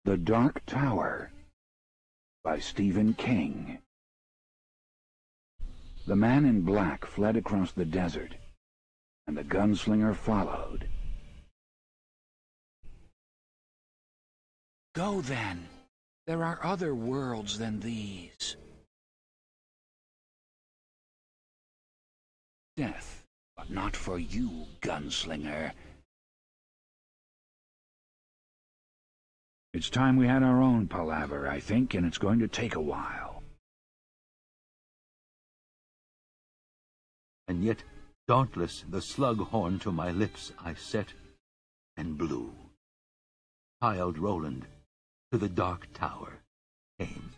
The Dark Tower by Stephen King. The man in black fled across the desert, and the gunslinger followed. Go then. There are other worlds than these. Death, but not for you, gunslinger. It's time we had our own palaver, I think, and it's going to take a while. And yet, dauntless, the slug horn to my lips I set, and blew. Child Roland to the Dark Tower came.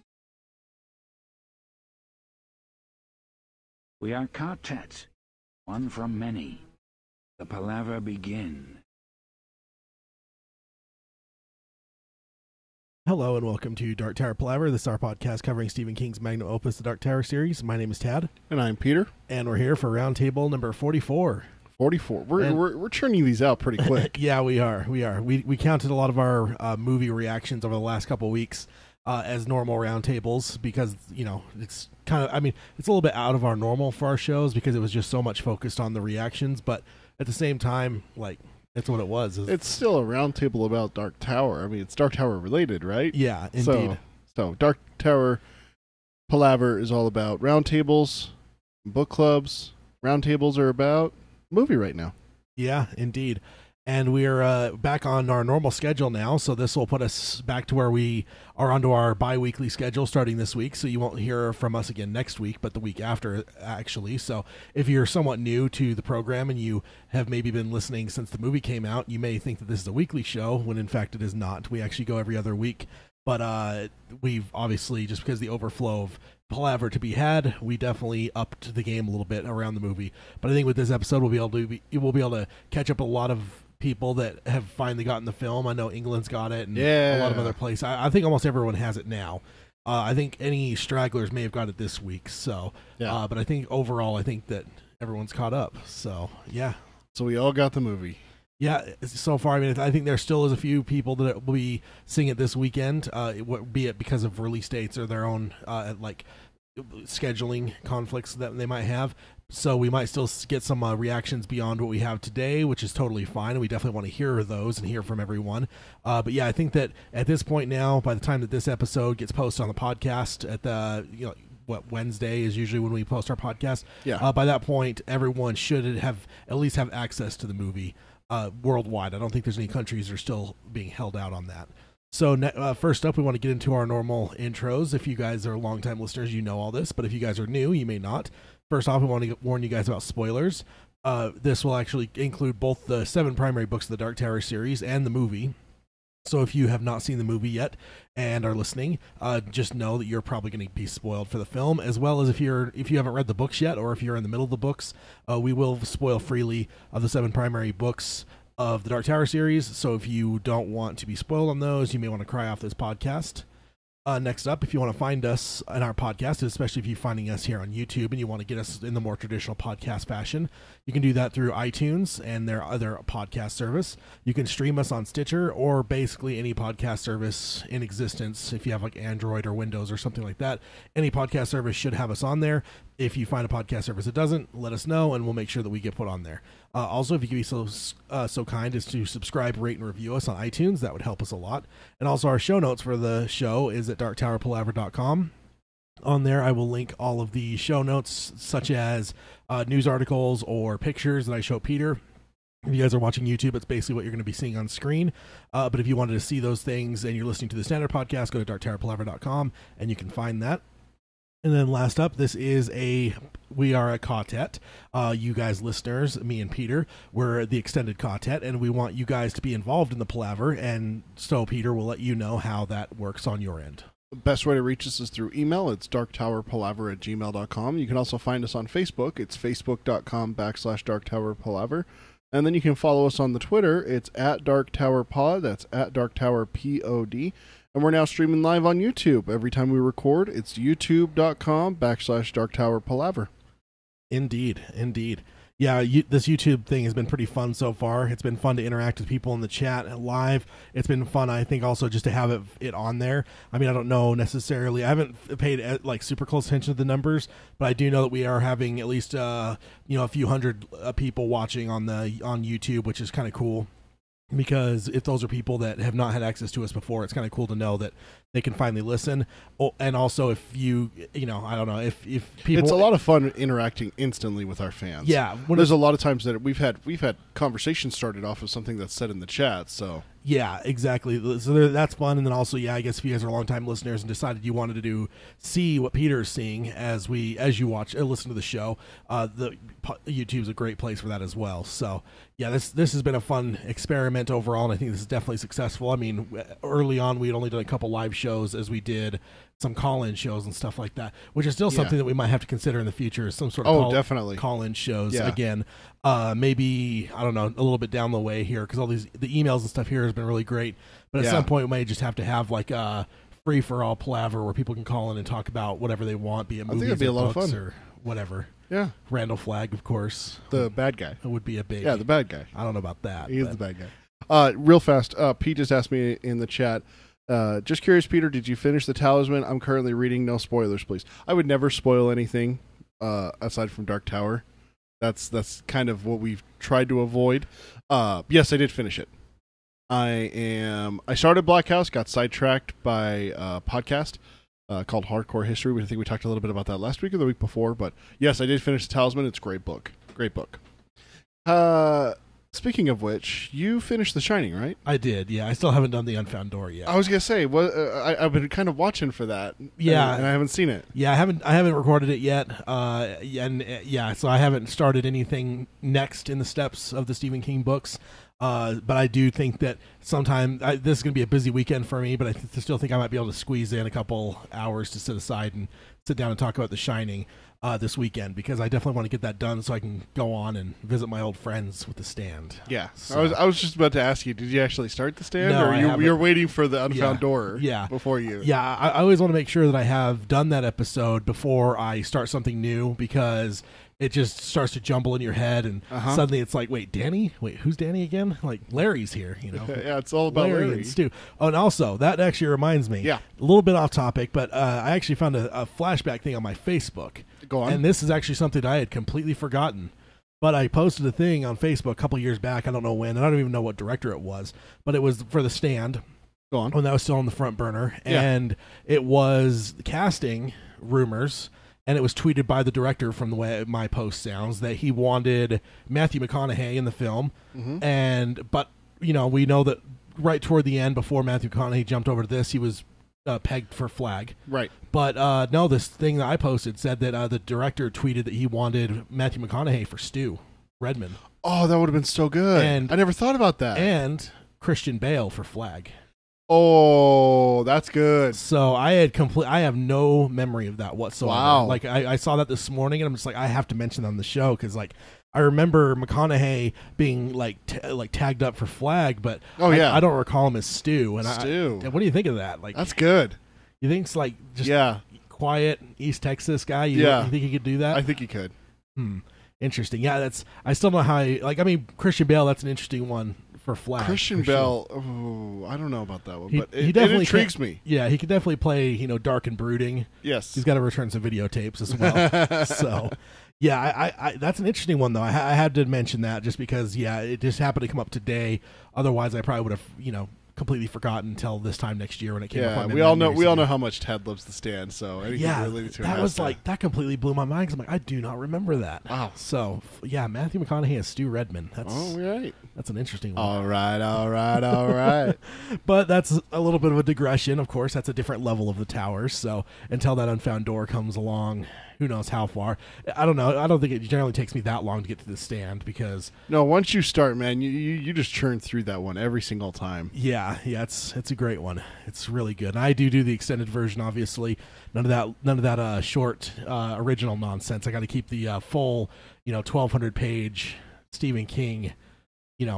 We are quartet, one from many. The palaver begin. Hello and welcome to Dark Tower Palaver. This is our podcast covering Stephen King's Magnum Opus, the Dark Tower series. My name is Tad. And I'm Peter. And we're here for roundtable number 44. 44. We're churning these out pretty quick. Yeah, we are. We counted a lot of our movie reactions over the last couple of weeks as normal roundtables because, you know, it's kind of, I mean, it's a little bit out of our normal for our shows because it was just so much focused on the reactions. But at the same time, like, that's what it was. It's still a roundtable about Dark Tower. I mean, it's Dark Tower related, right? Yeah, indeed. So Dark Tower Palaver is all about roundtables, book clubs. Roundtables are about movie right now. Yeah, indeed. And we're back on our normal schedule now, so this will put us back to where we are onto our bi-weekly schedule starting this week, so you won't hear from us again next week, but the week after, actually. So if you're somewhat new to the program and you have maybe been listening since the movie came out, you may think that this is a weekly show, when in fact it is not. We actually go every other week, but we've obviously, just because of the overflow of palaver to be had, we definitely upped the game a little bit around the movie. But I think with this episode, we'll be able to catch up a lot of people that have finally gotten the film. I know England's got it, and a lot of other places. I think almost everyone has it now. I think any stragglers may have got it this week. So, but I think overall, I think that everyone's caught up. So, yeah. So we all got the movie. Yeah, so far, I mean, I think there still is a few people that will be seeing it this weekend, be it because of release dates or their own, like, scheduling conflicts that they might have. So we might still get some reactions beyond what we have today, which is totally fine, and we definitely want to hear those and hear from everyone. But yeah, I think that at this point now, by the time that this episode gets posted on the podcast at the, you know, Wednesday is usually when we post our podcast. Yeah. By that point, everyone should have at least have access to the movie worldwide. I don't think there's any countries that are still being held out on that. So first up, we want to get into our normal intros. If you guys are longtime listeners, you know all this, but if you guys are new, you may not. First off, we want to warn you guys about spoilers. This will actually include both the 7 primary books of the Dark Tower series and the movie. So if you have not seen the movie yet and are listening, just know that you're probably going to be spoiled for the film, as well as if you haven't read the books yet, or if you're in the middle of the books, we will spoil freely of the 7 primary books of the Dark Tower series. So if you don't want to be spoiled on those, you may want to cry off this podcast. Next up, if you want to find us in our podcast, especially if you're finding us here on YouTube and you want to get us in the more traditional podcast fashion, you can do that through iTunes and their other podcast service. You can stream us on Stitcher or basically any podcast service in existence. If you have like Android or Windows or something like that, any podcast service should have us on there. If you find a podcast service that doesn't, let us know and we'll make sure that we get put on there. Also, if you could be so kind as to subscribe, rate, and review us on iTunes, that would help us a lot. And also, our show notes for the show is at darktowerpalaver.com. On there, I will link all of the show notes, such as news articles or pictures that I show Peter. If you guys are watching YouTube, it's basically what you're going to be seeing on screen. But if you wanted to see those things and you're listening to the standard podcast, go to darktowerpalaver.com and you can find that. And then last up, we are a quartet. You guys listeners, me and Peter, we're the extended quartet, and we want you guys to be involved in the palaver, and so Peter will let you know how that works on your end. The best way to reach us is through email. It's darktowerpalaver@gmail.com. You can also find us on Facebook. It's facebook.com/darktowerpalaver. And then you can follow us on the Twitter. It's @darktowerpod. That's @darktowerpod. And we're now streaming live on YouTube. Every time we record, it's youtube.com/darktowerpalaver. Indeed. yeah, this YouTube thing has been pretty fun so far. It's been fun to interact with people in the chat live. It's been fun, I think, also just to have it on there. I mean, I don't know necessarily. I haven't paid like super close attention to the numbers, but I do know that we are having at least a few hundred people watching on YouTube, which is kind of cool. Because if those are people that have not had access to us before, it's kind of cool to know that they can finally listen. Oh, and also, if I don't know, if people, it's a lot of fun interacting instantly with our fans. Yeah, there's a lot of times that we've had conversations started off of something that's said in the chat. So yeah, exactly. So that's fun. And then also, yeah, I guess if you guys are longtime listeners and decided you wanted to see what Peter's seeing as you watch or listen to the show, the YouTube's a great place for that as well. So yeah, this has been a fun experiment overall, and I think this is definitely successful. I mean, early on we had only done a couple live shows as we did some call-in shows and stuff like that, which is still something that we might have to consider in the future, some sort of definitely call-in shows again. Maybe, I don't know, a little bit down the way here, because all the emails and stuff here has been really great, but at some point we may just have to have like a free-for-all palaver where people can call in and talk about whatever they want, be it movies or books or whatever. Yeah. Randall Flagg, of course. The bad guy. It would be a big... Yeah, the bad guy. I don't know about that. He is the bad guy. Real fast, Pete just asked me in the chat, just curious, Peter, did you finish The Talisman? I'm currently reading. No spoilers, please. I would never spoil anything aside from Dark Tower. That's kind of what we've tried to avoid. Yes, I did finish it. I started Black House, got sidetracked by a podcast called Hardcore History. I think we talked a little bit about that last week or the week before, but yes, I did finish The Talisman. It's a great book. Great book. Speaking of which, you finished The Shining, right? I did, yeah. I still haven't done The Unfound Door yet. I was gonna say, I've been kind of watching for that. Yeah, and I haven't seen it. Yeah, I haven't recorded it yet. So I haven't started anything next in the steps of the Stephen King books. But I do think that sometime this is going to be a busy weekend for me, but I still think I might be able to squeeze in a couple hours to sit aside and sit down and talk about The Shining this weekend, because I definitely want to get that done so I can go on and visit my old friends with The Stand. Yeah. So. I was just about to ask you, did you actually start The Stand, or you're waiting for The Unfound Door before you? Yeah, I always want to make sure that I have done that episode before I start something new, because it just starts to jumble in your head, and suddenly it's like, wait, Danny? Wait, who's Danny again? Like, Larry's here, you know? Yeah, it's all about Larry. And Stu. Oh, and also, that actually reminds me, a little bit off topic, but I actually found a flashback thing on my Facebook. Go on. And this is actually something I had completely forgotten. But I posted a thing on Facebook a couple years back, I don't know when, and I don't even know what director it was, but it was for The Stand. Go on. When that was still on the front burner. And it was casting rumors, and it was tweeted by the director, from the way my post sounds, that he wanted Matthew McConaughey in the film. But we know that right toward the end, before Matthew McConaughey jumped over to this, he was pegged for Flagg. Right. But no, this thing that I posted said that the director tweeted that he wanted Matthew McConaughey for Stu Redmond. Oh, that would have been so good. And I never thought about that. And Christian Bale for Flagg. Oh, that's good. So I have no memory of that whatsoever. Wow. Like I saw that this morning, and I'm just like, I have to mention that on the show, because like I remember McConaughey being like tagged up for Flagg, but I don't recall him as Stu. And Stu. What do you think of that? Like, that's good. You think it's like just quiet East Texas guy? You think he could do that? I think he could. Interesting. Yeah, I still don't know how. Christian Bale, that's an interesting one for Flagg. Christian Bale, I don't know about that one, but he definitely intrigues me. Yeah, he could definitely play, dark and brooding. Yes. He's got to return some videotapes as well. So, yeah, I that's an interesting one, though. I had to mention that just because, it just happened to come up today. Otherwise, I probably would have, completely forgotten until this time next year when it came up. Yeah, we all know how much Ted loves The Stand, so anything related to it. That completely blew my mind, because I'm like, I do not remember that. Wow. So, Matthew McConaughey as Stu Redmond. That's an interesting one. All right. But that's a little bit of a digression. Of course, that's a different level of The Towers. So until that Unfound Door comes along, who knows how far. I don't know. I don't think it generally takes me that long to get to The Stand, because no, once you start, man, you just churn through that one every single time. Yeah, it's a great one. It's really good. And I do the extended version, obviously. None of that short original nonsense. I got to keep the full 1,200 page Stephen King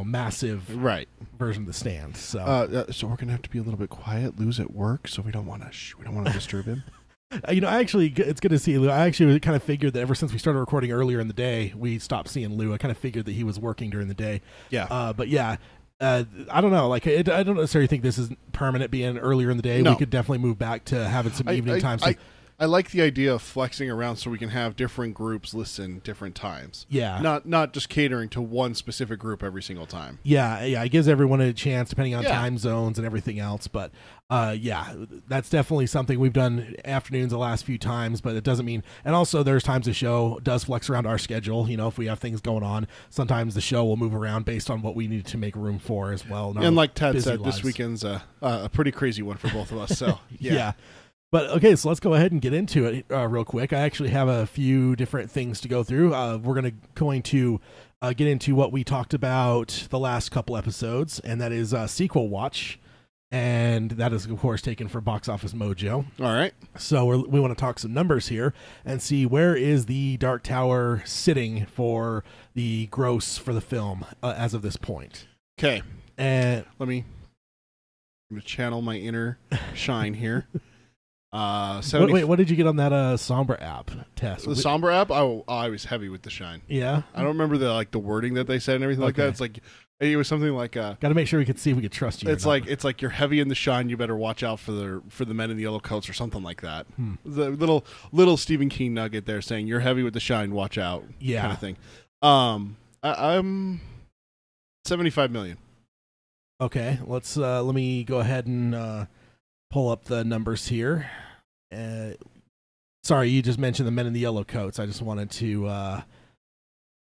massive version of The Stand. So so we're gonna have to be a little bit quiet. Lou's at work, so we don't want to disturb him. It's good to see Lou. I actually kind of figured that ever since we started recording earlier in the day, we stopped seeing Lou. I kind of figured that he was working during the day. Yeah. But yeah, I don't know. Like, I don't necessarily think this is permanent being earlier in the day. No. We could definitely move back to having some evening times. I like the idea of flexing around so we can have different groups listen different times. Yeah. Not just catering to one specific group every single time. Yeah. It gives everyone a chance depending on time zones and everything else. But that's definitely something we've done afternoons the last few times, but it doesn't mean, and also there's times the show does flex around our schedule. If we have things going on, sometimes the show will move around based on what we need to make room for as well. And like Ted said, lives. this weekend's a pretty crazy one for both of us. So yeah. But okay, so let's go ahead and get into it real quick. I actually have a few different things to go through. We're going to get into what we talked about the last couple episodes, and that is Sequel Watch. And that is, of course, taken from Box Office Mojo. All right. So we want to talk some numbers here and see where is the Dark Tower sitting for the gross for the film as of this point. Okay. And I'm going to channel my inner shine here. Wait, what did you get on that Sombra app test? The Sombra app? I was heavy with the shine. Yeah? I don't remember the wording that they said and everything like that. It's like, it was something like got to make sure we could see if we could trust you. It's like you're heavy in the shine. You better watch out for the men in the yellow coats or something like that. The little Stephen King nugget there saying you're heavy with the shine. Watch out. Yeah, kind of thing. I'm 75 million. Okay, let's let me go ahead and pull up the numbers here. Sorry, you just mentioned the men in the yellow coats. I just wanted to.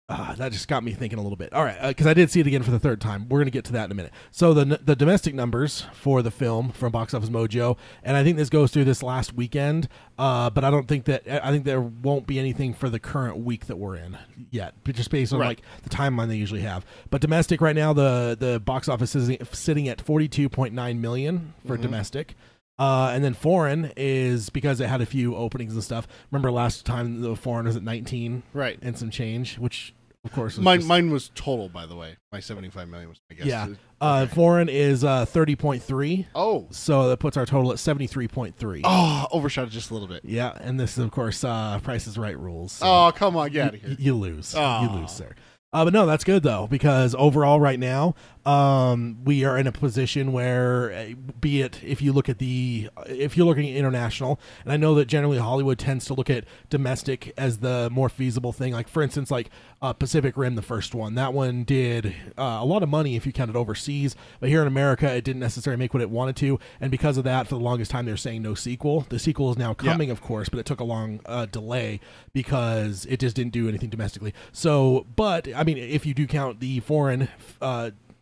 That just got me thinking a little bit. All right, because I did see it again for the third time. We're going to get to that in a minute. So the domestic numbers for the film from Box Office Mojo, and I think this goes through this last weekend, but I don't think that. I think there won't be anything for the current week that we're in yet, just based on like the timeline they usually have. But domestic right now, the box office is sitting at 42.9 million for domestic. And then foreign is because it had a few openings and stuff. Remember last time the foreign was at 19, right, and some change, which of course mine was total. By the way, my 75 million was, I guess. Yeah, okay. Foreign is 30.3. Oh, so that puts our total at 73.3. Oh, overshot it just a little bit. Yeah, and this is of course Price is Right rules. So oh, come on, get out of here. You lose. Oh. You lose, sir. But no, that's good though, because overall right now, we are in a position where, be it if you're looking at international, and I know that generally Hollywood tends to look at domestic as the more feasible thing. Like for instance, like Pacific Rim, the first one, that one did a lot of money if you counted overseas, but here in America, it didn't necessarily make what it wanted to, and because of that, for the longest time, they're saying no sequel. The sequel is now coming, of course, but it took a long delay because it just didn't do anything domestically. So, but I mean, if you do count the foreign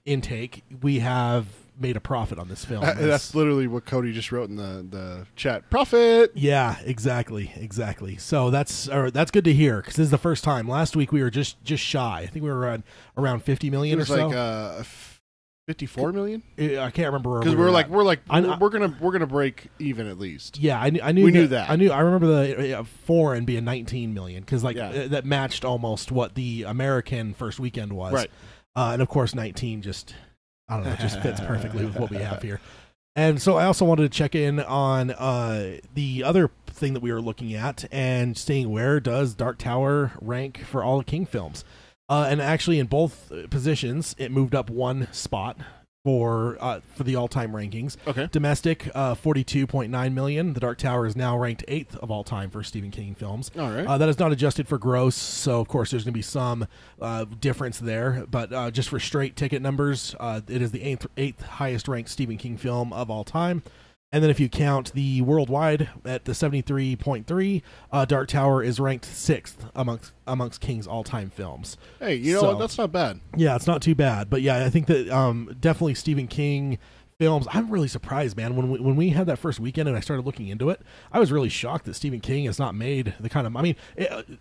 intake, we have made a profit on this film. That's literally what Cody just wrote in the chat. Profit. Yeah, exactly. So that's good to hear, because this is the first time. Last week we were just shy. I think we were around 50 million or so. It was like 54 million. I can't remember because we're gonna break even at least. Yeah, I knew that. I remember the foreign being 19 million because that matched almost what the American first weekend was. Right. And of course 19 just, I don't know, it just fits perfectly with what we have here. And so I also wanted to check in on the other thing that we were looking at and seeing where does Dark Tower rank for all the King films. And actually in both positions, it moved up one spot for the all-time rankings. Okay. Domestic, 42.9 million. The Dark Tower is now ranked 8th of all time for Stephen King films. All right. That is not adjusted for gross, so of course there's going to be some difference there. But just for straight ticket numbers, it is the eighth highest ranked Stephen King film of all time. And then if you count the worldwide at the 73.3, Dark Tower is ranked 6th amongst King's all-time films. Hey, you know what? That's not bad. Yeah, it's not too bad. But yeah, I think that definitely Stephen King films. I'm really surprised, man. When we had that first weekend and I started looking into it, I was really shocked that Stephen King has not made the kind of. I mean,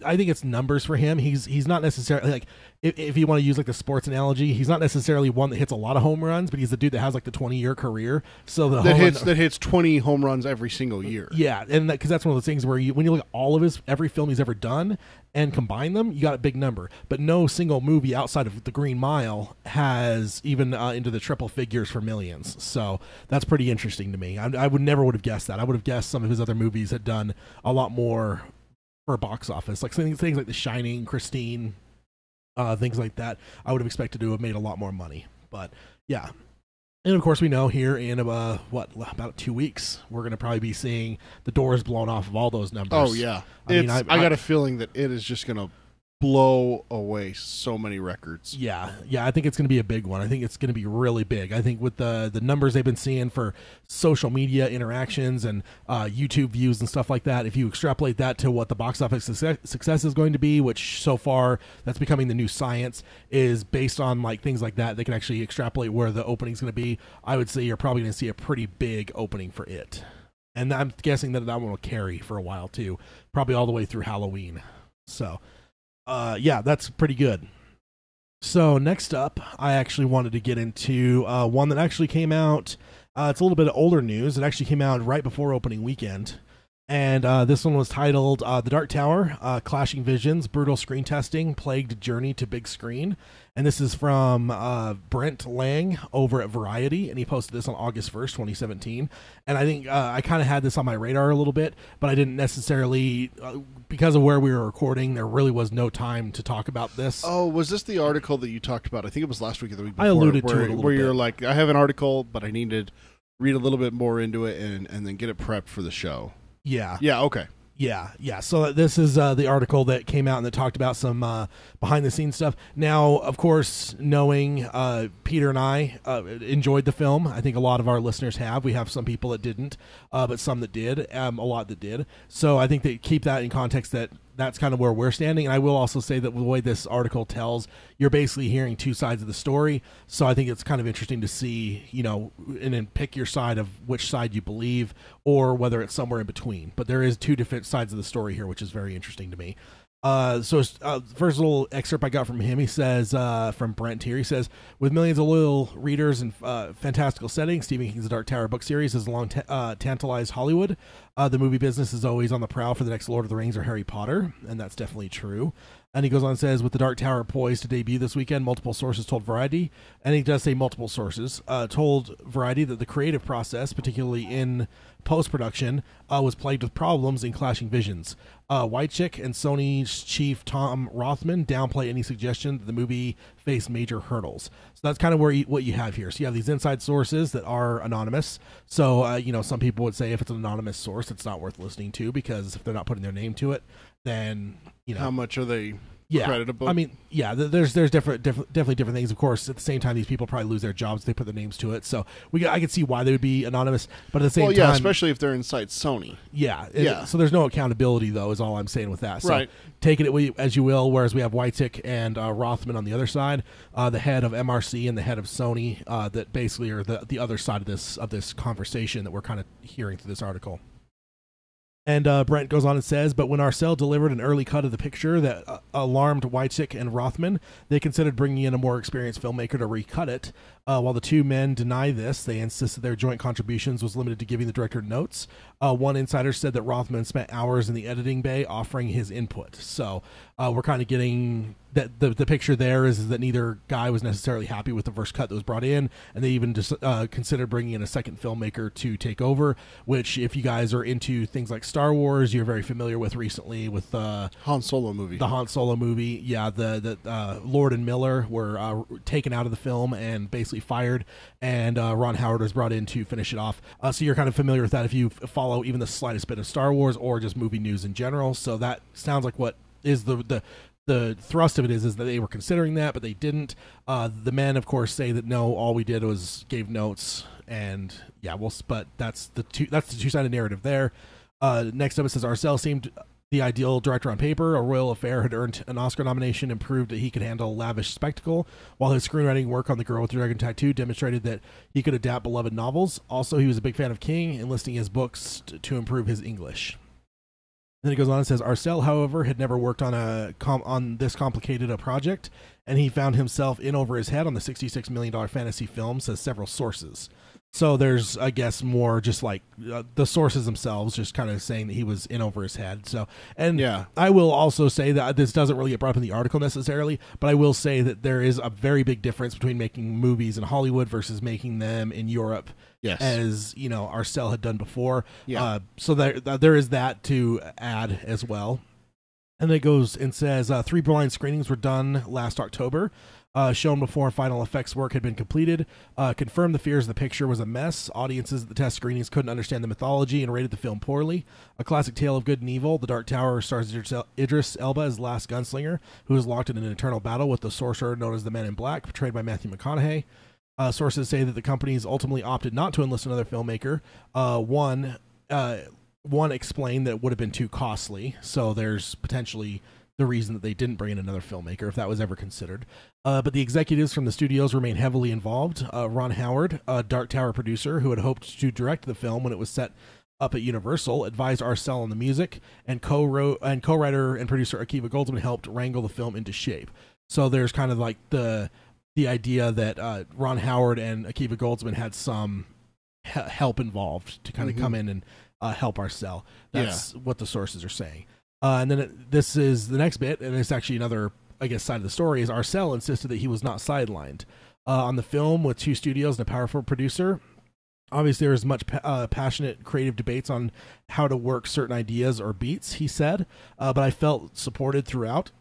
I think it's numbers for him. He's not necessarily like, if you want to use like the sports analogy, he's not necessarily one that hits a lot of home runs, but he's the dude that has like the 20-year career. So that hits 20 home runs every single year. Yeah, and because that's one of those things where when you look at all of every film he's ever done, and combine them, you got a big number. But no single movie outside of The Green Mile has even into the triple figures for millions. So that's pretty interesting to me. I would never would have guessed that. I would have guessed some of his other movies had done a lot more for box office, like things like The Shining, Christine, things like that. I would have expected to have made a lot more money. But yeah. And of course, we know here in about 2 weeks, we're going to probably be seeing the doors blown off of all those numbers. Oh yeah, I got a feeling that it is just going to blow away so many records. Yeah, I think it's going to be a big one. I think it's going to be really big. I think with the numbers they've been seeing for social media interactions and YouTube views and stuff like that, if you extrapolate that to what the box office success is going to be, which so far that's becoming the new science, is based on like things like that, they can actually extrapolate where the opening's going to be. I would say you're probably going to see a pretty big opening for it. And I'm guessing that one will carry for a while too, probably all the way through Halloween. So yeah, that's pretty good. So next up, I actually wanted to get into one that actually came out. It's a little bit of older news. It actually came out right before opening weekend. And this one was titled The Dark Tower, Clashing Visions, Brutal Screen Testing, Plagued Journey to Big Screen. And this is from Brent Lang over at Variety, and he posted this on August 1st, 2017. And I think I kind of had this on my radar a little bit, but I didn't necessarily, because of where we were recording, there really was no time to talk about this. Oh, was this the article that you talked about? I think it was last week or the week before. I alluded to it a little bit. Where you're like, I have an article, but I need to read a little bit more into it and then get it prepped for the show. Yeah. Yeah, okay. Yeah. So this is the article that came out and that talked about some behind-the-scenes stuff. Now, of course, knowing Peter and I enjoyed the film. I think a lot of our listeners have. We have some people that didn't, but some that did, a lot that did. So I think they keep that in context that that's kind of where we're standing. And I will also say that the way this article tells, you're basically hearing two sides of the story. So I think it's kind of interesting to see, and then pick your side of which side you believe or whether it's somewhere in between. But there is two different sides of the story here, which is very interesting to me. First little excerpt I got from him, he says, from Brent here, he says, with millions of loyal readers and fantastical settings, Stephen King's The Dark Tower book series has long tantalized Hollywood. The movie business is always on the prowl for the next Lord of the Rings or Harry Potter, and that's definitely true. And he goes on and says, with The Dark Tower poised to debut this weekend, multiple sources told Variety, and he does say multiple sources, told Variety that the creative process, particularly in post-production, was plagued with problems in clashing visions. White Chick and Sony's chief Tom Rothman downplay any suggestion that the movie faced major hurdles. So that's kind of what you have here. So you have these inside sources that are anonymous. So, some people would say if it's an anonymous source, it's not worth listening to because if they're not putting their name to it, then, How much are they yeah, creditable? I mean, yeah, there's definitely different things. Of course, at the same time, these people probably lose their jobs if they put their names to it. So I can see why they would be anonymous, but at the same time, especially if they're inside Sony. Yeah. So there's no accountability, though, is all I'm saying with that. So right. Take it as you will. Whereas we have Wytick and Rothman on the other side, the head of MRC and the head of Sony, that basically are the other side of this conversation that we're kind of hearing through this article. And Brent goes on and says, but when Arcel delivered an early cut of the picture that alarmed Wytick and Rothman, they considered bringing in a more experienced filmmaker to recut it. While the two men deny this, they insist that their joint contributions was limited to giving the director notes. One insider said that Rothman spent hours in the editing bay offering his input. So we're kind of getting that the picture there is that neither guy was necessarily happy with the first cut that was brought in, and they even just considered bringing in a second filmmaker to take over, which if you guys are into things like Star Wars, you're very familiar with recently with Han Solo movie. The Han Solo movie. Yeah, the Lord and Miller were taken out of the film and basically fired, and Ron Howard was brought in to finish it off. So you're kind of familiar with that if you follow even the slightest bit of Star Wars or just movie news in general. So that sounds like what is the thrust of it is that they were considering that, but they didn't. The men, of course, say that no, all we did was gave notes, and yeah, but that's the two-sided narrative there. Next up, it says Arcel seemed the ideal director on paper. A royal affair had earned an Oscar nomination and proved that he could handle lavish spectacle, while his screenwriting work on The Girl with the Dragon Tattoo demonstrated that he could adapt beloved novels. Also, he was a big fan of King, enlisting his books to improve his English. Then it goes on and says, Arcel, however, had never worked on this complicated a project, and he found himself in over his head on the $66 million fantasy film, says several sources. So there's, I guess, more just like the sources themselves just kind of saying that he was in over his head. So, and I will also say that this doesn't really get brought up in the article necessarily, but I will say that there is a very big difference between making movies in Hollywood versus making them in Europe. Yes. As, you know, Arcel had done before. Yeah. So there is that to add as well. And it goes and says 3 blind screenings were done last October. Shown before final effects work had been completed, confirmed the fears of the picture was a mess. Audiences at the test screenings couldn't understand the mythology and rated the film poorly. A classic tale of good and evil, The Dark Tower stars Idris Elba as the last gunslinger, who is locked in an eternal battle with the sorcerer known as the Man in Black, portrayed by Matthew McConaughey. Sources say that the companies ultimately opted not to enlist another filmmaker. One explained that it would have been too costly, so there's potentially the reason that they didn't bring in another filmmaker, if that was ever considered. But the executives from the studios remain heavily involved. Ron Howard, a Dark Tower producer who had hoped to direct the film when it was set up at Universal, advised Arcel on the music, and co-writer and producer Akiva Goldsman helped wrangle the film into shape. So there's kind of like the idea that Ron Howard and Akiva Goldsman had some help involved to kind of come in and help Arcel. That's what the sources are saying. And then this is the next bit, and it's actually another, I guess, side of the story, is Arcel insisted that he was not sidelined. On the film with 2 studios and a powerful producer, obviously there was much passionate creative debates on how to work certain ideas or beats, he said, but I felt supported throughout,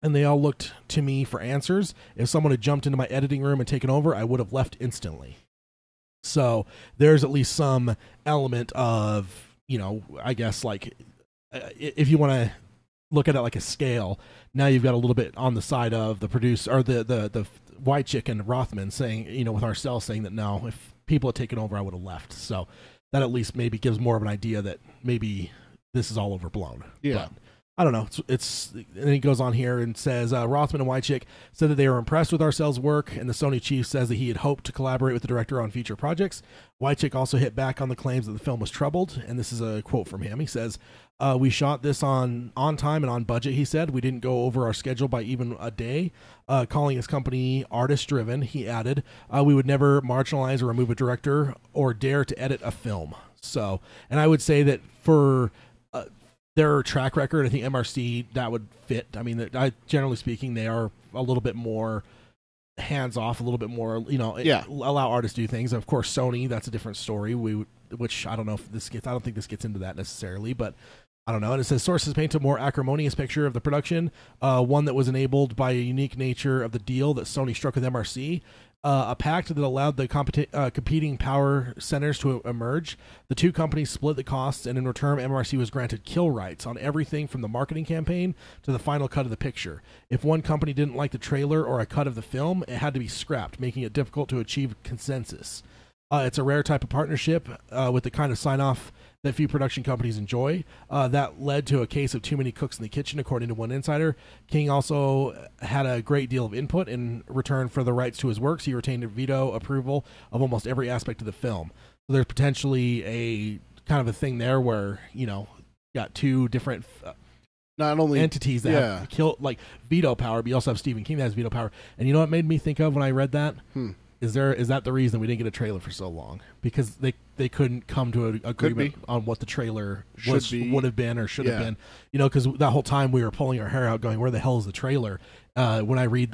and they all looked to me for answers. If someone had jumped into my editing room and taken over, I would have left instantly. So there's at least some element of, you know, I guess, like, if you want to look at it like a scale, now you've got a little bit on the side of the producer, or the white chick and Rothman saying, you know, with Arcel saying that no, if people had taken over, I would have left. So that at least maybe gives more of an idea that maybe this is all overblown. Yeah. But I don't know. It's and then he goes on here and says Rothman and Wychick said that they were impressed with Arcel's work, and the Sony chief says that he had hoped to collaborate with the director on future projects. Wychick also hit back on the claims that the film was troubled, and this is a quote from him. He says, "We shot this on time and on budget," he said. "We didn't go over our schedule by even a day." Calling his company artist-driven, he added, "We would never marginalize or remove a director or dare to edit a film." So, and I would say that for their track record, I think MRC, that would fit. I mean, generally speaking, they are a little bit more hands-off, a little bit more, you know, allow artists to do things. And of course, Sony, that's a different story, which I don't know if this gets, I don't think this gets into that necessarily, but I don't know. And it says, sources paint a more acrimonious picture of the production, one that was enabled by a unique nature of the deal that Sony struck with MRC. A pact that allowed the competing power centers to emerge. The 2 companies split the costs, and in return, MRC was granted kill rights on everything from the marketing campaign to the final cut of the picture. If one company didn't like the trailer or a cut of the film, it had to be scrapped, making it difficult to achieve consensus. It's a rare type of partnership with the kind of sign-off that few production companies enjoy. That led to a case of too many cooks in the kitchen, according to one insider. King also had a great deal of input in return for the rights to his works. He retained a veto approval of almost every aspect of the film. So there's potentially a kind of a thing there where, you know, got 2 different not only entities that have veto power, but you also have Stephen King that has veto power. And you know what it made me think of when I read that? Is that the reason we didn't get a trailer for so long? Because they couldn't come to an agreement on what the trailer would have been or should have been. You know, because that whole time we were pulling our hair out, going, "Where the hell is the trailer?" When I read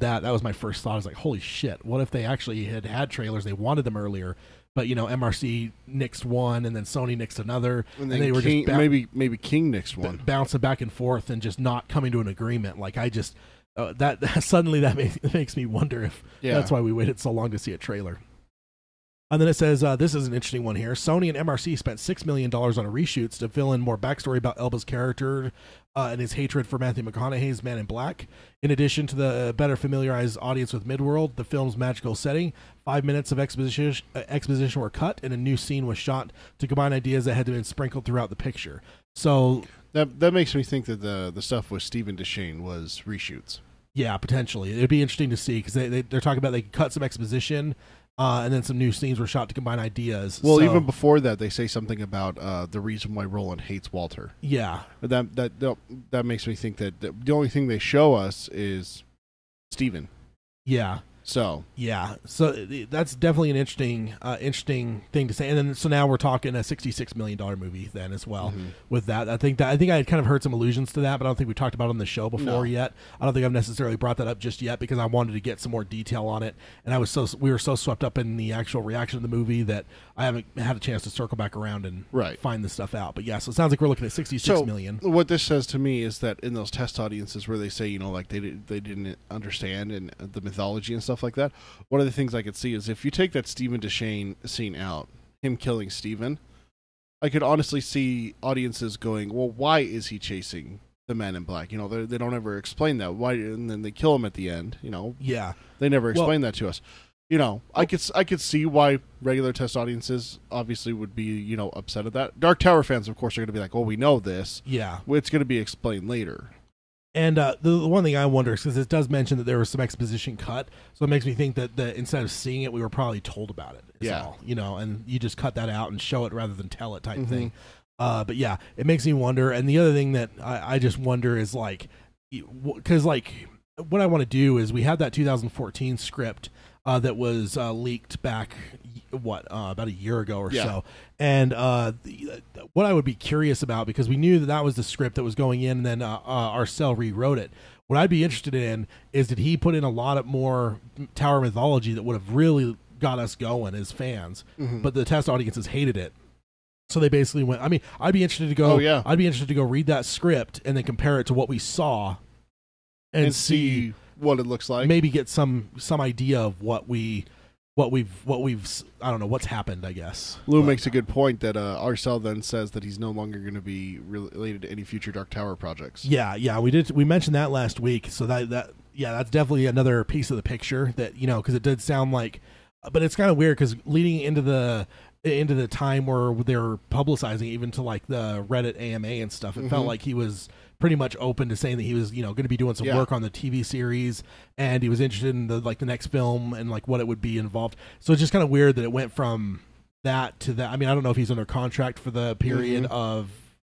that was my first thought. I was like, "Holy shit! What if they actually had trailers? They wanted them earlier, but you know, MRC nixed one, and then Sony nixed another, and they were just maybe King nixed one, bouncing back and forth, and just not coming to an agreement." Like I just. That suddenly makes me wonder if that's why we waited so long to see a trailer. And then it says, this is an interesting one here. Sony and MRC spent $6 million on a reshoots to fill in more backstory about Elba's character and his hatred for Matthew McConaughey's Man in Black. In addition to the better familiarize audience with Midworld, the film's magical setting, 5 minutes of exposition were cut, and a new scene was shot to combine ideas that had been sprinkled throughout the picture. So that makes me think that the stuff with Stephen Deshane was reshoots. Yeah, potentially. It'd be interesting to see, because they're talking about they cut some exposition, and then some new scenes were shot to combine ideas. Well, even before that, they say something about the reason why Roland hates Walter. Yeah, that makes me think that the only thing they show us is Stephen. Yeah. So yeah, so that's definitely an interesting thing to say. And then so now we're talking a $66 million movie then as well. With that, I think I had kind of heard some allusions to that, but I don't think we talked about it on the show before yet. I don't think I've necessarily brought that up just yet because I wanted to get some more detail on it, and we were so swept up in the actual reaction of the movie that I haven't had a chance to circle back around and find this stuff out. But yeah, so it sounds like we're looking at $66 million. What this says to me is that in those test audiences where they say, you know, like they didn't understand and the mythology and stuff like that, one of the things I could see is if you take that Stephen Deshane scene out, him killing Stephen, I could honestly see audiences going, well, why is he chasing the man in black? You know, they don't ever explain that. Why? And then they kill him at the end, you know. Yeah. They never explain that to us. You know, I could see why regular test audiences obviously would be, you know, upset at that. Dark Tower fans, of course, are going to be like, oh, we know this. Yeah. It's going to be explained later. And the one thing I wonder is because it does mention that there was some exposition cut, so it makes me think that instead of seeing it, we were probably told about it. All, you know, and you just cut that out and show it rather than tell it type thing. But yeah, it makes me wonder. And the other thing that I just wonder is like, because like what I want to do is we had that 2014 script that was leaked back about a year ago or so, and what I would be curious about, because we knew that was the script that was going in, and then Arcel rewrote it. What I'd be interested in is, did he put in a lot of more Tower mythology that would have really got us going as fans, but the test audiences hated it. So they basically went. I mean, I'd be interested to go. I'd be interested to go read that script and then compare it to what we saw, and see what it looks like. Maybe get some idea of what we've I don't know what's happened, I guess. Lou makes a good point that Arcel then says that he's no longer going to be related to any future Dark Tower projects. Yeah, we mentioned that last week. So that's definitely another piece of the picture that, you know, because it did sound like, but it's kind of weird because leading into the time where they're publicizing even to like the Reddit AMA and stuff, it felt like he was pretty much open to saying that he was, you know, going to be doing some work on the TV series, and he was interested in the next film and like what it would be involved. So it's just kind of weird that it went from that to that. I mean, I don't know if he's under contract for the period of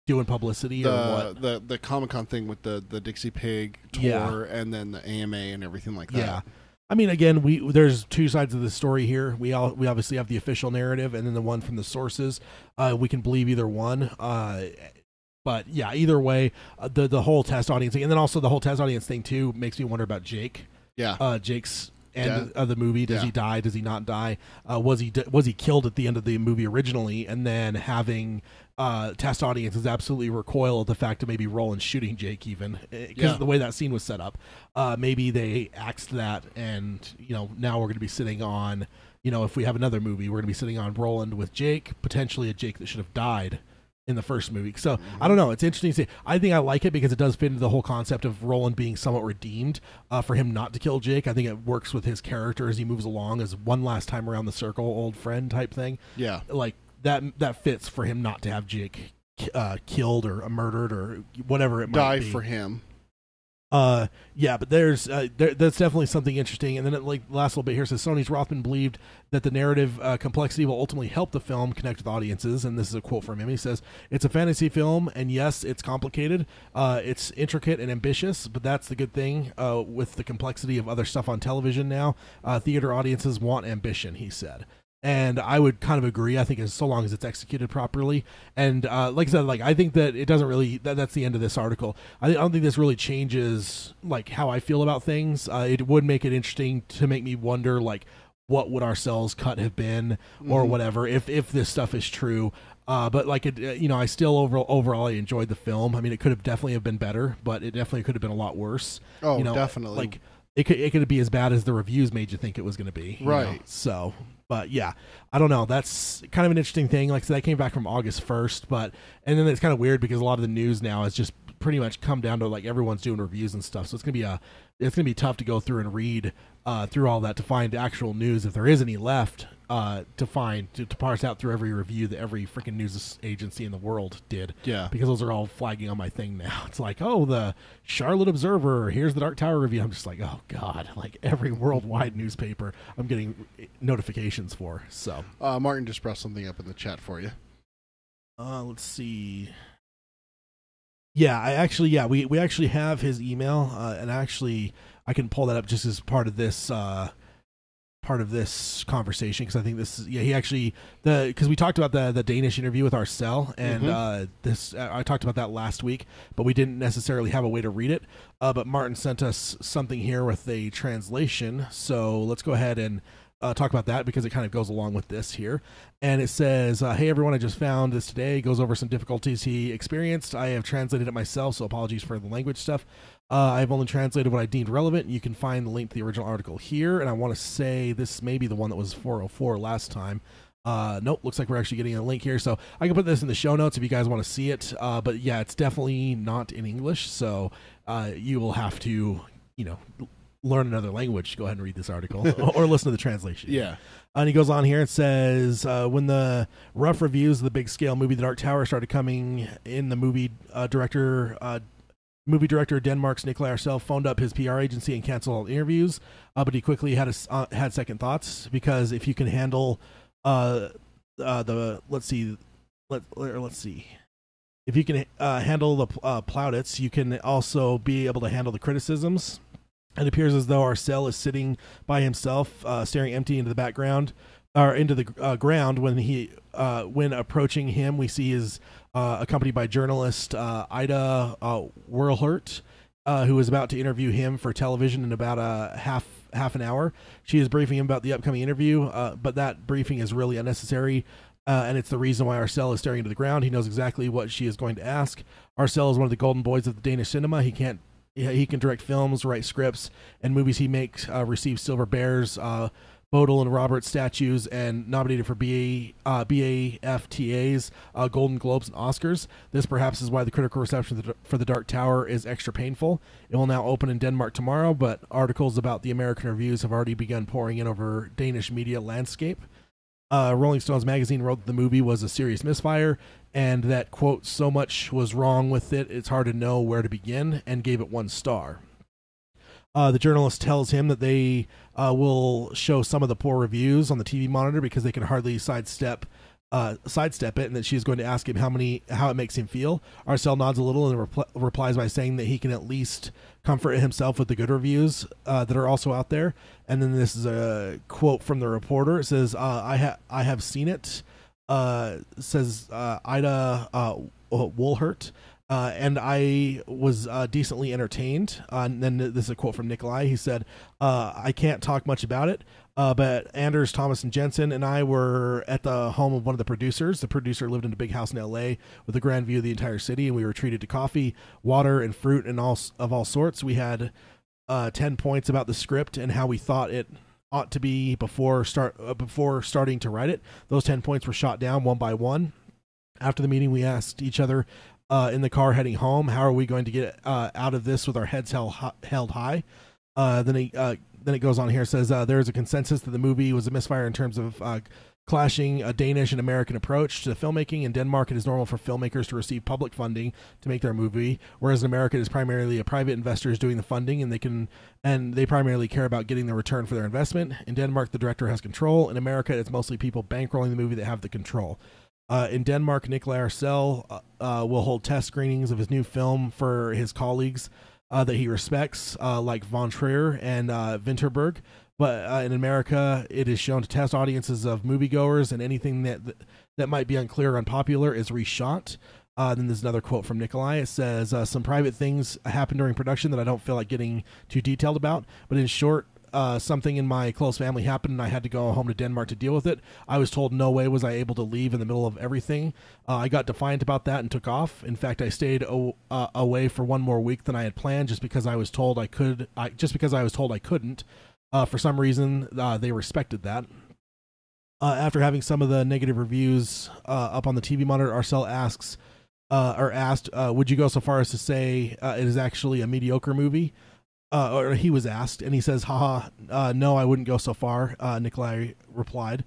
doing publicity or what. The Comic-Con thing with the Dixie Pig tour and then the AMA and everything like that. Yeah. I mean, again, there's two sides of the story here. We obviously have the official narrative and then the one from the sources. We can believe either one. But yeah, either way, the whole test audience thing, and then also the whole test audience thing too, makes me wonder about Jake. Yeah. Jake's end of the movie. Does he die? Does he not die? Was he killed at the end of the movie originally, and then having test audiences absolutely recoil at the fact of maybe Roland shooting Jake, even because the way that scene was set up. Maybe they axed that, and you know, now we're going to be sitting on, you know, if we have another movie, we're going to be sitting on Roland with Jake, potentially a Jake that should have died in the first movie. So I don't know, it's interesting to see. I think I like it because it does fit into the whole concept of Roland being somewhat redeemed for him not to kill Jake. I think it works with his character as he moves along as one last time around the circle, old friend type thing. Yeah, like that fits for him not to have Jake killed or murdered or whatever it might be. Die for him. Yeah, but there's that's definitely something interesting. And then it, like, last little bit here says Sony's Rothman believed that the narrative complexity will ultimately help the film connect with audiences. And this is a quote from him. He says, "It's a fantasy film, and yes, it's complicated. It's intricate and ambitious, but that's the good thing with the complexity of other stuff on television now. Theater audiences want ambition," he said. And I would kind of agree. I think as so long as it's executed properly, and like I said, like I think that it doesn't really. That's the end of this article. I don't think this really changes like how I feel about things. It would make it interesting to make me wonder, like, what would Arcel's cut have been, or whatever, if this stuff is true. But like it, you know, I still overall I enjoyed the film. I mean, it could have definitely have been better, but it definitely could have been a lot worse. Oh, you know, definitely. Like it could be as bad as the reviews made you think it was going to be. Right. Know? So. But yeah, I don't know. That's kind of an interesting thing. Like I said, I came back from August 1st, and then it's kind of weird because a lot of the news now has just pretty much come down to like everyone's doing reviews and stuff. So it's gonna be tough to go through and read through all that to find actual news, if there is any left to parse out through every review that every freaking news agency in the world did. Yeah, because those are all flagging on my thing now. It's like, oh, the Charlotte Observer, here's the Dark Tower review. I'm just like, oh god, like every worldwide newspaper I'm getting notifications for. So Martin just brought something up in the chat for you. Let's see. Yeah, we actually have his email, and actually I can pull that up just as part of this part of this conversation, because I think this is, he actually, because we talked about the Danish interview with Arcel, and I talked about that last week, but we didn't necessarily have a way to read it. But Martin sent us something here with a translation, so let's go ahead and talk about that, because it kind of goes along with this here. And it says, hey everyone, I just found this today. It goes over some difficulties he experienced. I have translated it myself, so apologies for the language stuff. I've only translated what I deemed relevant. You can find the link to the original article here, and I want to say this may be the one that was 404 last time. Nope, looks like we're actually getting a link here, so I can put this in the show notes if you guys want to see it. But yeah, it's definitely not in English, so you will have to, learn another language to go ahead and read this article or listen to the translation. Yeah. And he goes on here and says, when the rough reviews of the big scale movie The Dark Tower started coming in, the movie director of Denmark's Nikolai Arcel phoned up his PR agency and canceled all the interviews. But he quickly had second thoughts, because if you can handle let's see. If you can handle the plaudits, you can also be able to handle the criticisms. It appears as though Arcel is sitting by himself, staring empty into the background, or into the ground. When approaching him, we see is accompanied by journalist Ida Werlhurt, who is about to interview him for television in about a half an hour. She is briefing him about the upcoming interview, but that briefing is really unnecessary. And it's the reason why Arcel is staring into the ground. He knows exactly what she is going to ask. Arcel is one of the golden boys of the Danish cinema. He can direct films, write scripts, and movies he makes receive Silver Bears, Bodil and Robert statues, and nominated for BAFTAs, Golden Globes, and Oscars. This perhaps is why the critical reception for The Dark Tower is extra painful. It will now open in Denmark tomorrow, but articles about the American reviews have already begun pouring in over Danish media landscape. Rolling Stones magazine wrote that the movie was a serious misfire, and that, quote, so much was wrong with it, it's hard to know where to begin, and gave it 1 star. The journalist tells him that they will show some of the poor reviews on the TV monitor because they can hardly sidestep it, and that she's going to ask him how it makes him feel. Arcel nods a little and replies by saying that he can at least comfort himself with the good reviews that are also out there. And then this is a quote from the reporter. It says, I have seen it, says Ida Woolhurt, and I was decently entertained. And then this is a quote from Nikolai. He said, I can't talk much about it, but Anders, Thomas, and Jensen and I were at the home of one of the producers. The producer lived in a big house in L.A. with a grand view of the entire city, and we were treated to coffee, water, and fruit and all sorts. We had 10 points about the script and how we thought it ought to be before starting to write it. Those 10 points were shot down one by one. After the meeting, we asked each other in the car heading home, how are we going to get out of this with our heads held high? Then it goes on here, says there is a consensus that the movie was a misfire in terms of clashing a Danish and American approach to the filmmaking. In Denmark, it is normal for filmmakers to receive public funding to make their movie, whereas in America, it is primarily a private investors doing the funding, and they primarily care about getting the return for their investment. In Denmark, the director has control. In America, it's mostly people bankrolling the movie that have the control. In Denmark, Nikolai Arcel will hold test screenings of his new film for his colleagues that he respects, like Von Trier and Vinterberg. But in America, it is shown to test audiences of moviegoers, and anything that might be unclear or unpopular is reshot. Then there's another quote from Nikolai. It says, some private things happened during production that I don't feel like getting too detailed about. But in short, something in my close family happened, and I had to go home to Denmark to deal with it. I was told no way was I able to leave in the middle of everything. I got defiant about that and took off. In fact, I stayed away for 1 more week than I had planned, just because I was told I couldn't. For some reason, they respected that. After having some of the negative reviews up on the TV monitor, Arcel asked, would you go so far as to say it is actually a mediocre movie? Or he was asked, and he says, haha, no, I wouldn't go so far, Nikolai replied.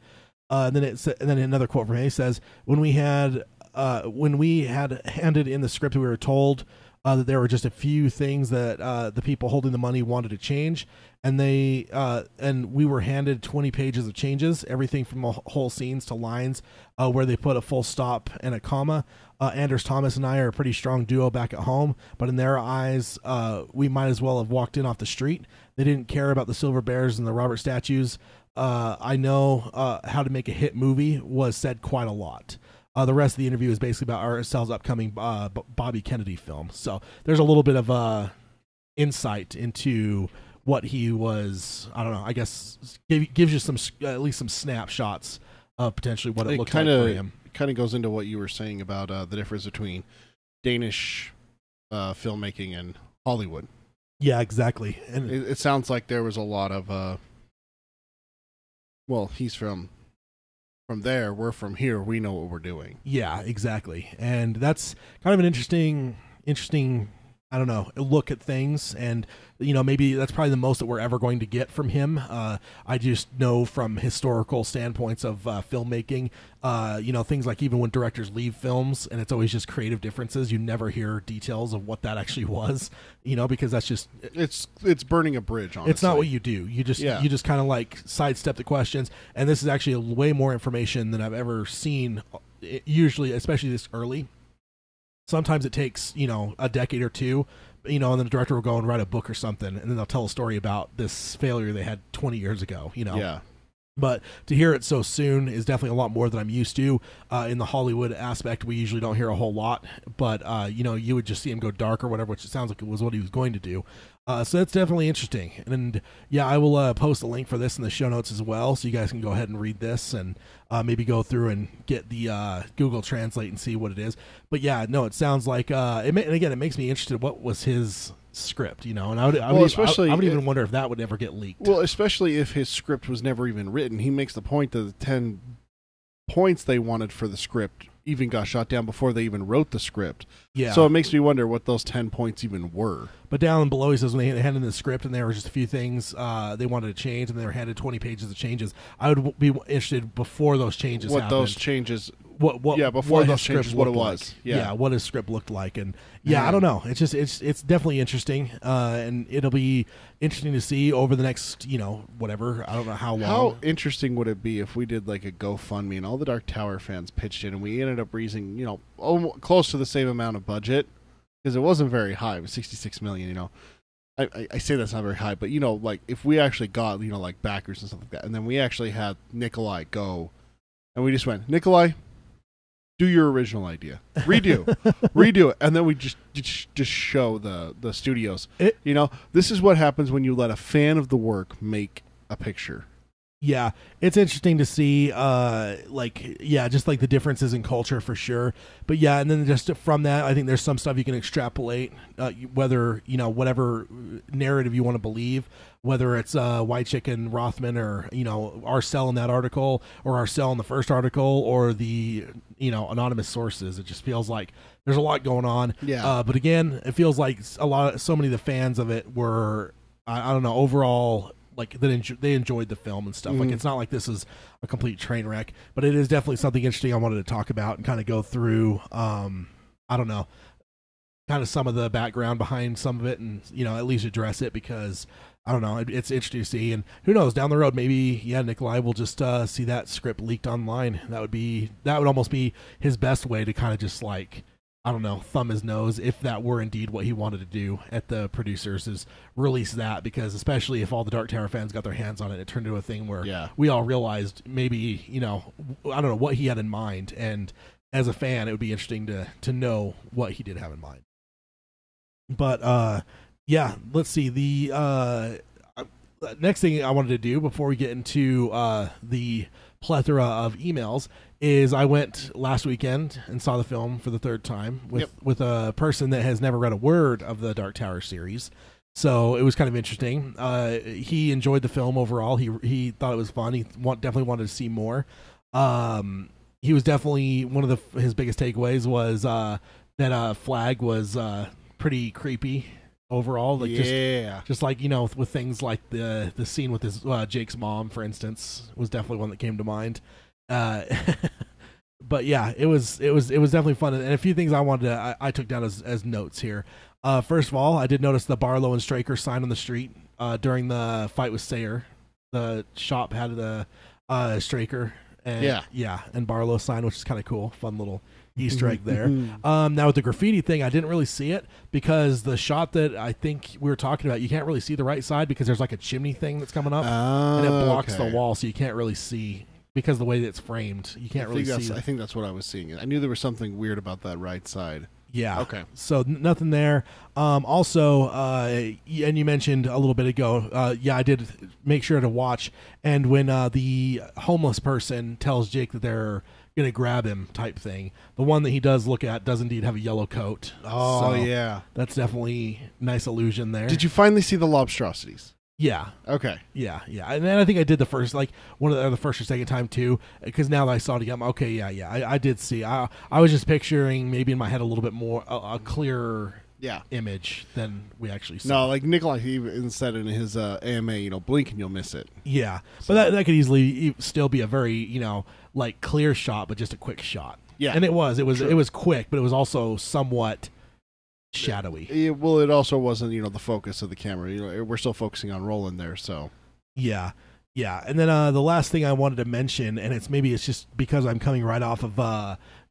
And then another quote from him, he says, when we had handed in the script, we were told that there were just a few things that the people holding the money wanted to change, and we were handed 20 pages of changes, everything from whole scenes to lines where they put a full stop and a comma. Anders, Thomas, and I are a pretty strong duo back at home, but in their eyes, we might as well have walked in off the street. They didn't care about the Silver Bears and the Robert statues. I know how to make a hit movie was said quite a lot. The rest of the interview is basically about Arcel's upcoming Bobby Kennedy film. So there's a little bit of insight into what he was. I don't know. I guess gives you some at least some snapshots of potentially what it looked like for him. It kind of goes into what you were saying about the difference between Danish filmmaking and Hollywood. Yeah, exactly. And it sounds like there was a lot of well, he's from there, we're from here, we know what we're doing. Yeah, exactly. And that's kind of an interesting I don't know, look at things, and maybe that's probably the most that we're ever going to get from him. I just know from historical standpoints of filmmaking, things like even when directors leave films and it's always just creative differences, you never hear details of what that actually was, because that's just it's burning a bridge, honestly. It's not what you do. You just kind of like sidestep the questions, and this is actually way more information than I've ever seen, usually, especially this early. Sometimes it takes, a decade or two, and then the director will go and write a book or something, and then they'll tell a story about this failure they had 20 years ago, Yeah. But to hear it so soon is definitely a lot more than I'm used to. In the Hollywood aspect, we usually don't hear a whole lot, but, you would just see him go dark or whatever, which it sounds like it was what he was going to do. So that's definitely interesting. And yeah, I will post a link for this in the show notes as well, so you guys can go ahead and read this and maybe go through and get the Google Translate and see what it is. But yeah, no, it sounds like, and again, it makes me interested. What was his script, and I would even wonder if that would ever get leaked. Well, especially if his script was never even written. He makes the point that the 10 points they wanted for the script even got shot down before they even wrote the script. Yeah. So it makes me wonder what those 10 points even were. But down below, he says when they handed in the script and there were just a few things they wanted to change, and they were handed 20 pages of changes. I would be interested before those changes happened. Those changes... before those changes, what it was. Yeah, what his script looked like. And I don't know. It's just it's definitely interesting, and it'll be interesting to see over the next whatever. I don't know how long. How interesting would it be if we did like a GoFundMe and all the Dark Tower fans pitched in, and we ended up raising almost close to the same amount of budget, because it wasn't very high. It was $66 million. I say that's not very high, but like if we actually got like backers and stuff like that, and then we actually had Nikolai go, and we just went, Nikolai, do your original idea. Redo it. And then we just show the studios. This is what happens when you let a fan of the work make a picture. Yeah, it's interesting to see, just like the differences in culture for sure. But yeah, and then just from that, I think there's some stuff you can extrapolate, whether, whatever narrative you want to believe, whether it's White Chicken Rothman or, Arcel in that article, or Arcel in the first article, or the, anonymous sources. It just feels like there's a lot going on. Yeah. But again, it feels like so many of the fans of it were, I don't know, overall, like they enjoyed the film and stuff. Like it's not like this is a complete train wreck, but it is definitely something interesting I wanted to talk about and kind of go through. I don't know, kind of some of the background behind some of it, and at least address it, because I don't know, it's interesting to see. And who knows, down the road, maybe Nikolai will just see that script leaked online. That would almost be his best way to kind of just like, I don't know, thumb his nose, if that were indeed what he wanted to do at the producers, is release that, because especially if all the Dark Tower fans got their hands on it, it turned into a thing where we all realized maybe, I don't know what he had in mind. And as a fan, it would be interesting to know what he did have in mind. But, let's see. The next thing I wanted to do before we get into the plethora of emails is I went last weekend and saw the film for the third time with a person that has never read a word of the Dark Tower series. So it was kind of interesting. He enjoyed the film overall. He thought it was fun. He definitely wanted to see more. He was definitely, one of his biggest takeaways was that Flag was pretty creepy overall. Like just like, with things like the scene with his Jake's mom, for instance, was definitely one that came to mind. But yeah, it was definitely fun, and a few things I took down as notes here. First of all, I did notice the Barlow and Straker sign on the street during the fight with Sayer. The shop had the Straker, And, and Barlow's sign, which is kind of cool. Fun little Easter egg there. Now with the graffiti thing, I didn't really see it because the shot that I think we were talking about, you can't really see the right side because there's like a chimney thing that's coming up, and it blocks the wall, so you can't really see because of the way that it's framed. You can't really see. I think that's what I was seeing. I knew there was something weird about that right side. Yeah. Okay. So nothing there. Also, and you mentioned a little bit ago, I did make sure to watch. And when the homeless person tells Jake that they're going to grab him type thing, the one that he does look at does indeed have a yellow coat. Oh, so yeah. That's definitely nice illusion there. Did you finally see the lobstrosities? Yeah. Okay. Yeah. And then I think I did the first, like, the first or second time, too, because now that I saw it again, okay, I did see. I was just picturing maybe in my head a little bit more, a clearer image than we actually saw. No, like Nikolai even said in his AMA, blink and you'll miss it. Yeah. So. But that could easily still be a very, like, clear shot, but just a quick shot. Yeah. And it was quick, but it was also somewhat shadowy. Well, it also wasn't, the focus of the camera. We're still focusing on Roland there, so. Yeah. And then the last thing I wanted to mention, and it's just because I'm coming right off of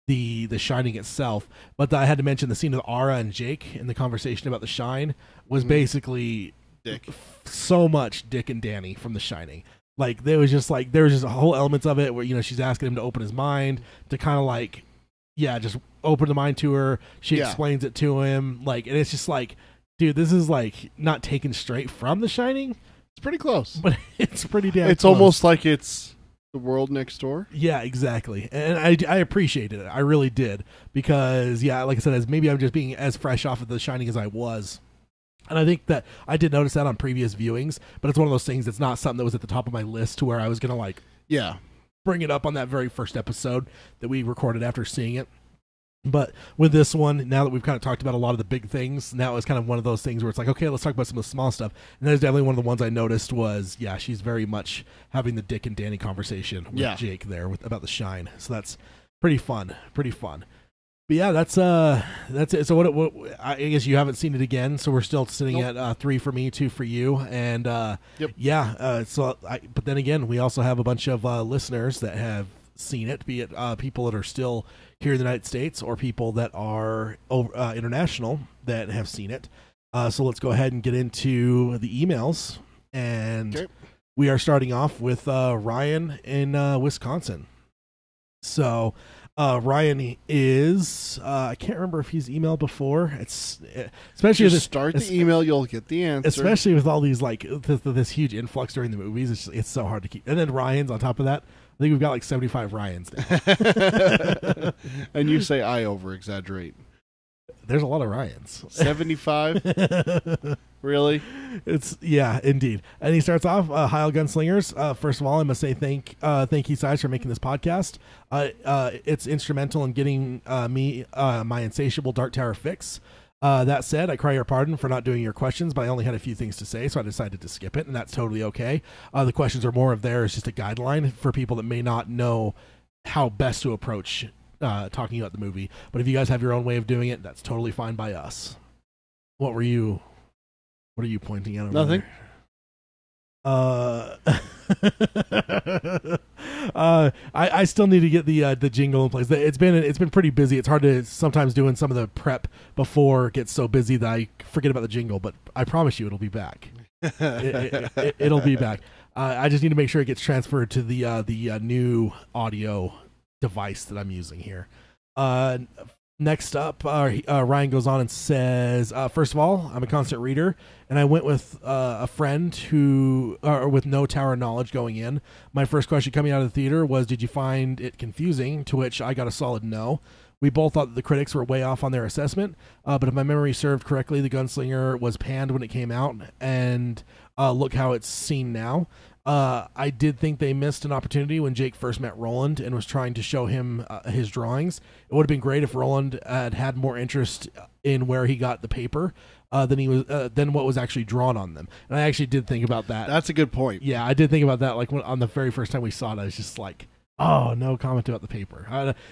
the Shining itself, but I had to mention the scene with Ara and Jake in the conversation about the Shine was basically Dick. So much Dick and Danny from the Shining. Like there was just a whole elements of it where she's asking him to open his mind to kind of just open the mind to her. She explains it to him, and it's just like, dude, this is like not taken straight from The Shining. It's pretty close, but it's pretty damn. It's close. Almost like it's the world next door. Yeah, exactly, and I appreciated it. I really did because like I said, maybe I'm just being as fresh off of The Shining as I was. And I think that I did notice that on previous viewings, but it's one of those things that's not something that was at the top of my list to where I was going to bring it up on that very first episode that we recorded after seeing it. But with this one, now that we've kind of talked about a lot of the big things, now it's kind of one of those things where it's like, okay, let's talk about some of the small stuff. And that's definitely one of the ones I noticed was, she's very much having the Dick and Danny conversation with Jake there about the Shine. So that's pretty fun. But that's it. So what I guess you haven't seen it again, so we're still sitting at 3 for me, 2 for you, and but then again, we also have a bunch of listeners that have seen it, be it people that are still here in the United States or people that are international that have seen it. So let's go ahead and get into the emails, and we are starting off with Ryan in Wisconsin. So. Ryan is I can't remember if he's emailed before. It's especially just start the email, you'll get the answer. Especially with all these this huge influx during the movies, it's so hard to keep. And then Ryan's on top of that. I think we've got 75 Ryans now. And you say I over exaggerate. There's a lot of Ryans. 75? Really? It's indeed. And he starts off, hi all gunslingers. First of all, I must say thank you guys for making this podcast. It's instrumental in getting me my insatiable Dark Tower fix. That said, I cry your pardon for not doing your questions, but I only had a few things to say, so I decided to skip it, and that's totally okay. The questions are more of there as just a guideline for people that may not know how best to approach talking about the movie. But if you guys have your own way of doing it, that's totally fine by us. What are you pointing at over Nothing. There? I still need to get the jingle in place. It's been pretty busy. It's hard to sometimes doing some of the prep before it gets so busy that I forget about the jingle. But I promise you, it'll be back. It'll be back. I just need to make sure it gets transferred to the new audio device that I'm using here. Next up, Ryan goes on and says, first of all, I'm a constant reader, and I went with a friend with no Tower knowledge going in. My first question coming out of the theater was, did you find it confusing? To which I got a solid no. We both thought that the critics were way off on their assessment, but if my memory served correctly, The Gunslinger was panned when it came out, and look how it's seen now. I did think they missed an opportunity when Jake first met Roland and was trying to show him his drawings. It would have been great if Roland had more interest in where he got the paper than what was actually drawn on them. And I actually did think about that. That's a good point. Yeah, I did think about that. Like on the very first time we saw it, I was just like, oh, no comment about the paper.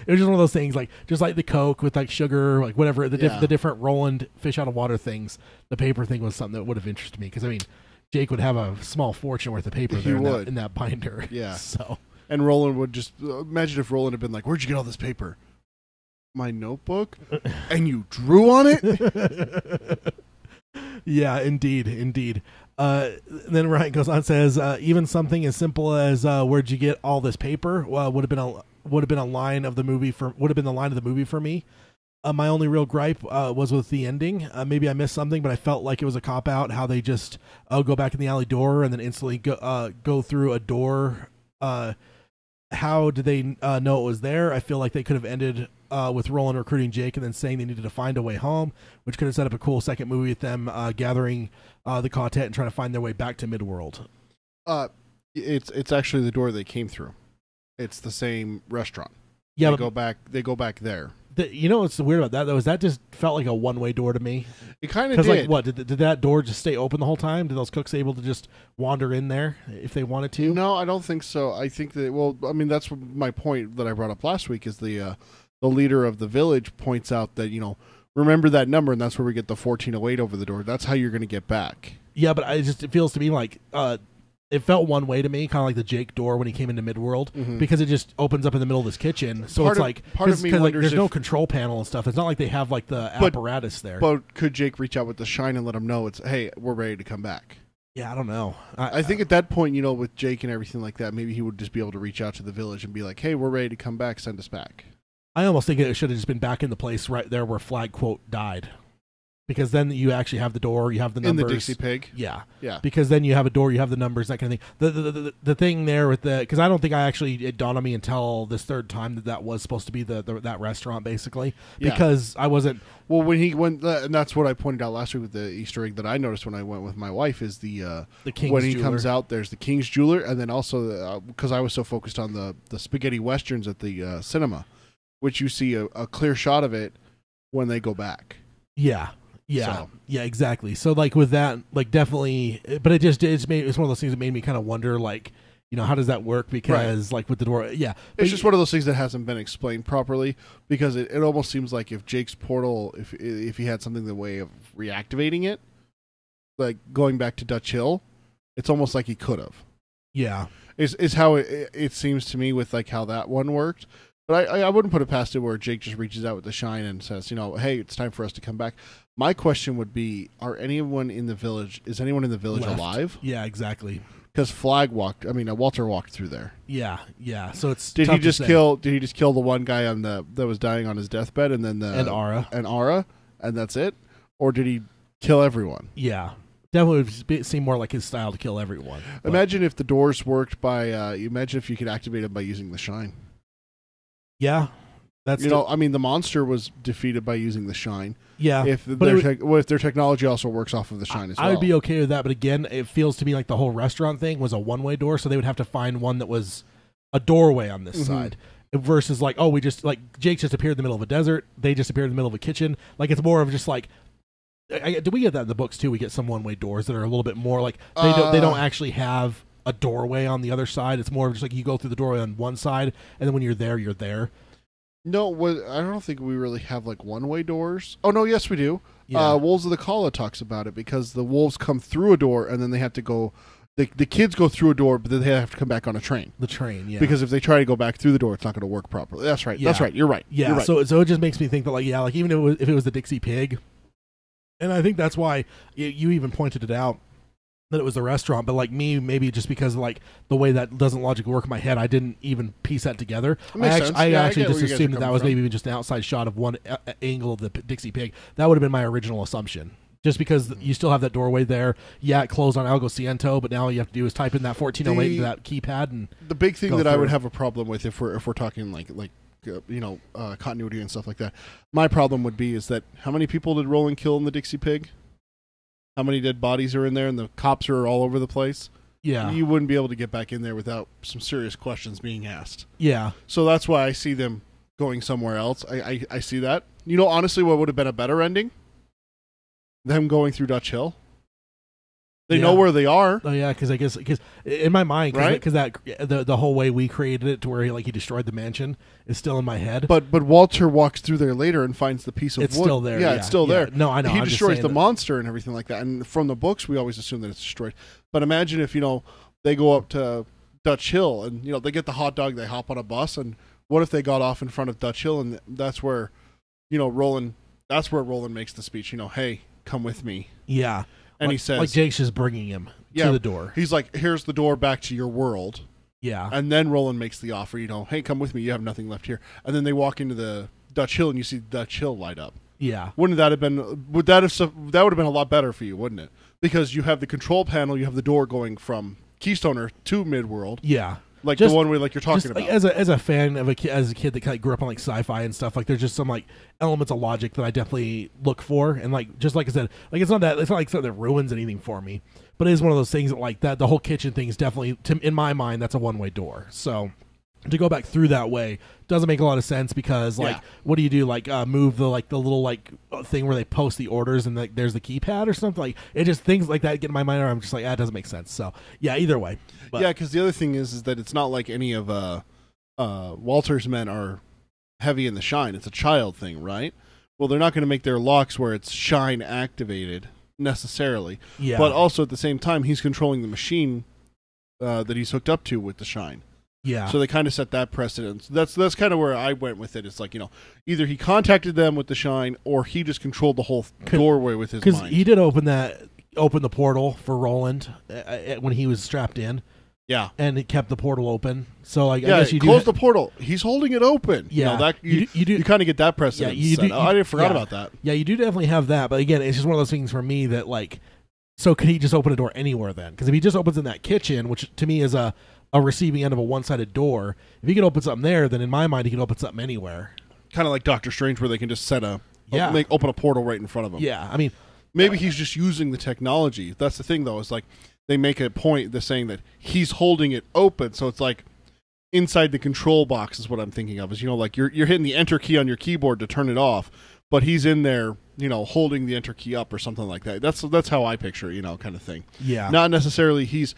It was just one of those things, just like the Coke with sugar, whatever, the different Roland fish out of water things. The paper thing was something that would have interested me because Jake would have a small fortune worth of paper there in that binder. Yeah. So And Roland would just imagine if Roland had been like, "Where'd you get all this paper?" My notebook, and you drew on it. Yeah, indeed. Then Ryan goes on and says, even something as simple as "Where'd you get all this paper?" would have been a line of the movie for me. My only real gripe was with the ending. Maybe I missed something, but I felt like it was a cop out. How they just go back in the alley door and then instantly go through a door. How did they know it was there? I feel like they could have ended with Roland recruiting Jake and then saying they needed to find a way home, which could have set up a cool second movie with them gathering the content and trying to find their way back to Midworld. It's actually the door they came through. It's the same restaurant. Yeah, they go back there. You know what's weird about that though is that just felt like a one-way door to me. It kind of did. Like, what did that door just stay open the whole time? Did those cooks able to just wander in there if they wanted to? No, I don't think so. I think that that's my point that I brought up last week is the leader of the village points out that remember that number and that's where we get the 1408 over the door. That's how you're going to get back. Yeah, but it feels to me like it felt one way to me, kind of like the Jake door when he came into Midworld, because it just opens up in the middle of this kitchen. So part of me wonders there's no control panel and stuff. It's not like they have like the apparatus there. But could Jake reach out with the shine and let him know hey, we're ready to come back? Yeah, I don't know. I think at that point, with Jake and everything like that, maybe he would just be able to reach out to the village and be like, hey, we're ready to come back. Send us back. I almost think it should have just been back in the place right there where Flag quote died. Because then you actually have the door, you have the numbers. In the Dixie Pig? Yeah. Yeah. Because then you have a door, you have the numbers, that kind of thing. The thing there with because I don't think it dawned on me until this third time that was supposed to be that restaurant, basically. Yeah. Because I wasn't... Well, and that's what I pointed out last week with the Easter egg that I noticed when I went with my wife is the King's when he Jeweler. comes out, there's the King's Jeweler, and then also, because I was so focused on the spaghetti westerns at the cinema, which you see a clear shot of it when they go back. Yeah. Yeah, yeah, exactly. So, like, with that, like, definitely, but it's one of those things that made me kind of wonder, like, how does that work? Because, like, with the door, yeah. It's just one of those things that hasn't been explained properly, because it almost seems like if Jake's portal, if he had something the way of reactivating it, like going back to Dutch Hill, it's almost like he could have. Yeah. Is how it seems to me with, like, how that one worked. But I wouldn't put it past it where Jake just reaches out with the shine and says, hey, it's time for us to come back. My question would be, is anyone in the village left. alive? Yeah, exactly. Because Walter walked through there. Yeah. So it's Did he just kill the one guy that was dying on his deathbed and then and Ara, and that's it? Or did he kill everyone? Yeah. Definitely would seem more like his style to kill everyone. Imagine if the doors worked by imagine if you could activate them by using the shine. Yeah, that's the monster was defeated by using the shine. Yeah, if their technology also works off of the shine as well, I would be okay with that. But again, it feels to me like the whole restaurant thing was a one-way door, so they would have to find one that was a doorway on this side. Versus like, we just like Jake just appeared in the middle of a desert. They just appeared in the middle of a kitchen. Like it's more of just like. Do we get that in the books too? We get some one-way doors that are a little bit more like they don't actually have a doorway on the other side. It's more of just like you go through the doorway on one side, and then when you're there, you're there. No, I don't think we really have like one-way doors. Oh no, yes we do. Yeah. Wolves of the Kala talks about it because the wolves come through a door and then they have to go. The kids go through a door, but then they have to come back on a train. The train, yeah. Because if they try to go back through the door, it's not going to work properly. That's right. Yeah. That's right. You're right. Yeah. You're right. So it just makes me think that like even if it was the Dixie Pig, and I think that's why you even pointed it out. That it was the restaurant, but like me, maybe just because like the way that doesn't logically work in my head, I didn't even piece that together. I actually just assumed that was maybe just an outside shot of one angle of the Dixie Pig. That would have been my original assumption. Just because you still have that doorway there. Yeah, it closed on Algo Ciento, but now all you have to do is type in that 1408 into that keypad. And the big thing that I would have a problem with if we're talking like continuity and stuff like that, my problem would be is that how many people did Roland kill in the Dixie Pig? How many dead bodies are in there, and the cops are all over the place? Yeah. You wouldn't be able to get back in there without some serious questions being asked. Yeah. So that's why I see them going somewhere else. I see that. Honestly, what would have been a better ending? Them going through Dutch Hill. They know where they are. Oh yeah, because in my mind, because the whole way we created it to where he destroyed the mansion is still in my head. But Walter walks through there later and finds the piece of wood. It's still there. Yeah, it's still there. No, I know. He destroys the monster and everything like that. And from the books, we always assume that it's destroyed. But imagine if they go up to Dutch Hill, and they get the hot dog, they hop on a bus, and what if they got off in front of Dutch Hill, and that's where Roland makes the speech, hey, come with me. Yeah. And he says, like Jake's just bringing him to the door. He's like, here's the door back to your world. Yeah. And then Roland makes the offer, hey, come with me, you have nothing left here. And then they walk into the Dutch Hill, and you see Dutch Hill light up. Yeah. Wouldn't that have been, that would have been a lot better for you, wouldn't it? Because you have the control panel, you have the door going from Keystoner to Midworld. Yeah. Like the one where you're talking about. Like, as a fan of as a kid that kind of grew up on like sci-fi and stuff, like there's just some like elements of logic that I definitely look for, and like just like I said, like it's not like something that ruins anything for me, but it is one of those things that like that the whole kitchen thing is definitely in my mind that's a one-way door. So to go back through that way doesn't make a lot of sense because like what do you do, like move the little like thing where they post the orders and like there's the keypad or something, like it just things like that get in my mind, or I'm just like it doesn't make sense. So yeah, either way. But, yeah, because the other thing is that it's not like any of Walter's men are heavy in the shine. It's a child thing, right? Well, they're not going to make their locks where it's shine activated necessarily. Yeah. But also at the same time, he's controlling the machine that he's hooked up to with the shine. Yeah. So they kind of set that precedent. That's kind of where I went with it. It's like, either he contacted them with the shine or he just controlled the whole doorway with his mind. Because he did open the portal for Roland when he was strapped in. Yeah. And it kept the portal open. So I guess you close the portal. He's holding it open. Yeah. You kind of get that precedent. Yeah, I forgot about that. Yeah, you do definitely have that. But again, it's just one of those things for me that like, so could he just open a door anywhere then? Because if he just opens in that kitchen, which to me is a receiving end of a one-sided door, if he can open something there, then in my mind he can open something anywhere. Kind of like Doctor Strange, where they can just open a portal right in front of him. Yeah, I mean, maybe he's just using the technology. That's the thing, though. Is like they make a point. They're saying that he's holding it open, so it's like inside the control box is what I'm thinking of. Is like you're hitting the enter key on your keyboard to turn it off, but he's in there, holding the enter key up or something like that. That's how I picture it, kind of thing. Yeah, not necessarily he's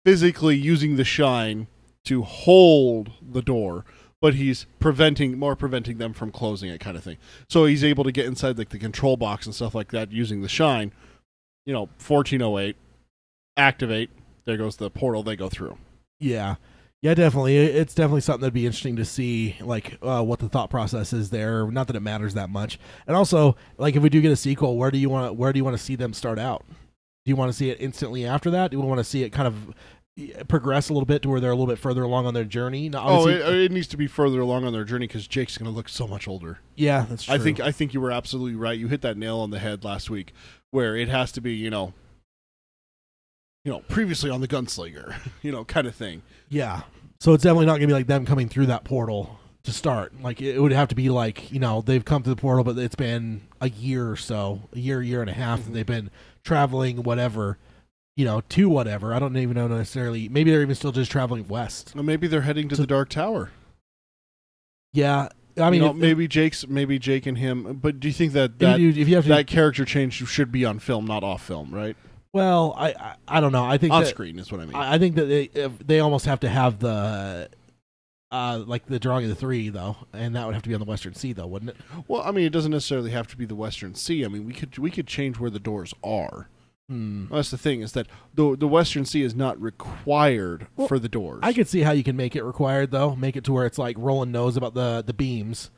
physically using the shine to hold the door, but he's preventing them from closing it, kind of thing. So he's able to get inside like the control box and stuff like that using the shine. 1408, activate. There goes the portal. They go through. Yeah, definitely. It's definitely something that'd be interesting to see, like what the thought process is there. Not that it matters that much. And also, like if we do get a sequel, where do you want to see them start out? Do you want to see it instantly after that? Do you want to see it kind of progress a little bit to where they're a little bit further along on their journey? It needs to be further along on their journey because Jake's going to look so much older. Yeah, that's true. I think you were absolutely right. You hit that nail on the head last week, where it has to be previously on the Gunslinger, kind of thing. Yeah. So it's definitely not going to be like them coming through that portal to start. Like it would have to be like they've come to the portal, but it's been a year or so, a year and a half, and they've been traveling whatever. To whatever. I don't even know necessarily. Maybe they're even still just traveling west. Or maybe they're heading to the Dark Tower. Yeah. I mean, maybe Jake and him. But do you think that character change should be on film, not off film, right? Well, I don't know. I think on screen is what I mean. I think that they almost have to have the like the drawing of the three though, and that would have to be on the Western Sea though, wouldn't it? Well, I mean, it doesn't necessarily have to be the Western Sea. I mean, we could change where the doors are. That's the thing, is that the Western Sea is not required for the doors. I could see how you can make it required, though. Make it to where it's like Roland knows about the beams,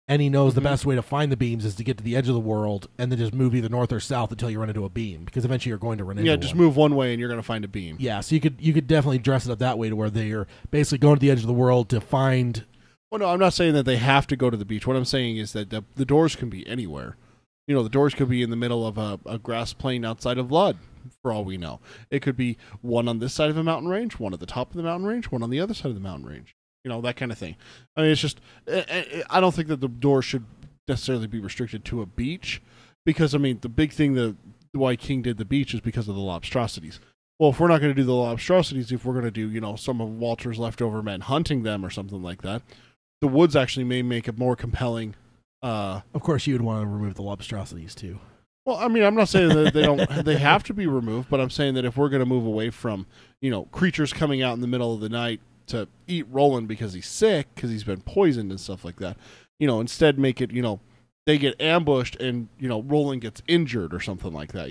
and he knows the best way to find the beams is to get to the edge of the world and then just move either north or south until you run into a beam, because eventually you're going to run into one. Yeah, just move one way and you're going to find a beam. Yeah, so you could definitely dress it up that way to where they're basically going to the edge of the world to find... Well, no, I'm not saying that they have to go to the beach. What I'm saying is that the doors can be anywhere. The doors could be in the middle of a grass plain outside of Lud, for all we know. It could be one on this side of a mountain range, one at the top of the mountain range, one on the other side of the mountain range. That kind of thing. I mean, it's just, I don't think that the door should necessarily be restricted to a beach, because, I mean, the big thing that why King did the beach is because of the lobstrosities. Well, if we're not going to do the lobstrosities, if we're going to do, some of Walter's leftover men hunting them or something like that, the woods actually may make it more compelling. Of course, you would want to remove the lobstrosities too. Well, I mean, I'm not saying that they have to be removed, but I'm saying that if we're going to move away from, creatures coming out in the middle of the night to eat Roland because he's sick, because he's been poisoned and stuff like that, instead make it, they get ambushed and, Roland gets injured or something like that,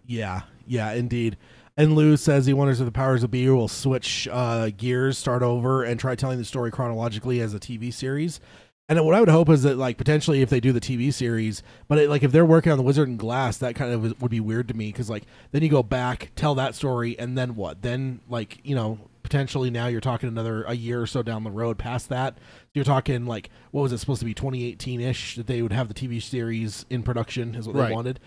Yeah, indeed. And Lou says he wonders if the powers of be will switch gears, start over, and try telling the story chronologically as a TV series. And what I would hope is that, like, potentially if they do the TV series, but like if they're working on the Wizard and Glass, that kind of would be weird to me, because like then you go back, tell that story, and then what? Then like, you know, potentially now you're talking a year or so down the road past that. You're talking like, what was it supposed to be, 2018-ish that they would have the TV series in production is what they wanted.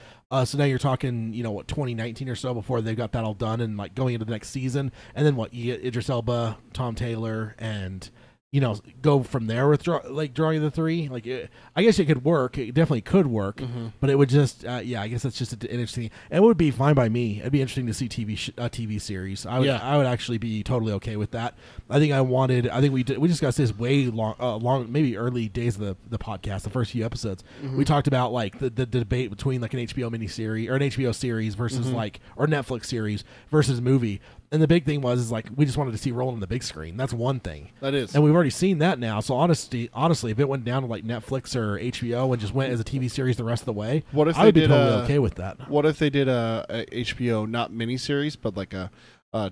So now you're talking, you know, what, 2019 or so before they've got that all done and like going into the next season. And then what, you get Idris Elba, Tom Taylor, and, you know, go from there with drawing the three. Like, I guess it could work. It definitely could work, but it would just, I guess that's just an interesting. It would be fine by me. It'd be interesting to see TV series. I would actually be totally okay with that. I think we discussed this way long, maybe early days of the podcast, the first few episodes. We talked about like the debate between like an HBO miniseries or an HBO series versus or Netflix series versus movie. And the big thing was like we just wanted to see Roland on the big screen. That's one thing. That is. And we've already seen that now. So honestly, if it went down to like Netflix or HBO and just went as a TV series the rest of the way, I would be totally okay with that. What if they did a HBO, not miniseries, but like a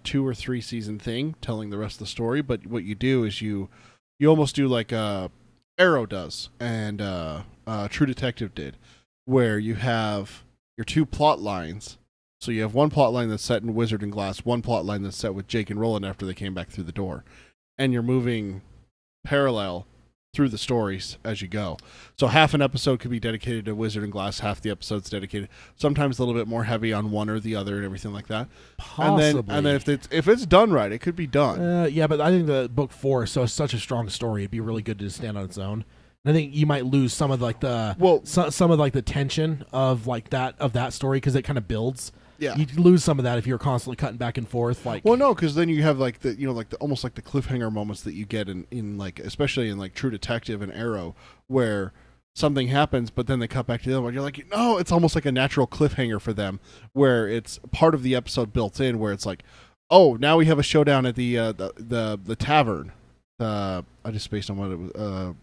2 or 3 season thing telling the rest of the story? But what you do is you almost do like Arrow does and True Detective did, where you have your 2 plot lines. So you have one plot line that's set in Wizard and Glass, one plot line that's set with Jake and Roland after they came back through the door. And you're moving parallel through the stories as you go. So half an episode could be dedicated to Wizard and Glass, half the episode's dedicated. Sometimes a little bit more heavy on one or the other and everything like that. Possibly. And then if it's done right, it could be done. Yeah, but I think the book 4 is such a strong story. It'd be really good to just stand on its own. And I think you might lose some of like some of like the tension of like that story because it kind of builds. Yeah, you lose some of that if you're constantly cutting back and forth. Like, well, no, because then you have like almost like the cliffhanger moments that you get in like, especially in like True Detective and Arrow, where something happens, but then they cut back to the other one. You're like, no, it's almost like a natural cliffhanger for them, where it's part of the episode built in, where it's like, oh, now we have a showdown at the tavern. I just spaced on what it was,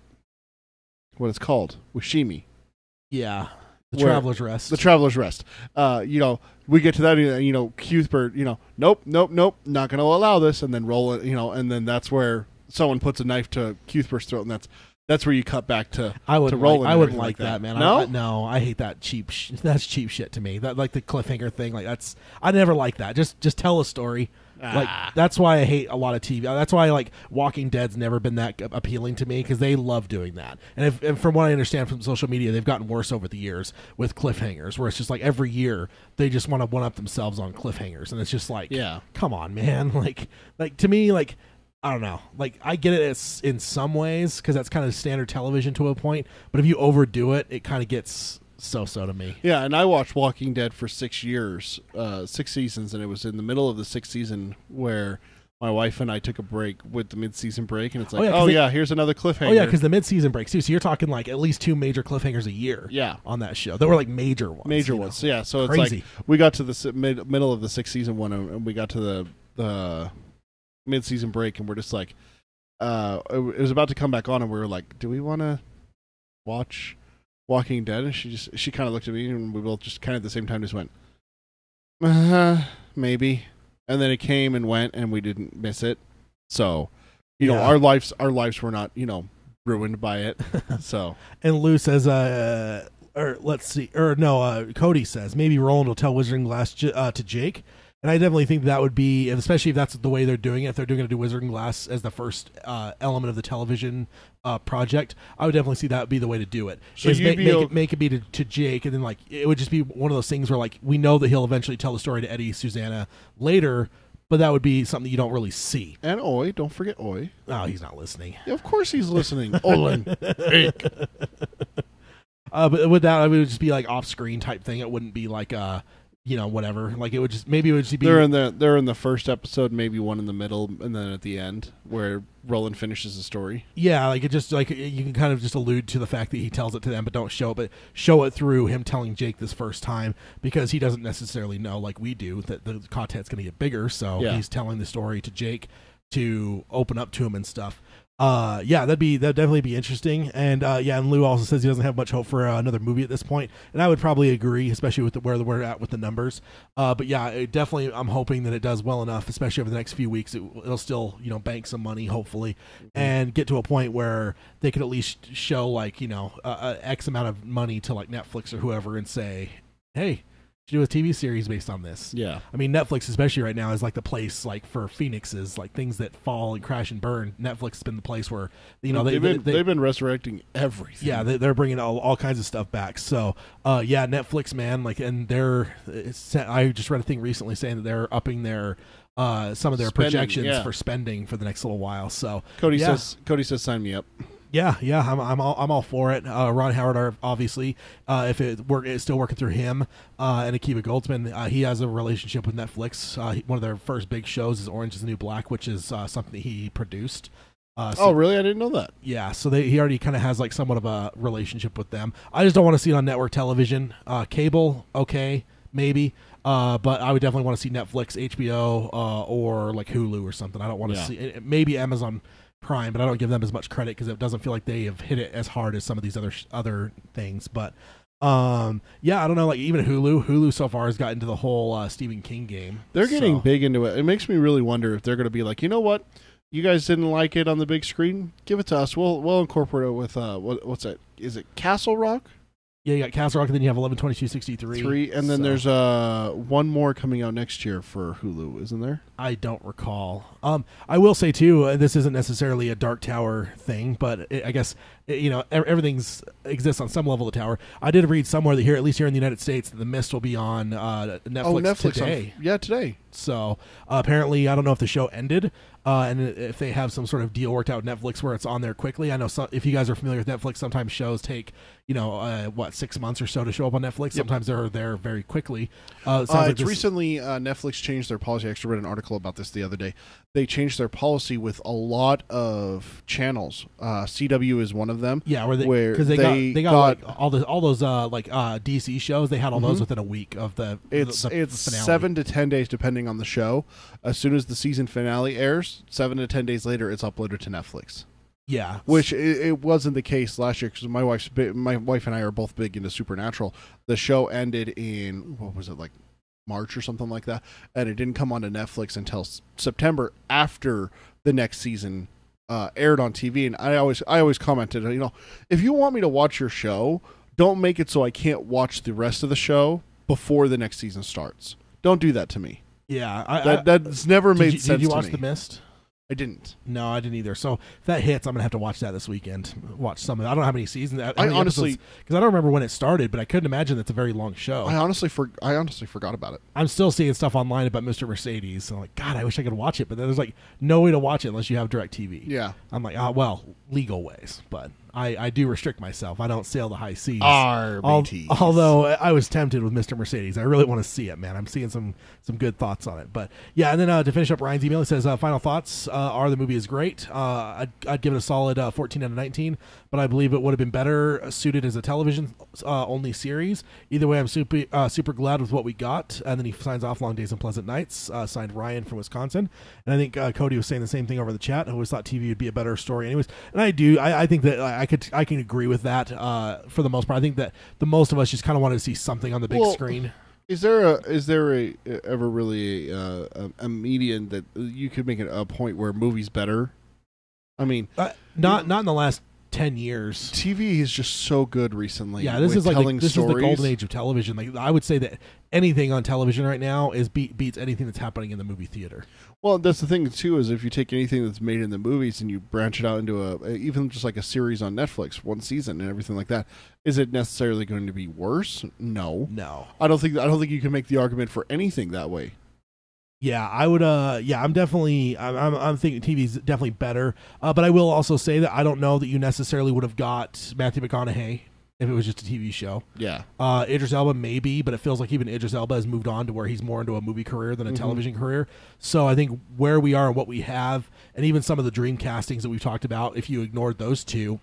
what it's called, Wishimi. Yeah. The Traveler's Rest. The Traveler's Rest. We get to that, Cuthbert, nope, not going to allow this, and then roll it, and then that's where someone puts a knife to Cuthbert's throat, and that's where you cut back to Roland. I wouldn't like that, man. No? I hate that cheap. That's cheap shit to me. That like the cliffhanger thing. Like I never like that. Just tell a story. Like that's why I hate a lot of TV. That's why like Walking Dead's never been that appealing to me because they love doing that. And from what I understand from social media, they've gotten worse over the years with cliffhangers, where it's just like every year they just want to one up themselves on cliffhangers, and it's just like, come on, man. Like to me, like I don't know. Like I get it in some ways because that's kind of standard television to a point, but if you overdo it, it kind of gets so-so to me. Yeah, and I watched Walking Dead for 6 years, 6 seasons, and it was in the middle of the 6th season where my wife and I took a break with the mid-season break, and it's like, here's another cliffhanger. Oh, yeah, because the mid-season breaks, too, so you're talking like at least 2 major cliffhangers a year on that show. They were like major ones. Major ones, yeah. So it's crazy. Like, we got to the middle of the 6th season one, and we got to the mid-season break, and we're just like, it was about to come back on, and we were like, do we want to watch Walking Dead? And she kind of looked at me, and we both just kind of at the same time just went, maybe. And then it came and went, and we didn't miss it. So, our lives were not, ruined by it. So, and Lou says, Cody says maybe Roland will tell Wizard and Glass to Jake. And I definitely think that would be, especially if that's the way they're doing it, if they're going to do Wizard and Glass as the first element of the television project, I would definitely see that would be the way to do it. So make it be to Jake, and then like it would just be one of those things where like we know that he'll eventually tell the story to Eddie, Susanna later, but that would be something you don't really see. And Oi, don't forget Oi. Oh, he's not listening. Yeah, of course he's listening. Olin. But with that, it would just be like off-screen type thing. It wouldn't be like whatever. Like it would just be. They're in the first episode, maybe one in the middle, and then at the end where Roland finishes the story. Yeah, like it just like you can kind of just allude to the fact that he tells it to them, but don't show it. But show it through him telling Jake this first time because he doesn't necessarily know like we do that the content's going to get bigger. So he's telling the story to Jake to open up to him and stuff. That'd definitely be interesting. And and Lou also says he doesn't have much hope for another movie at this point, and I would probably agree, especially with where we're at with the numbers. But yeah, definitely, I'm hoping that it does well enough, especially over the next few weeks. It'll still bank some money, hopefully, and get to a point where they could at least show like X amount of money to like Netflix or whoever and say, hey, do a TV series based on this. Yeah. I mean, Netflix, especially right now, is like the place like for phoenixes, like things that fall and crash and burn. Netflix has been the place where they've been resurrecting everything. Yeah, they're bringing all kinds of stuff back. So Netflix, man, like, and I just read a thing recently saying that they're upping their some of their projections for spending for the next little while. So Cody says sign me up. Yeah, I'm all for it. Ron Howard, obviously, if it's still working through him, and Akiva Goldsman, he has a relationship with Netflix. One of their first big shows is Orange Is the New Black, which is something that he produced. Oh, really? I didn't know that. Yeah, so he already kind of has like somewhat of a relationship with them. I just don't want to see it on network television. Cable, okay, maybe. But I would definitely want to see Netflix, HBO, or like Hulu or something. I don't want to see maybe Amazon Prime, but I don't give them as much credit because it doesn't feel like they have hit it as hard as some of these other things. But I don't know. Like even Hulu so far has gotten into the whole Stephen King game. They're getting big into it. It makes me really wonder if they're going to be like, you know what, you guys didn't like it on the big screen, give it to us. We'll incorporate it with what's that? Is it Castle Rock? Yeah, you got Castle Rock, and then you have 11/22/63. And then there's one more coming out next year for Hulu, isn't there? I don't recall. I will say too, this isn't necessarily a Dark Tower thing, but I guess everything exists on some level of the Tower. I did read somewhere that at least here in the United States, that The Mist will be on Netflix today. Today. So apparently, I don't know if the show ended, and if they have some sort of deal worked out with Netflix where it's on there quickly. I know if you guys are familiar with Netflix, sometimes shows take 6 months or so to show up on Netflix. Yep. Sometimes they're there very quickly. Recently Netflix changed their policy. I actually read an article about this the other day. They changed their policy with a lot of channels. CW is one of them. Yeah, because they got like, all those DC shows. They had all those within a week of the it's finale. 7 to 10 days depending on the show. As soon as the season finale airs, 7 to 10 days later, it's uploaded to Netflix. Yeah, which it wasn't the case last year because my wife and I are both big into Supernatural. The show ended in what was it, like March or something like that, and it didn't come onto Netflix until September after the next season aired on TV. And I always commented, if you want me to watch your show, don't make it so I can't watch the rest of the show before the next season starts. Don't do that to me. Yeah, that's never made sense to me. Did you watch The Mist? I didn't. No, I didn't either. So if that hits, I'm gonna have to watch that this weekend. Watch some of it. I don't know how many seasons. I honestly, because I don't remember when it started, but I couldn't imagine that's a very long show. I honestly forgot about it. I'm still seeing stuff online about Mr. Mercedes. So I'm like, God, I wish I could watch it, but there's like no way to watch it unless you have DirecTV. Yeah. I'm like, legal ways, but I do restrict myself. I don't sail the high seas. RBTs. Although I was tempted with Mr. Mercedes. I really want to see it, man. I'm seeing some good thoughts on it. But yeah, and then to finish up Ryan's email, he says, final thoughts are the movie is great. I'd give it a solid 14 out of 19, but I believe it would have been better suited as a television only series. Either way, I'm super glad with what we got. And then he signs off, long days and pleasant nights. Signed Ryan from Wisconsin. And I think Cody was saying the same thing over the chat. I always thought TV would be a better story anyways. And I do. I think that I can agree with that for the most part. I think that the most of us just kind of wanted to see something on the big screen. Is there ever really a median that you could make it a point where a movie's better? I mean, not in the last 10 years. TV is just so good recently. Yeah, this is like this is the golden age of television. Like I would say that anything on television right now beats anything that's happening in the movie theater. Well, that's the thing too, is if you take anything that's made in the movies and you branch it out into even just like a series on Netflix, one season and everything like that, is it necessarily going to be worse? No. I don't think you can make the argument for anything that way. Yeah, I would. I'm definitely. I'm thinking TV's definitely better. But I will also say that I don't know that you necessarily would have got Matthew McConaughey if it was just a TV show. Yeah. Idris Elba maybe, but it feels like even Idris Elba has moved on to where he's more into a movie career than a television career. So I think where we are and what we have, and even some of the dream castings that we've talked about, if you ignored those two,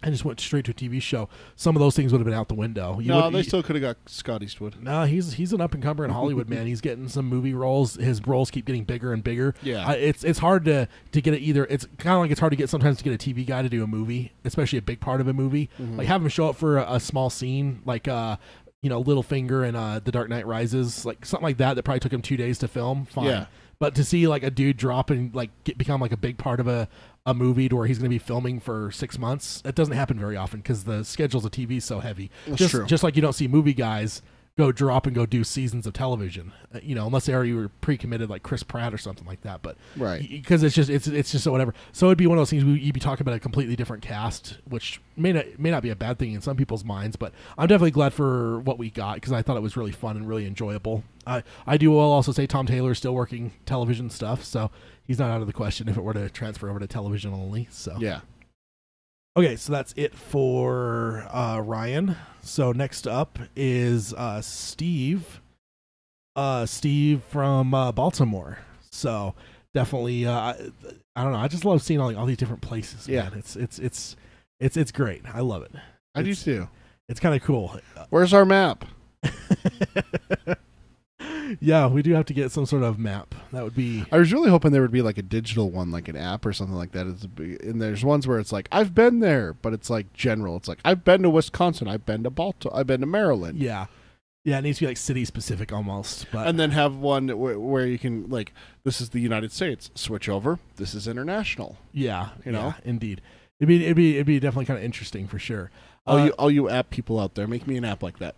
and just went straight to a TV show, some of those things would have been out the window. They still could have got Scott Eastwood. No, he's an up and comer in Hollywood, man. He's getting some movie roles. His roles keep getting bigger and bigger. Yeah, it's hard to get it either. It's kind of like it's hard to get sometimes to get a TV guy to do a movie, especially a big part of a movie. Mm-hmm. Like have him show up for a small scene, like Littlefinger and The Dark Knight Rises, like something like that probably took him 2 days to film. Fine. Yeah. But to see like a dude drop and like become like a big part of a movie to where he's going to be filming for 6 months, that doesn't happen very often because the schedules of TV is so heavy. That's true. Just like you don't see movie guys go drop and go do seasons of television, unless they already were pre-committed like Chris Pratt or something like that. But right, because it's just so whatever. So it'd be one of those things you'd be talking about a completely different cast, which may not be a bad thing in some people's minds. But I'm definitely glad for what we got because I thought it was really fun and really enjoyable. I do will also say Tom Taylor is still working television stuff, so he's not out of the question if it were to transfer over to television only. So yeah. Okay, so that's it for Ryan. So next up is Steve. Steve from Baltimore. So definitely, I don't know. I just love seeing all these different places. Yeah, man. It's great. I love it. I do too. It's kind of cool. Where's our map? Yeah, we do have to get some sort of map. That would be. I was really hoping there would be like a digital one, like an app or something like that. And there's ones where it's like I've been there, but it's like general. It's like I've been to Wisconsin, I've been to Baltimore, I've been to Maryland. Yeah, it needs to be like city specific almost. But and then have one where you can like this is the United States, switch over. This is international. Yeah, yeah, indeed. It'd be definitely kind of interesting for sure. All you app people out there, make me an app like that.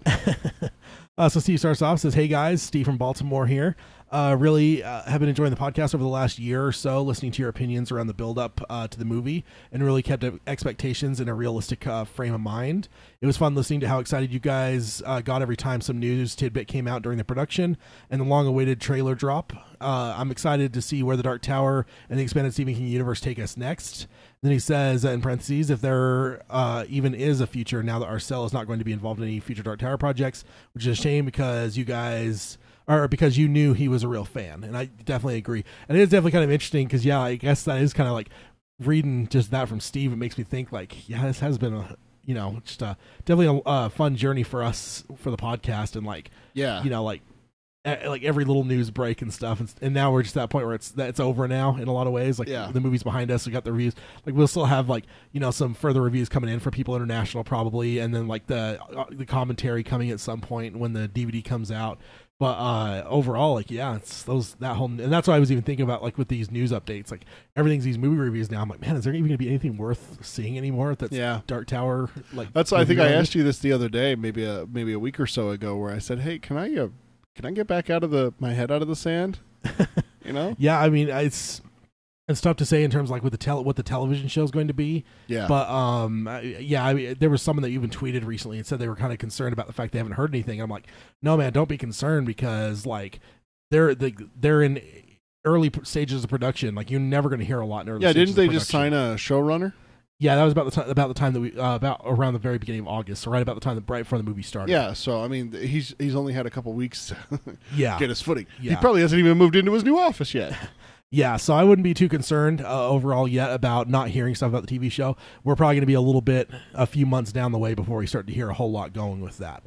So Steve starts off, says, "Hey guys, Steve from Baltimore here. Really have been enjoying the podcast over the last year or so, listening to your opinions around the build-up to the movie, and really kept expectations in a realistic frame of mind. It was fun listening to how excited you guys got every time some news tidbit came out during the production, and the long-awaited trailer drop. I'm excited to see where the Dark Tower and the expanded Stephen King universe take us next." Then he says, in parentheses, if there even is a future now that Arcel is not going to be involved in any future Dark Tower projects, which is a shame because because you knew he was a real fan. And I definitely agree. And it is definitely kind of interesting because, yeah, I guess that is kind of like reading just that from Steve. It makes me think like, yeah, this has been definitely a fun journey for us for the podcast. And like, yeah, like every little news break and stuff, and now we're just at that point where it's over now in a lot of ways. Like the movie's behind us, we got the reviews. Like we'll still have like some further reviews coming in for people international probably, and then like the commentary coming at some point when the DVD comes out. But overall, like it's and that's what I was even thinking about like with these news updates. Like everything's these movie reviews now. I'm like, man, is there even gonna be anything worth seeing anymore? That's Dark Tower. Like that's why I think I asked you this the other day, maybe a week or so ago, where I said, hey, can I get back my head out of the sand? Yeah, I mean it's tough to say in terms of like what the television show is going to be. Yeah. But I mean, there was someone that even tweeted recently and said they were kind of concerned about the fact they haven't heard anything. And I'm like, no man, don't be concerned because like they're in early stages of production. Like you're never going to hear a lot in early. Yeah, stages didn't they of just sign a showrunner? Yeah, that was about the time that we about around the very beginning of August, so right about the time right before the movie started. Yeah, so I mean, he's only had a couple weeks to get his footing. Yeah. He probably hasn't even moved into his new office yet. Yeah, so I wouldn't be too concerned overall yet about not hearing stuff about the TV show. We're probably going to be a few months down the way before we start to hear a whole lot going with that.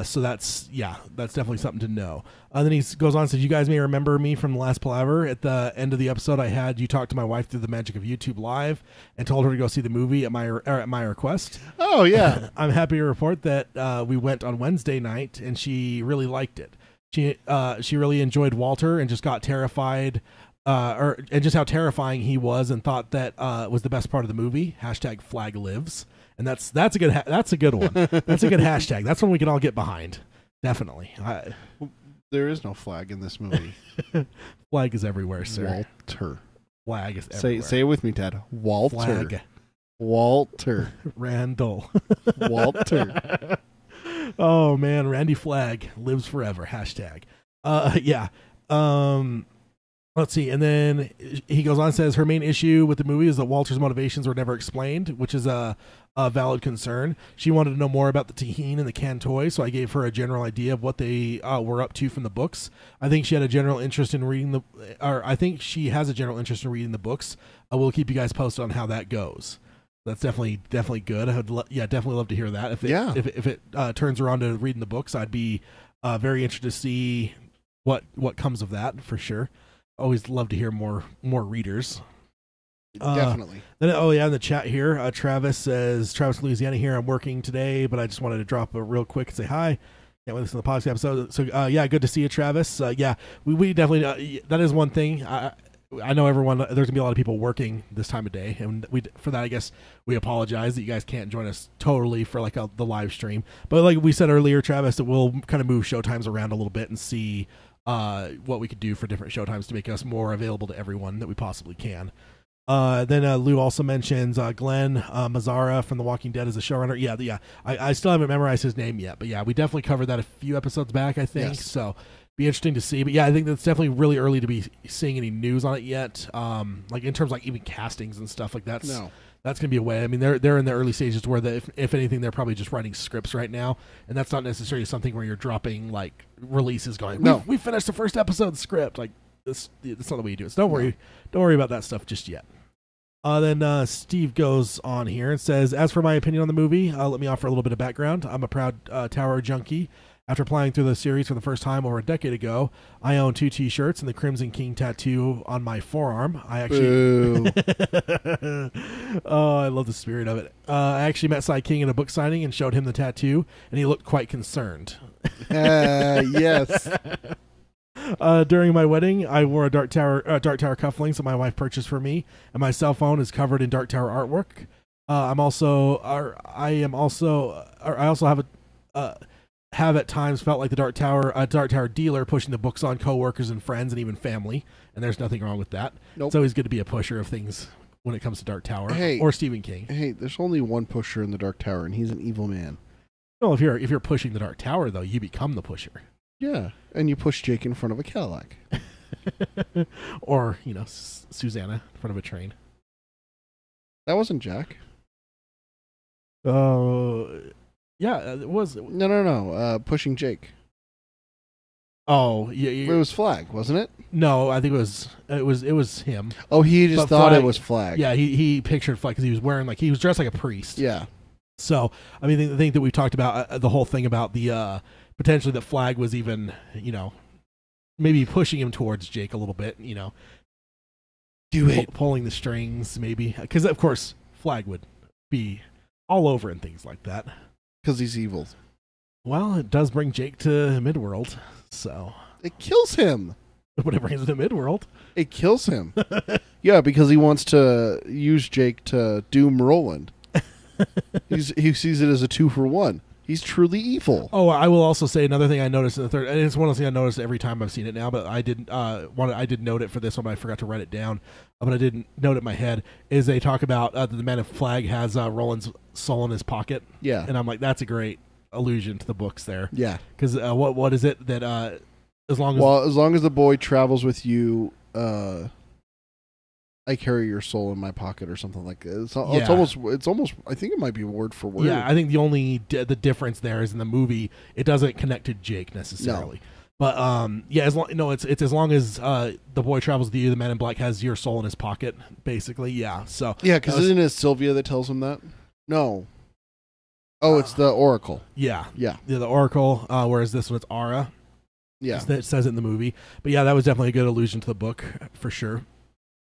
So that's definitely something to know. Then he goes on and says, you guys may remember me from the last Palaver. At the end of the episode, I had you talk to my wife through the magic of YouTube Live and told her to go see the movie at my request. Oh, yeah. I'm happy to report that we went on Wednesday night and she really liked it. She really enjoyed Walter and just got terrified and just how terrifying he was and thought that was the best part of the movie. #flag lives. And that's a good one. That's a good hashtag. That's one we can all get behind. Definitely. There is no flag in this movie. Flag is everywhere, sir. Walter. Flag is everywhere. Say it with me, Ted. Walter. Flag. Walter. Randall. Walter. Oh man, Randy Flag lives forever. #. Yeah. Let's see. And then he goes on and says her main issue with the movie is that Walter's motivations were never explained, which is a valid concern. She wanted to know more about the Tahine and the Cantoy, so I gave her a general idea of what they were up to from the books. I think she had a general interest in reading I think she has a general interest in reading the books. We'll keep you guys posted on how that goes. That's definitely good. I would definitely love to hear that. If it turns around to reading the books, I'd be very interested to see what comes of that for sure. Always love to hear more readers. Definitely. Then in the chat here, Travis says, Travis, Louisiana here. I'm working today, but I just wanted to drop a real quick and say hi. Can't wait to listen to the podcast episode. So good to see you, Travis. We definitely that is one thing. I know everyone. There's gonna be a lot of people working this time of day, and for that, I guess we apologize that you guys can't join us totally for like the live stream. But like we said earlier, Travis, that we'll kind of move showtimes around a little bit and see what we could do for different showtimes to make us more available to everyone that we possibly can. Then Lou also mentions Glenn Mazzara from The Walking Dead as a showrunner. I still haven't memorized his name yet, but we definitely covered that a few episodes back, I think. Yes. So be interesting to see. But I think that's definitely really early to be seeing any news on it yet. Like in terms of like even castings and stuff like that. No. That's going to be a way. I mean, they're in the early stages where if anything, they're probably just writing scripts right now, and that's not necessarily something where you're dropping like releases going. No, we finished the first episode script. Like that's not the way you do it. So don't worry about that stuff just yet. Then Steve goes on here and says, as for my opinion on the movie, let me offer a little bit of background. I'm a proud Tower junkie. After playing through the series for the first time over a decade ago, I own 2 T-shirts and the Crimson King tattoo on my forearm. I actually... Oh, I love the spirit of it. I actually met Cy King in a book signing and showed him the tattoo, and he looked quite concerned. Yes. During my wedding, I wore a Dark Tower cufflinks that my wife purchased for me, and my cell phone is covered in Dark Tower artwork. I also have at times felt like the Dark Tower dealer pushing the books on coworkers and friends and even family, and there's nothing wrong with that. Nope. It's always good to be a pusher of things when it comes to Dark Tower or Stephen King. Hey, there's only one pusher in the Dark Tower, and he's an evil man. Well, if you're pushing the Dark Tower, though, you become the pusher. Yeah, and you push Jake in front of a Cadillac. Or, Susanna in front of a train. That wasn't Jack. Yeah, it was. No. Pushing Jake. Oh, yeah. It was Flag, wasn't it? No, I think it was him. Oh, he just thought Flag, it was Flag. Yeah, he pictured Flag because he was wearing he was dressed like a priest. Yeah. So, I mean, the thing that we talked about, the whole thing about the potentially that Flag was even, maybe pushing him towards Jake a little bit, Do it. Pulling the strings, maybe. Because, of course, Flag would be all over and things like that. Because he's evil. Well, it does bring Jake to Midworld, so... It kills him. When it brings him to Midworld. It kills him. Yeah, because he wants to use Jake to doom Roland. He sees it as a 2-for-1. He's truly evil. Oh, I will also say another thing I noticed in the third, and it's one of the things I noticed every time I've seen it now, but I did note it for this one, but I forgot to write it down. But I didn't note it in my head. Is they talk about the Man in Flag has Roland's soul in his pocket. Yeah, and I'm like, that's a great allusion to the books there. Yeah, because what is it that as long as the boy travels with you, I carry your soul in my pocket or something like that. It's almost. I think it might be word for word. Yeah, I think the only the difference there is in the movie it doesn't connect to Jake necessarily. No. But it's as long as the boy travels with you, the Man in Black has your soul in his pocket, basically. Yeah. So yeah, because isn't it Sylvia that tells him that? No. Oh, it's the Oracle. Yeah. The Oracle. Whereas this one, it's Ara. Yeah, it says it in the movie. But yeah, that was definitely a good allusion to the book for sure.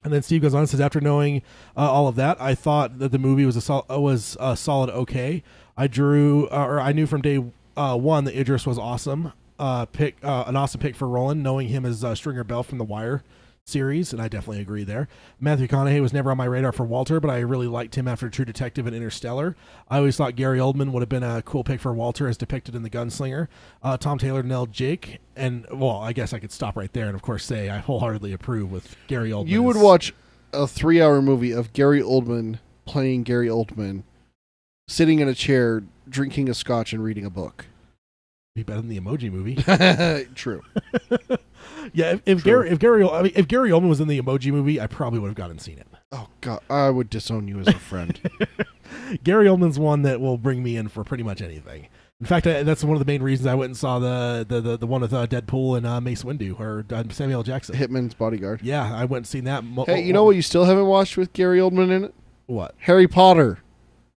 And then Steve goes on and says, after knowing all of that, I thought that the movie was a solid okay. I knew from day one that Idris was awesome. An awesome pick for Roland, knowing him as Stringer Bell from The Wire series, and I definitely agree there. Matthew McConaughey was never on my radar for Walter, but I really liked him after True Detective and Interstellar. I always thought Gary Oldman would have been a cool pick for Walter as depicted in The Gunslinger. Tom Taylor nailed Jake, and well, I guess I could stop right there and of course say I wholeheartedly approve with Gary Oldman. You would watch a 3-hour movie of Gary Oldman playing Gary Oldman, sitting in a chair, drinking a scotch and reading a book. Be better than the Emoji Movie. True. Yeah, if Gary Oldman was in the Emoji Movie, I probably would have gone and seen it. Oh God, I would disown you as a friend. Gary Oldman's one that will bring me in for pretty much anything. In fact, that's one of the main reasons I went and saw the one with Deadpool and Mace Windu or Samuel L. Jackson. Hitman's Bodyguard. Yeah, I went and seen that. Hey, you know what you still haven't watched with Gary Oldman in it? What? Harry Potter.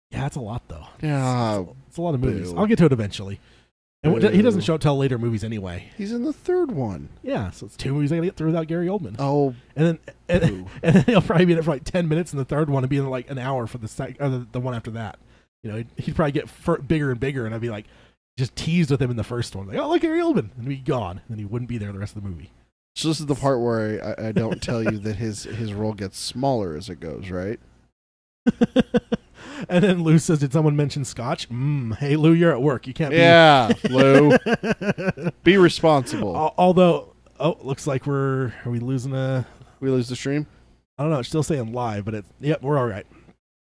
Yeah, that's a lot though. Yeah, it's a lot of movies. boo. I'll get to it eventually. And Boo. he doesn't show up till later movies anyway. He's in the third one. Yeah, so it's 2 movies I gotta get through without Gary Oldman. Oh, and then boo. and then he'll probably be in it for like 10 minutes in the third one and be in like an hour for the one after that. You know, he'd probably get bigger and bigger, and I'd be like just teased with him in the first one, like, oh, look, Gary Oldman, and he'd be gone, and he wouldn't be there the rest of the movie. So this is the part where I don't tell you that his role gets smaller as it goes, right? And then Lou says, did someone mention Scotch? Hey, Lou, you're at work. You can't be... Yeah, Lou. Be responsible. Although, looks like are we losing We lose the stream? I don't know. It's still saying live, but yep, we're all right.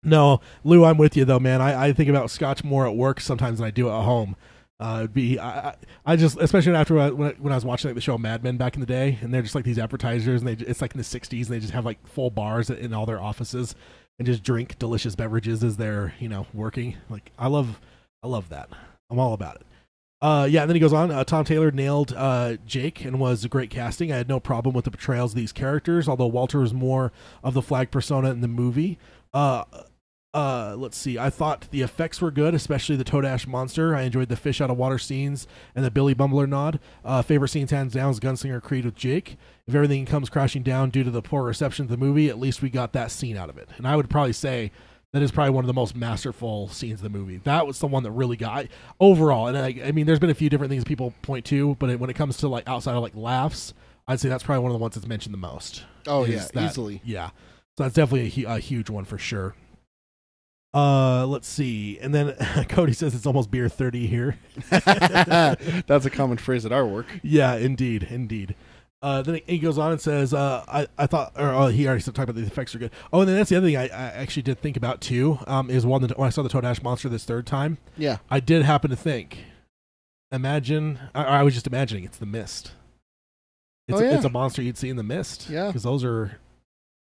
No, Lou, I'm with you, though, man. I think about Scotch more at work sometimes than I do at home. I just, especially after when I was watching like the show Mad Men back in the day, and they're just like these advertisers, and it's like in the 60s, and they just have like full bars in all their offices and just drink delicious beverages as they're, working. Like, I love that. I'm all about it. Yeah, and then he goes on, Tom Taylor nailed Jake and was a great casting. I had no problem with the portrayals of these characters, although Walter was more of the flag persona in the movie. Let's see. I thought the effects were good, especially the Toad Ash monster. I enjoyed the fish out of water scenes and the Billy Bumbler nod. Favorite scenes hands down is Gunslinger Creed with Jake. If everything comes crashing down due to the poor reception of the movie, at least we got that scene out of it. And I would probably say that is probably one of the most masterful scenes of the movie. That was the one that really got overall. And I mean, there's been a few different things people point to, but when it comes to like outside of like laughs, I'd say that's probably one of the ones that's mentioned the most. Oh yeah, easily. Yeah, so that's definitely a huge one for sure. Let's see. And then Cody says it's almost beer 30 here. That's a common phrase at our work. Yeah, indeed. Then he goes on and says, I thought, he already talked about the effects are good. Oh, and then that's the other thing I actually did think about too, is when I saw the Toad Ash monster this third time. Yeah. I did happen to think, I was just imagining it's the Mist. It's a monster you'd see in the Mist. Yeah. Because those are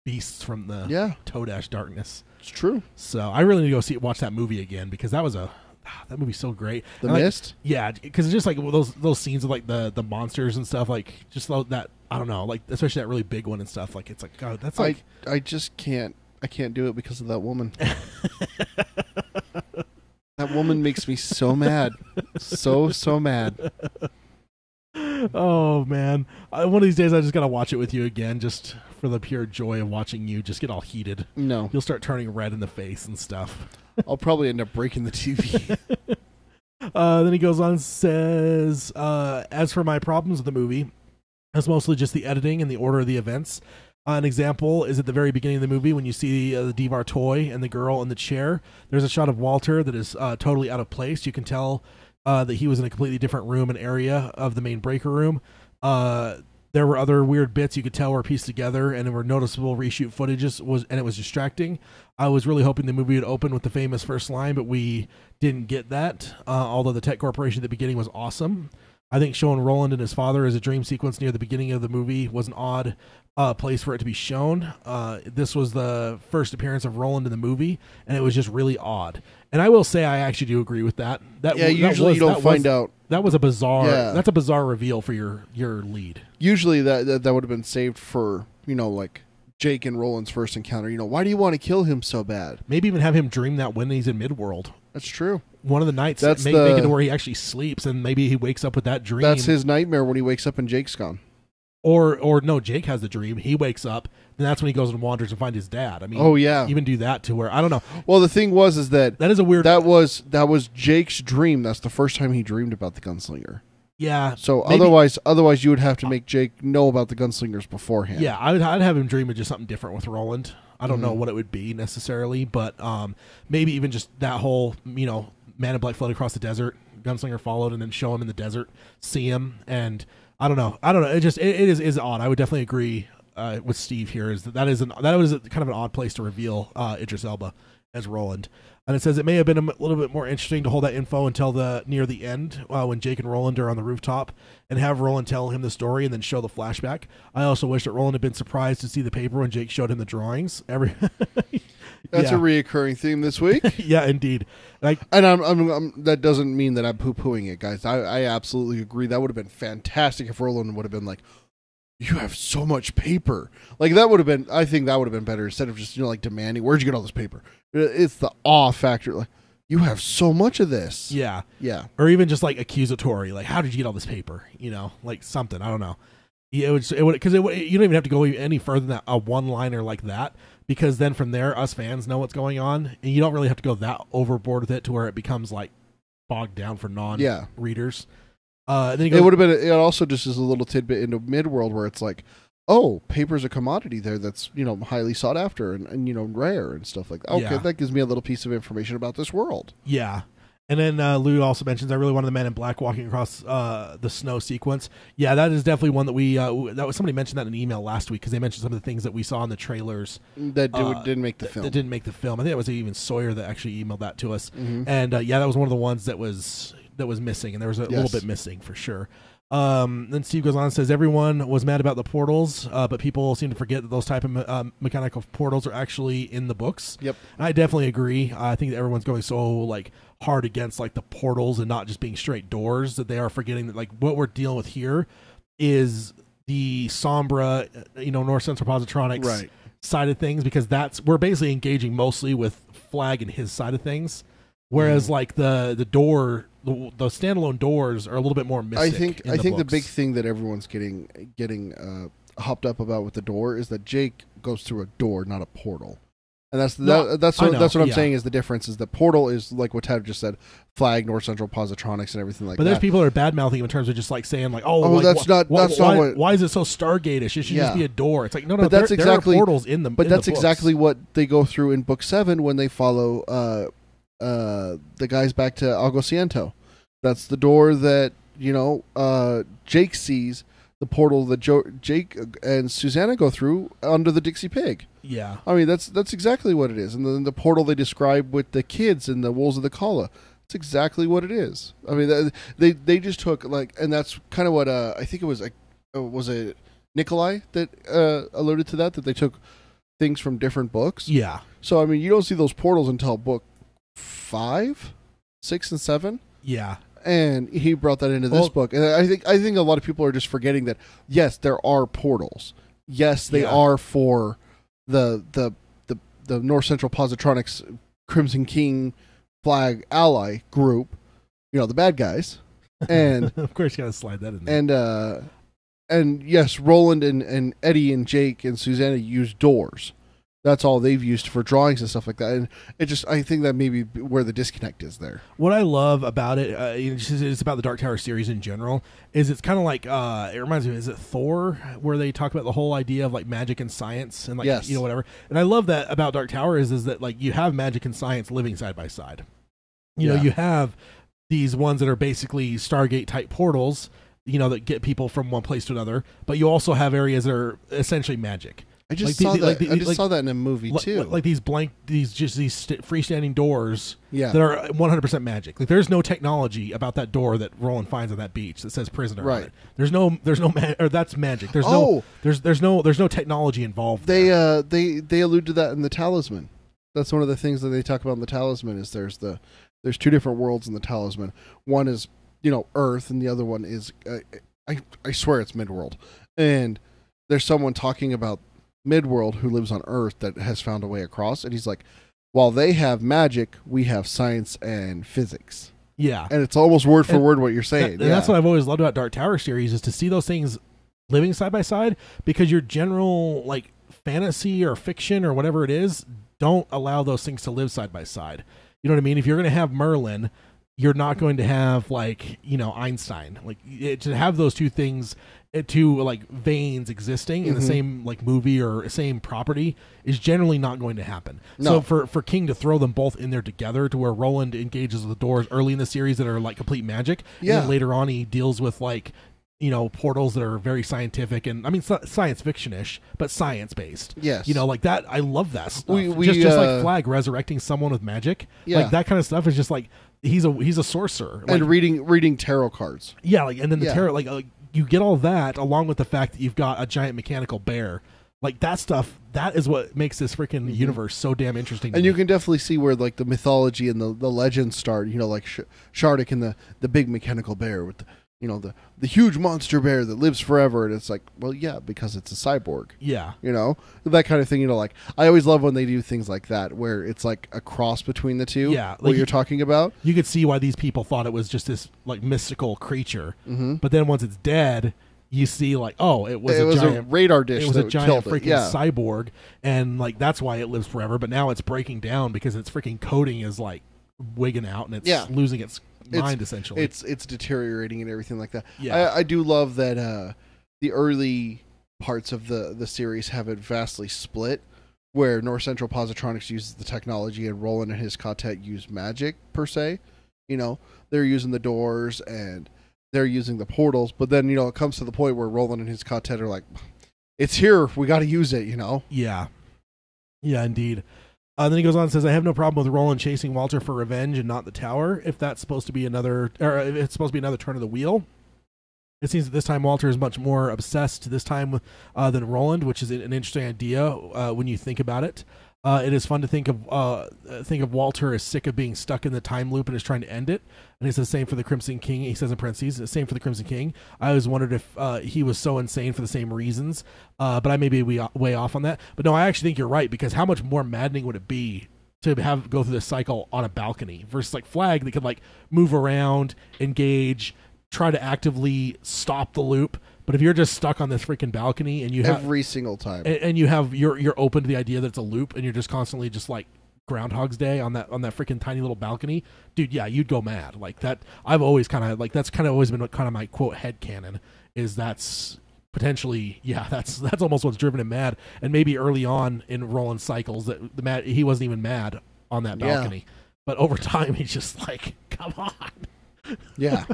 beasts from the Toad Ash darkness. It's true. So I really need to go watch that movie again, because that movie's so great. The Mist? Yeah, because it's just like those scenes of like the monsters and stuff, like just that, I don't know, like especially that really big one and stuff. Like it's like, God, that's like I just can't do it because of that woman. That woman makes me so mad, so mad. Oh man, one of these days I just gotta watch it with you again, just for the pure joy of watching you just get all heated. No, you'll start turning red in the face and stuff. I'll probably end up breaking the TV. Then he goes on and says, as for my problems with the movie, it's mostly just the editing and the order of the events. An example is at the very beginning of the movie when you see the Devar toy and the girl in the chair. There's a shot of Walter that is totally out of place. You can tell that he was in a completely different room and area of the main breaker room. There were other weird bits you could tell were pieced together, and there were noticeable reshoot footages, and it was distracting. I was really hoping the movie would open with the famous first line, but we didn't get that, although the tech corporation at the beginning was awesome. I think showing Roland and his father as a dream sequence near the beginning of the movie was an odd place for it to be shown. This was the first appearance of Roland in the movie, and it was just really odd. And I will say I actually do agree with that. Usually you don't find out. That was a bizarre. Yeah. That's a bizarre reveal for your lead. Usually that would have been saved for like Jake and Roland's first encounter. Why do you want to kill him so bad? Maybe even have him dream that when he's in Midworld. That's true. One of the nights, make it to where he actually sleeps, and maybe he wakes up with that dream. That's his nightmare when he wakes up and Jake's gone. Or no, Jake has the dream. He wakes up, and that's when he goes and wanders and finds his dad. I mean, even do that to where I don't know. Well, the thing is that is a weird. That was Jake's dream. That's the first time he dreamed about the gunslinger. Yeah. So otherwise, you would have to make Jake know about the gunslingers beforehand. Yeah, I'd have him dream of just something different with Roland. I don't know what it would be necessarily, but maybe even just that whole Man in Black fled across the desert, gunslinger followed, and then show him in the desert, see him, and I don't know. It is odd. I would definitely agree with Steve here. That was kind of an odd place to reveal Idris Elba as Roland. And it says it may have been a little bit more interesting to hold that info until near the end when Jake and Roland are on the rooftop and have Roland tell him the story and then show the flashback. I also wish that Roland had been surprised to see the paper when Jake showed him the drawings. That's a reoccurring theme this week. Yeah, indeed. I'm that doesn't mean that I'm poo-pooing it, guys. I absolutely agree. That would have been fantastic if Roland would have been like, you have so much paper. Like that would have been, I think that would have been better instead of just, like demanding, where'd you get all this paper? It's the awe factor. Like, you have so much of this. Yeah. Yeah. Or even just like accusatory, like, how did you get all this paper? Like something, I don't know. Yeah, it would, because you don't even have to go any further than a one-liner like that, because then from there, us fans know what's going on, and you don't really have to go that overboard with it to where it becomes like bogged down for non-readers. Then it would have been. It also just is a little tidbit into Midworld where it's like, oh, paper's a commodity there that's highly sought after and rare and stuff like that. Okay, that gives me a little piece of information about this world. Yeah. And then Lou also mentions, I really wanted the Man in Black walking across the snow sequence. Yeah, that is definitely one that we somebody mentioned that in an email last week, because they mentioned some of the things that we saw in the trailers that didn't make the film. That didn't make the film. I think it was even Sawyer that actually emailed that to us. And that was one of the ones that was missing, and there was a little bit missing for sure. Then Steve goes on and says everyone was mad about the portals, but people seem to forget that those type of mechanical portals are actually in the books. Yep, and I definitely agree. I think that everyone's going so like hard against like the portals and not just being straight doors that they are forgetting that like what we're dealing with here is the Sombra, North Central Positronics side of things, because we're basically engaging mostly with Flag and his side of things. Whereas like the standalone doors are a little bit more mystic. I think the big thing that everyone's getting hopped up about with the door is that Jake goes through a door, not a portal. And that's what I'm saying is the difference is the portal is like what Ted just said, Flag, North Central Positronics, and everything like that. But there's people that are bad mouthing in terms of just like saying like, why is it so Stargate-ish? It should just be a door. It's like no, but that's exactly there are portals in them. But that's exactly what they go through in Book 7 when they follow the guys back to Algociento. That's the door that Jake sees. The portal that Jake and Susanna go through under the Dixie Pig. Yeah, I mean that's exactly what it is. And then the portal they describe with the kids and the Wolves of the Kala, that's exactly what it is. I mean they just took like, and that's kind of what I think it was it Nikolai that alluded to that they took things from different books. Yeah. So I mean you don't see those portals until book 5, 6, and 7. Yeah. And he brought that into this book, and I think a lot of people are just forgetting that yes, there are portals. Yes, they are for the North Central Positronics Crimson King Flag ally group, the bad guys, and of course you got to slide that in there. And yes, Roland and Eddie and Jake and Susanna use doors. That's all they've used for drawings and stuff like that. And I think that maybe where the disconnect is there. What I love about it, it's about the Dark Tower series in general, is it's kind of like, it reminds me, is it Thor, where they talk about the whole idea of like magic and science and like, whatever. And I love that about Dark Tower is that like you have magic and science living side by side. You have these ones that are basically Stargate type portals, that get people from one place to another, but you also have areas that are essentially magic. I just saw that in a movie too. Like these freestanding doors that are 100% magic. Like there's no technology about that door that Roland finds on that beach that says prisoner on it. There's no or that's magic. There's no technology involved. They allude to that in the Talisman. That's one of the things that they talk about in the Talisman is there's two different worlds in the Talisman. One is Earth, and the other one is I swear it's Midworld. And there's someone talking about Midworld who lives on Earth that has found a way across, and he's like, while they have magic, we have science and physics. Yeah. And it's almost word for word what you're saying. And that's what I've always loved about Dark Tower series is to see those things living side by side, because your general like fantasy or fiction or whatever it is don't allow those things to live side by side. You know what I mean? If you're going to have Merlin, you're not going to have like, Einstein. Like to have those two things, two like veins existing in the same like movie or same property is generally not going to happen. No. So for King to throw them both in there together to where Roland engages with the doors early in the series that are like complete magic, and then later on he deals with like portals that are very scientific and science fiction-ish, but science based. Yes, like that. I love that stuff. Just like Flag resurrecting someone with magic, like that kind of stuff is just like he's a sorcerer and reading tarot cards. Yeah, like and then the tarot like you get all that along with the fact that you've got a giant mechanical bear. Like that stuff, that is what makes this freaking universe so damn interesting. And you can definitely see where like the mythology and the legends start. Like Shardik and the big mechanical bear with the huge monster bear that lives forever, and it's like, well, yeah, because it's a cyborg. Yeah. That kind of thing. Like, I always love when they do things like that, where it's like a cross between the two. Yeah, what you're talking about. You could see why these people thought it was just this like mystical creature, Mm-hmm. but then once it's dead, you see like, oh, it was a radar dish. It was a giant freaking Yeah. cyborg, and like that's why it lives forever. But now it's breaking down because its freaking coating is like wigging out, and it's losing its mind essentially. It's deteriorating and everything like that. Yeah. I do love that the early parts of the series have it vastly split, where North Central Positronics uses the technology and Roland and his quartet use magic per se. They're using the doors and they're using the portals, but then it comes to the point where Roland and his quartet are like, it's here, we got to use it. Yeah indeed. Then he goes on and says, I have no problem with Roland chasing Walter for revenge and not the tower, if that's supposed to be another turn of the wheel. It seems that this time Walter is much more obsessed this time than Roland, which is an interesting idea when you think about it. It is fun to think of Walter as sick of being stuck in the time loop and is trying to end it. And he says the same for the Crimson King. He says in parentheses, the same for the Crimson King. I always wondered if he was so insane for the same reasons, but I may be way off on that. But no, I actually think you're right, because how much more maddening would it be to go through this cycle on a balcony versus like Flag that could like move around, engage, try to actively stop the loop. But if you're just stuck on this freaking balcony and you have every single time, and you're open to the idea that it's a loop, and you're just constantly just like Groundhog's Day on that freaking tiny little balcony, dude, yeah, you'd go mad like that. I've always kind of like that's kind of always been kind of my quote headcanon is that's potentially that's almost what's driven him mad. And maybe early on in Roland's cycles that he wasn't even mad on that balcony, but over time he's just like, come on, yeah.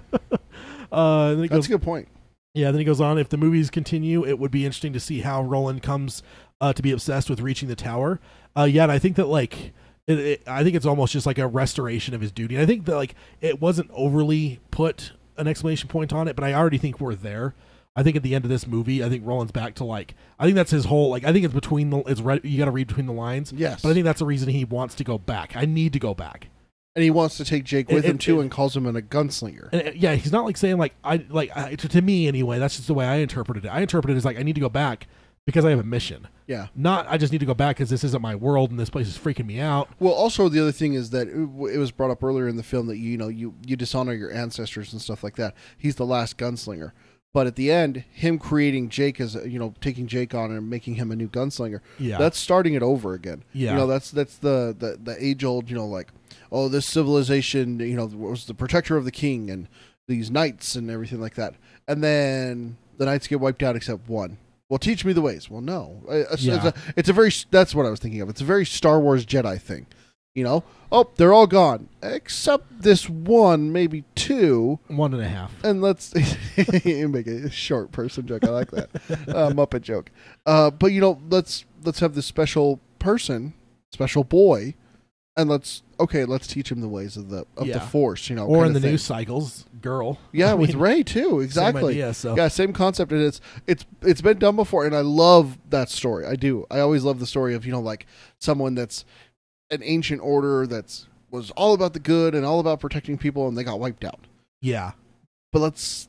Then That's a good point. Yeah, then he goes on, if the movies continue, it would be interesting to see how Roland comes to be obsessed with reaching the tower. And I think that, like, I think it's almost just like a restoration of his duty. And I think that, like, it wasn't overly put an exclamation point on it, but I already think we're there. I think at the end of this movie, I think Roland's back to, like, I think that's his whole, like, I think it's you got to read between the lines. Yes. But I think that's the reason he wants to go back. I need to go back. And he wants to take Jake with him too, and calls him a gunslinger. And, yeah, he's not like saying to me anyway. That's just the way I interpreted it. I interpreted it as like I need to go back because I have a mission. Yeah. Not I just need to go back because this isn't my world and this place is freaking me out. Well, also the other thing is that it was brought up earlier in the film that you dishonor your ancestors and stuff like that. He's the last gunslinger. But at the end, him creating Jake as taking Jake on and making him a new gunslinger. Yeah. That's starting it over again. Yeah. That's the age old like, oh, this civilization was the protector of the king and these knights and everything like that. And then the knights get wiped out except one. Well, teach me the ways. Well, no. It's a very that's what I was thinking of. It's a very Star Wars Jedi thing. Oh, they're all gone except this one, maybe two, 1.5. and let's make a short person joke. I like that Muppet joke. But let's have this special person, special boy, and let's teach him the ways of the Force. Or in the new cycles, girl. Yeah, with Rey too. Exactly. Same idea, so. Yeah, same concept, and it's been done before, and I love that story. I do. I always love the story of like someone that's an ancient order was all about the good and all about protecting people, and they got wiped out. Yeah. But let's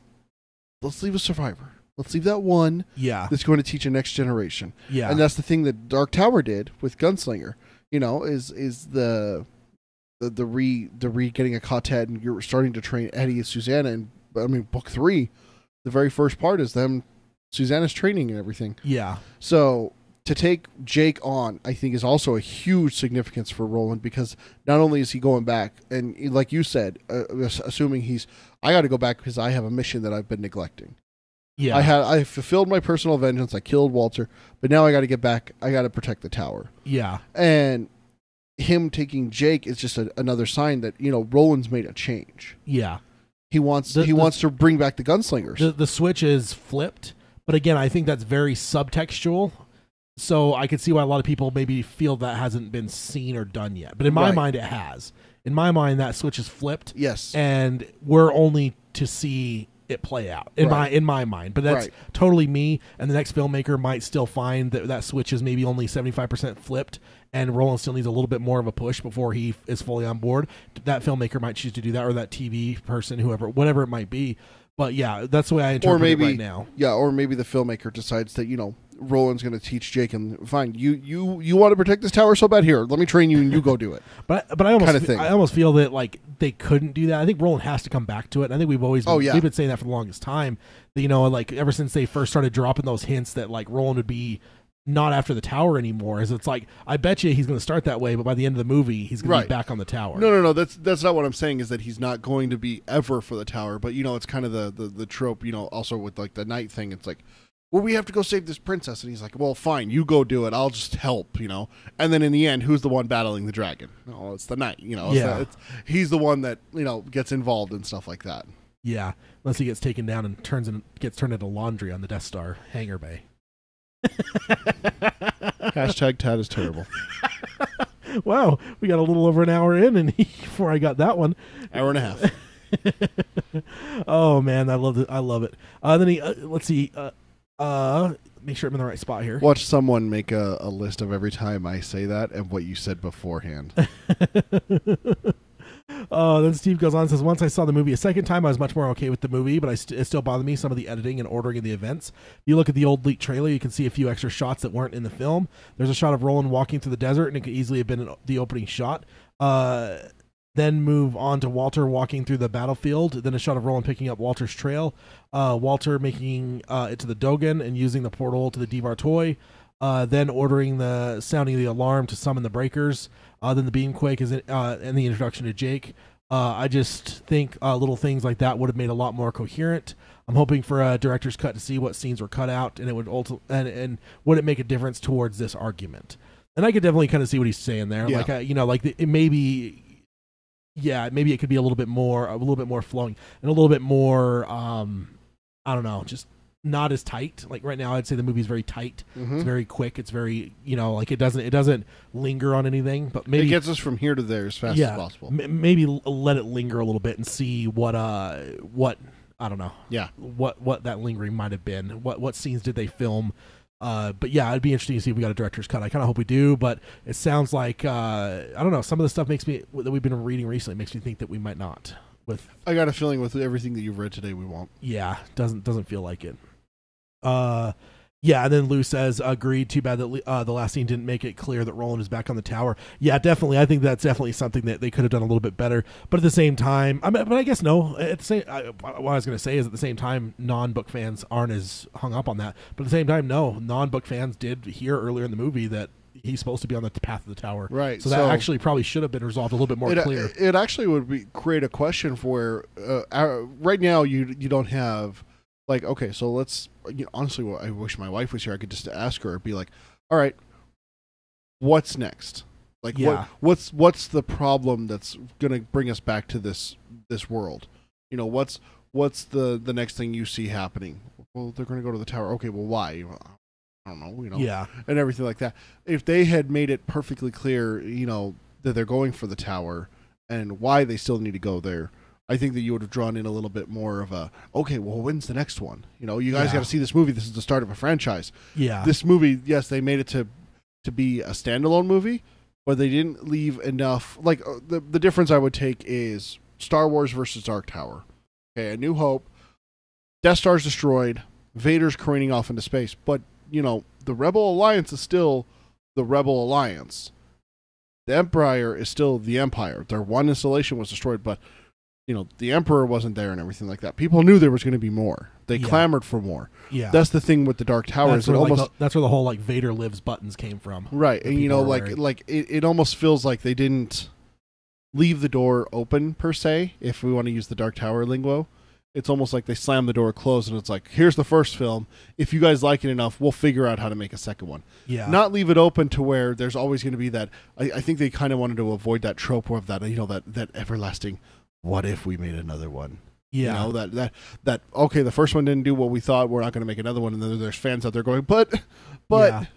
leave a survivor. Let's leave that one. Yeah. That's going to teach a next generation. Yeah. And that's the thing that Dark Tower did with Gunslinger. Is the getting a quartet, and you're starting to train Eddie and Susanna. And book 3, the very first part is them, Susanna's training and everything. Yeah. So to take Jake on, I think, is also a huge significance for Roland, because not only is he going back, and like you said, assuming I got to go back because I have a mission that I've been neglecting. Yeah. I fulfilled my personal vengeance. I killed Walter, but now I got to get back. I got to protect the tower. Yeah. And him taking Jake is just another sign that Roland's made a change. Yeah. He wants to bring back the gunslingers. The switch is flipped, but again, I think that's very subtextual. So I could see why a lot of people maybe feel that hasn't been seen or done yet. But in my mind, it has. In my mind, that switch is flipped. Yes. And we're only to see it play out in my mind. But that's totally me. And the next filmmaker might still find that switch is maybe only 75% flipped, and Roland still needs a little bit more of a push before he is fully on board. That filmmaker might choose to do that, or that TV person, whatever it might be. But yeah, that's the way I interpret it right now. Yeah, or maybe the filmmaker decides that, Roland's going to teach Jake, and fine, you want to protect this tower so bad, here, let me train you and you go do it. But I almost feel that like they couldn't do that. I think Roland has to come back to it. I think we've always we've been saying that for the longest time. That, like ever since they first started dropping those hints that like Roland would be not after the tower anymore. Is it's like, I bet you he's going to start that way, but by the end of the movie he's going to be back on the tower. No, that's not what I'm saying. Is that he's not going to be ever for the tower. But it's kind of the trope. Also with like the night thing. It's like, well, we have to go save this princess, and he's like, well, fine, you go do it, I'll just help, and then in the end, who's the one battling the dragon? No, it's the knight. He's the one that gets involved and stuff like that. Yeah, unless he gets taken down and gets turned into laundry on the Death Star hangar bay. Hashtag Tad is terrible. Wow, we got a little over an hour in, and before I got that one, hour and a half. Oh man, I love it. Then he let's see. Make sure I'm in the right spot here. Watch someone make a list of every time I say that and what you said beforehand. Then Steve goes on and says, once I saw the movie a second time, I was much more okay with the movie, but it still bothered me, some of the editing and ordering of the events. If you look at the old leaked trailer, you can see a few extra shots that weren't in the film. There's a shot of Roland walking through the desert, and it could easily have been the opening shot. Then move on to Walter walking through the battlefield. Then a shot of Roland picking up Walter's trail. Walter making it to the Dogan and using the portal to the Devar toy. Then sounding the alarm to summon the breakers. Then the beamquake is and the introduction to Jake. I just think little things like that would have made a lot more coherent. I'm hoping for a director's cut to see what scenes were cut out, and it would and would it make a difference towards this argument. And I could definitely kind of see what he's saying there. Yeah. Like it maybe. Yeah, maybe it could be a little bit more flowing and a little bit more, I don't know, just not as tight. Like right now, I'd say the movie's very tight. Mm-hmm. It's very quick. It's very, like it doesn't linger on anything. But maybe it gets us from here to there as fast as possible. Maybe let it linger a little bit and see what I don't know. Yeah, what that lingering might have been. What scenes did they film? But yeah, it'd be interesting to see if we got a director's cut. I kind of hope we do, but it sounds like I don't know. Some of the stuff that we've been reading recently makes me think that we might not. I got a feeling with everything that you've read today, we won't. Yeah, doesn't feel like it. Yeah, and then Lou says, agreed. Too bad that the last scene didn't make it clear that Roland is back on the tower. Yeah, definitely. I think that's definitely something that they could have done a little bit better. But at the same time, but I guess no. At the same, what I was going to say is at the same time, non-book fans aren't as hung up on that. But at the same time, no. Non-book fans did hear earlier in the movie that he's supposed to be on the path of the tower. Right. So that actually probably should have been resolved a little bit more clear. It actually would create a question for where right now you don't have... Like, okay, so let's, honestly, I wish my wife was here. I could just ask her, be like, all right, what's next? Like, what's the problem that's going to bring us back to this world? What's the next thing you see happening? Well, they're going to go to the tower. Okay, well, why? I don't know, Yeah. And everything like that. If they had made it perfectly clear, that they're going for the tower and why they still need to go there, I think that you would have drawn in a little bit more of a, okay, well, when's the next one? You guys got to see this movie. This is the start of a franchise. Yeah. This movie, yes, they made it to be a standalone movie, but they didn't leave enough. Like, the difference I would take is Star Wars versus Dark Tower. Okay, A New Hope, Death Star's destroyed, Vader's careening off into space, but, the Rebel Alliance is still the Rebel Alliance. The Empire is still the Empire. Their one installation was destroyed, but... the Emperor wasn't there and everything like that. People knew there was going to be more. They clamored for more. Yeah, that's the thing with the Dark Tower. That's where the whole like Vader lives buttons came from. Right, and it almost feels like they didn't leave the door open per se. If we want to use the Dark Tower lingo, it's almost like they slammed the door closed, and it's like, here's the first film. If you guys like it enough, we'll figure out how to make a second one. Yeah, not leave it open to where there's always going to be that. I think they kind of wanted to avoid that trope of that that everlasting. What if we made another one? Yeah. That okay, the first one didn't do what we thought, we're not going to make another one. And then there's fans out there going, but I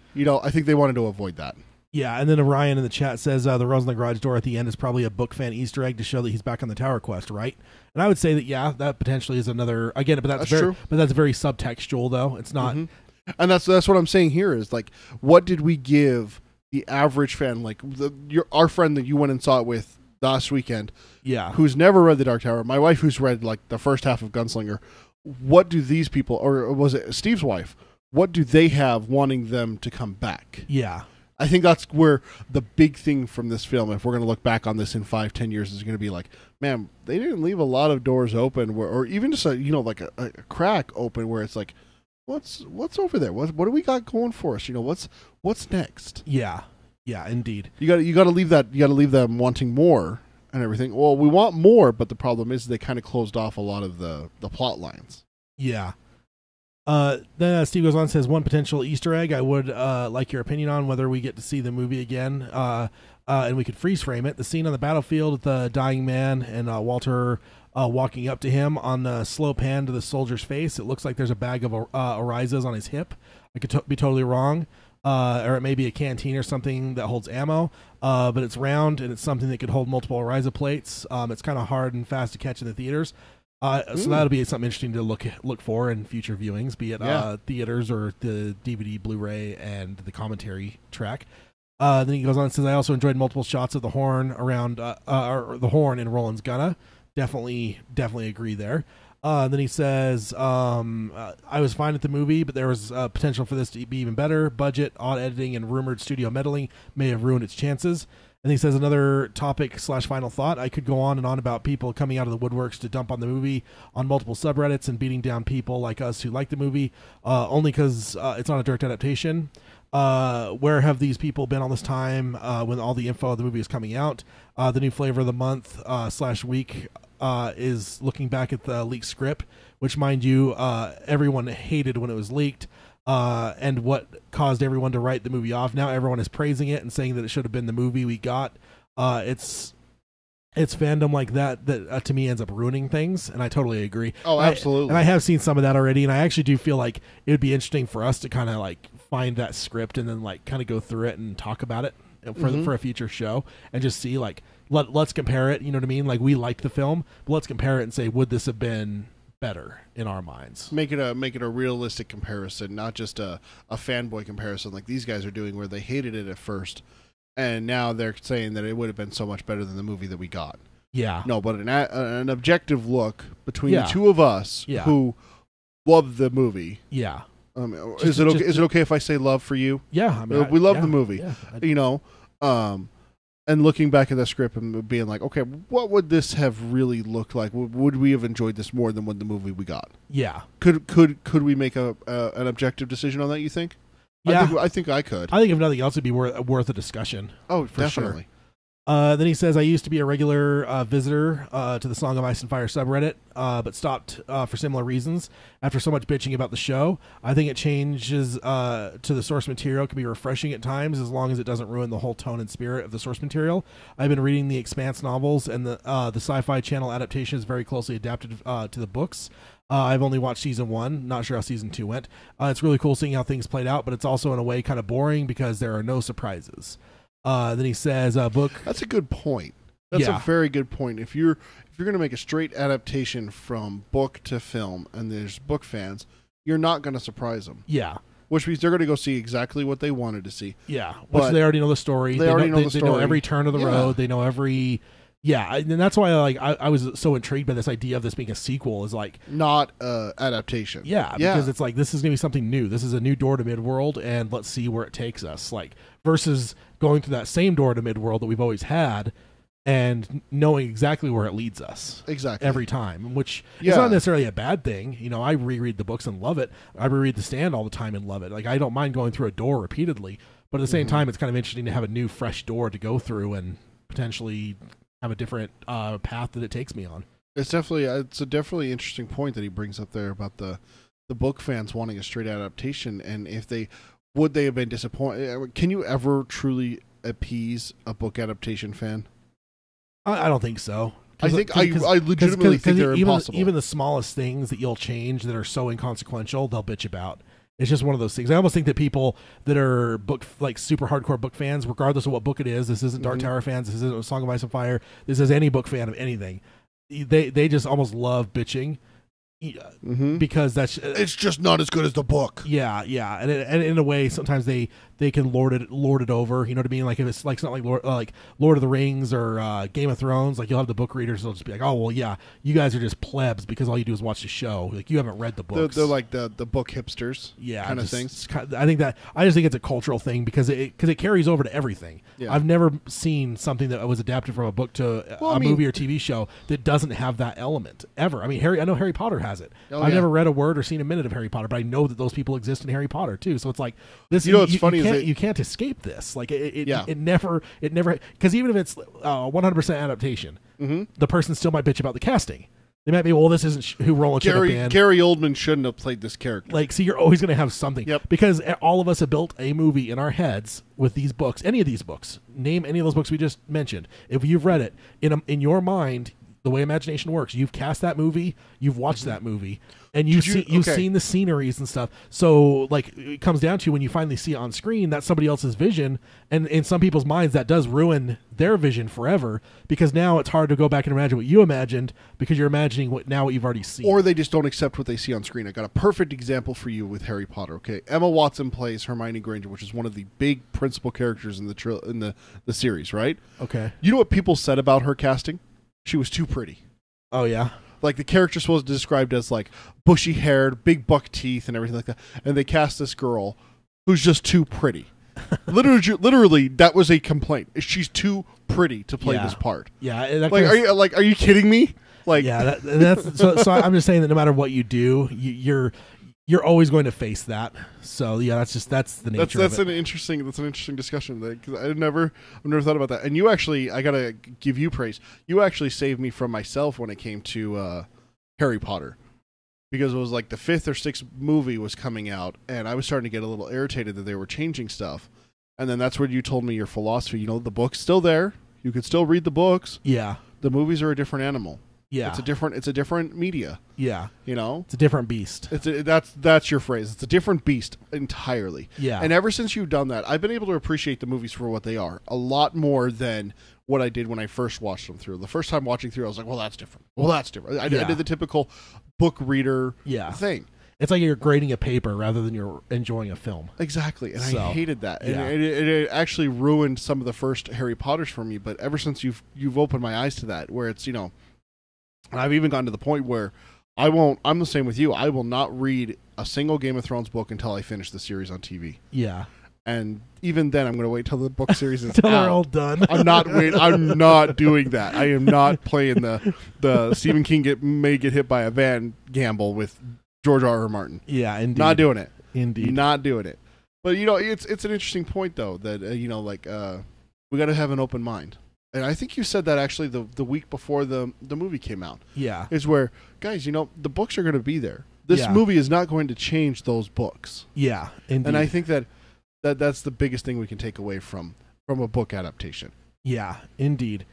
think they wanted to avoid that. Yeah, and then Orion in the chat says the Rose in the Garage door at the end is probably a book fan Easter egg to show that he's back on the Tower Quest, right? And I would say that that potentially is another again, but that's very true. But that's very subtextual though. It's not. And that's what I'm saying here is like, what did we give the average fan, like our friend that you went and saw it with last weekend, who's never read The Dark Tower, my wife who's read like the first half of Gunslinger, what do these people, or was it Steve's wife, what do they have wanting them to come back? Yeah. I think that's where the big thing from this film, if we're going to look back on this in 5-10 years, is going to be like, man, they didn't leave a lot of doors open, or even just like a crack open where it's like, what's over there? What do we got going for us? What's next? Yeah, indeed. You got to leave that. You got to leave them wanting more and everything. Well, we want more, but the problem is they kind of closed off a lot of the plot lines. Yeah. Then Steve goes on and says, one potential Easter egg I would like your opinion on whether we get to see the movie again, and we could freeze frame it. The scene on the battlefield with the dying man and Walter walking up to him on the slow pan to the soldier's face. It looks like there's a bag of Orizas on his hip. I could be totally wrong. Or it may be a canteen or something that holds ammo, but it's round and it's something that could hold multiple Oriza plates. It's kind of hard and fast to catch in the theaters. So that'll be something interesting to look for in future viewings, be it theaters or the DVD, Blu-ray, and the commentary track. Then he goes on and says, I also enjoyed multiple shots of the horn around or the horn in Roland's Gunna. Definitely agree there. Then he says, I was fine with the movie, but there was potential for this to be even better. Budget, odd editing, and rumored studio meddling may have ruined its chances. And he says another topic / final thought. I could go on and on about people coming out of the woodworks to dump on the movie on multiple subreddits and beating down people like us who like the movie only because it's not a direct adaptation. Where have these people been all this time when all the info of the movie is coming out? The new flavor of the month / week is looking back at the leaked script, which, mind you, everyone hated when it was leaked. And what caused everyone to write the movie off. Now everyone is praising it and saying that it should have been the movie we got. It's fandom like that to me ends up ruining things, and I totally agree. Oh, absolutely. And I have seen some of that already, and I actually do feel like it would be interesting for us to kind of like find that script and then like kind of go through it and talk about it for a future show and just see like let's compare it. You know what I mean? Like we liked the film, but let's compare it and say, would this have been better in our minds? Make it a realistic comparison, not just a fanboy comparison like these guys are doing, where they hated it at first, and now they're saying that it would have been so much better than the movie that we got. Yeah. No, but an objective look between the two of us who love the movie. Yeah. Is it okay if I say love for you? Yeah. I mean, we love the movie. Yeah, and looking back at the script and being like, okay, what would this have really looked like? Would we have enjoyed this more than the movie we got? Yeah. Could we make an objective decision on that, you think? Yeah. I think I could. I think if nothing else, it'd be worth a discussion. Oh, for definitely. Sure. Then he says, I used to be a regular visitor to the Song of Ice and Fire subreddit, but stopped for similar reasons. After so much bitching about the show, I think it changes to the source material can be refreshing at times as long as it doesn't ruin the whole tone and spirit of the source material. I've been reading the Expanse novels, and the Sci-Fi Channel adaptation is very closely adapted to the books. I've only watched season 1, not sure how season 2 went. It's really cool seeing how things played out, but it's also in a way kind of boring because there are no surprises. Then he says, book. That's a good point. That's a very good point. If you're going to make a straight adaptation from book to film, and there's book fans, you're not going to surprise them. Yeah. Which means they're going to go see exactly what they wanted to see. Yeah. Which they already know the story. They already know the story. They know every turn of the road. They know every. Yeah, and that's why I was so intrigued by this idea of this being a sequel. Is like not adaptation. Yeah, because it's like this is going to be something new. This is a new door to Midworld, and let's see where it takes us. Like versus going through that same door to Midworld that we've always had, and knowing exactly where it leads us. Exactly every time, which is not necessarily a bad thing. You know, I reread the books and love it. I reread The Stand all the time and love it. Like I don't mind going through a door repeatedly, but at the same time, it's kind of interesting to have a new, fresh door to go through and potentially have a different path that it takes me on. It's a definitely interesting point that he brings up there about the book fans wanting a straight adaptation, and if they have been disappointed. Can you ever truly appease a book adaptation fan? I don't think so. I legitimately think they're impossible. Even the smallest things that you'll change that are so inconsequential, they'll bitch about. It's just one of those things. I almost think that people that are super hardcore book fans, regardless of what book it is, this isn't Dark Tower fans, this isn't Song of Ice and Fire, this is any book fan of anything. They just almost love bitching. Because it's just not as good as the book. Yeah, and in a way, sometimes they can lord it over. You know what I mean? Like if it's like something like Lord of the Rings or Game of Thrones, like you'll have the book readers. They'll just be like, oh well, yeah, you guys are just plebs because all you do is watch the show. Like you haven't read the books. They're like the book hipsters. Yeah, kind of things. I just think it's a cultural thing because it carries over to everything. Yeah. I've never seen something that was adapted from a book to a movie or TV show that doesn't have that element ever. I mean, I know Harry Potter has it. I've never read a word or seen a minute of Harry Potter, but I know that those people exist in Harry Potter too. So it's like this. You know what's funny is you can't escape this. Like it never because even if it's 100% adaptation, the person still might bitch about the casting. They might be, well, this isn't who Roland should have been. Gary Oldman shouldn't have played this character. Like, see, you're always going to have something. Yep. Because all of us have built a movie in our heads with these books. Any of these books. Name any of those books we just mentioned. If you've read it, in your mind, the way imagination works, you've cast that movie, you've watched that movie, and you've seen the sceneries and stuff. So, like, it comes down to when you finally see it on screen, that's somebody else's vision, and in some people's minds, that does ruin their vision forever, because now it's hard to go back and imagine what you imagined, because you're imagining what you've already seen. Or they just don't accept what they see on screen. I got a perfect example for you with Harry Potter, okay? Emma Watson plays Hermione Granger, which is one of the big principal characters in the series, right? Okay. You know what people said about her casting? She was too pretty. Oh, yeah? Like, the character's supposed to be described as, like, bushy-haired, big buck teeth, and everything like that. And they cast this girl who's just too pretty. Literally, that was a complaint. She's too pretty to play this part. Yeah. Are you kidding me? Like, yeah, that's so I'm just saying that no matter what you do, you're always going to face that. So yeah, that's the nature of it. That's an interesting discussion because I've never thought about that. And you actually, I gotta give you praise. You actually saved me from myself when it came to Harry Potter, because it was like the 5th or 6th movie was coming out, and I was starting to get a little irritated that they were changing stuff. And then that's where you told me your philosophy. You know, the book's still there. You could still read the books. Yeah. The movies are a different animal. Yeah. It's a different media. Yeah. You know? It's a different beast. That's your phrase. It's a different beast entirely. Yeah. And ever since you've done that, I've been able to appreciate the movies for what they are a lot more than what I did when I first watched them through. The first time watching through, I was like, well, that's different. I did the typical book reader thing. It's like you're grading a paper rather than you're enjoying a film. Exactly, and I hated that. Yeah. And it actually ruined some of the first Harry Potters for me, but ever since you've opened my eyes to that, where it's, you know, and I've even gotten to the point where I'm the same with you. I will not read a single Game of Thrones book until I finish the series on TV. Yeah. And even then, I'm going to wait till the book series is until out. they're all done. I'm not doing that. I am not playing the Stephen King may get hit by a van gamble with George R.R. Martin. Yeah, indeed. Not doing it. Indeed. Not doing it. But, you know, it's an interesting point, though, that, you know, like, we got to have an open mind. And I think you said that actually the week before the movie came out. Yeah. Is where, guys, you know, the books are going to be there. This movie is not going to change those books. Yeah, indeed. And I think that's the biggest thing we can take away from a book adaptation. Yeah, indeed.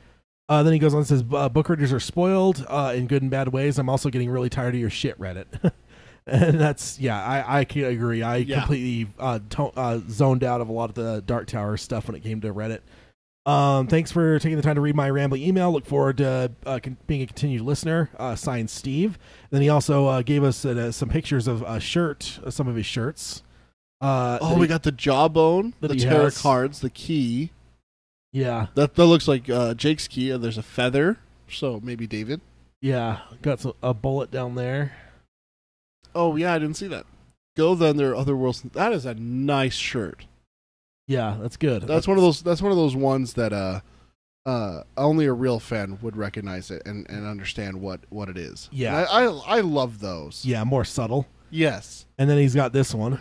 Then he goes on and says, book readers are spoiled in good and bad ways. I'm also getting really tired of your shit, Reddit. And that's, I can agree. I completely zoned out of a lot of the Dark Tower stuff when it came to Reddit. Thanks for taking the time to read my rambling email. Look forward to being a continued listener. Signed, Steve. Then he also gave us some pictures of a shirt, some of his shirts. We got the jawbone, the tarot cards, the key. Yeah. That looks like Jake's key. There's a feather, so maybe David. Yeah, got a bullet down there. Oh, yeah, I didn't see that. Go then, there are other worlds. That is a nice shirt. Yeah, that's good. That's one of those ones that only a real fan would recognize it and understand what it is. Yeah, I love those. Yeah, more subtle. Yes. And then he's got this one.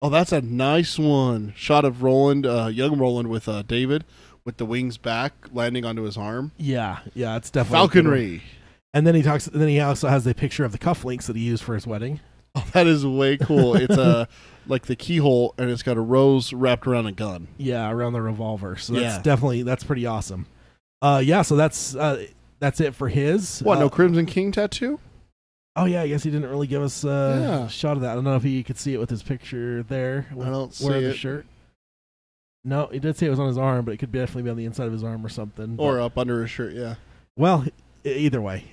Oh, that's a nice one. Shot of Roland, young Roland with David, with the wings back, landing onto his arm. Yeah, it's definitely falconry. And then he also has the picture of the cufflinks that he used for his wedding. Oh, that is way cool. It's like the keyhole, and it's got a rose wrapped around a gun. Yeah, around the revolver. So that's pretty awesome. So that's it for his. What? No Crimson King tattoo? Oh yeah, I guess he didn't really give us a shot of that. I don't know if he could see it with his picture there. I don't see wearing the it. shirt. No, he did say it was on his arm, but it could definitely be on the inside of his arm or something. Or up under his shirt, yeah. Well, either way,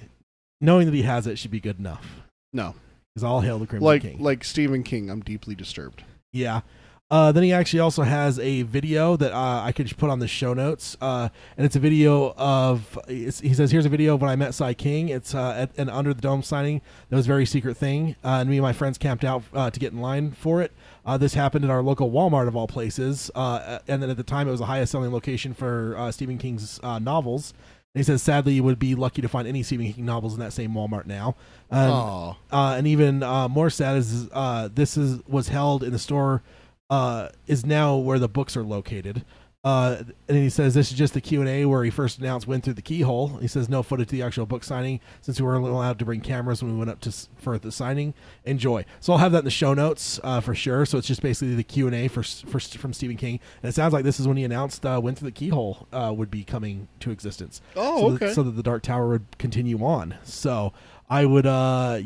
knowing that he has it should be good enough. No. Because all hail the Crimson King. Like Stephen King, I'm deeply disturbed. Yeah. Then he actually also has a video that I could put on the show notes. And it's a video of, he says, here's a video of when I met Cy King. It's at an Under the Dome signing. That was a very secret thing. And me and my friends camped out to get in line for it. This happened at our local Walmart of all places. And then at the time, it was the highest selling location for Stephen King's novels. And he says, sadly, you would be lucky to find any Stephen King novels in that same Walmart now. And even more sad is this was held in the store, is now where the books are located. And he says this is just the Q&A where he first announced Win Through the Keyhole. He says no footage of the actual book signing since we weren't allowed to bring cameras when we went up for the signing. Enjoy. So I'll have that in the show notes for sure. So it's just basically the Q&A from Stephen King. And it sounds like this is when he announced Win Through the Keyhole would be coming to existence. Oh, okay. So that the Dark Tower would continue on. So I would, I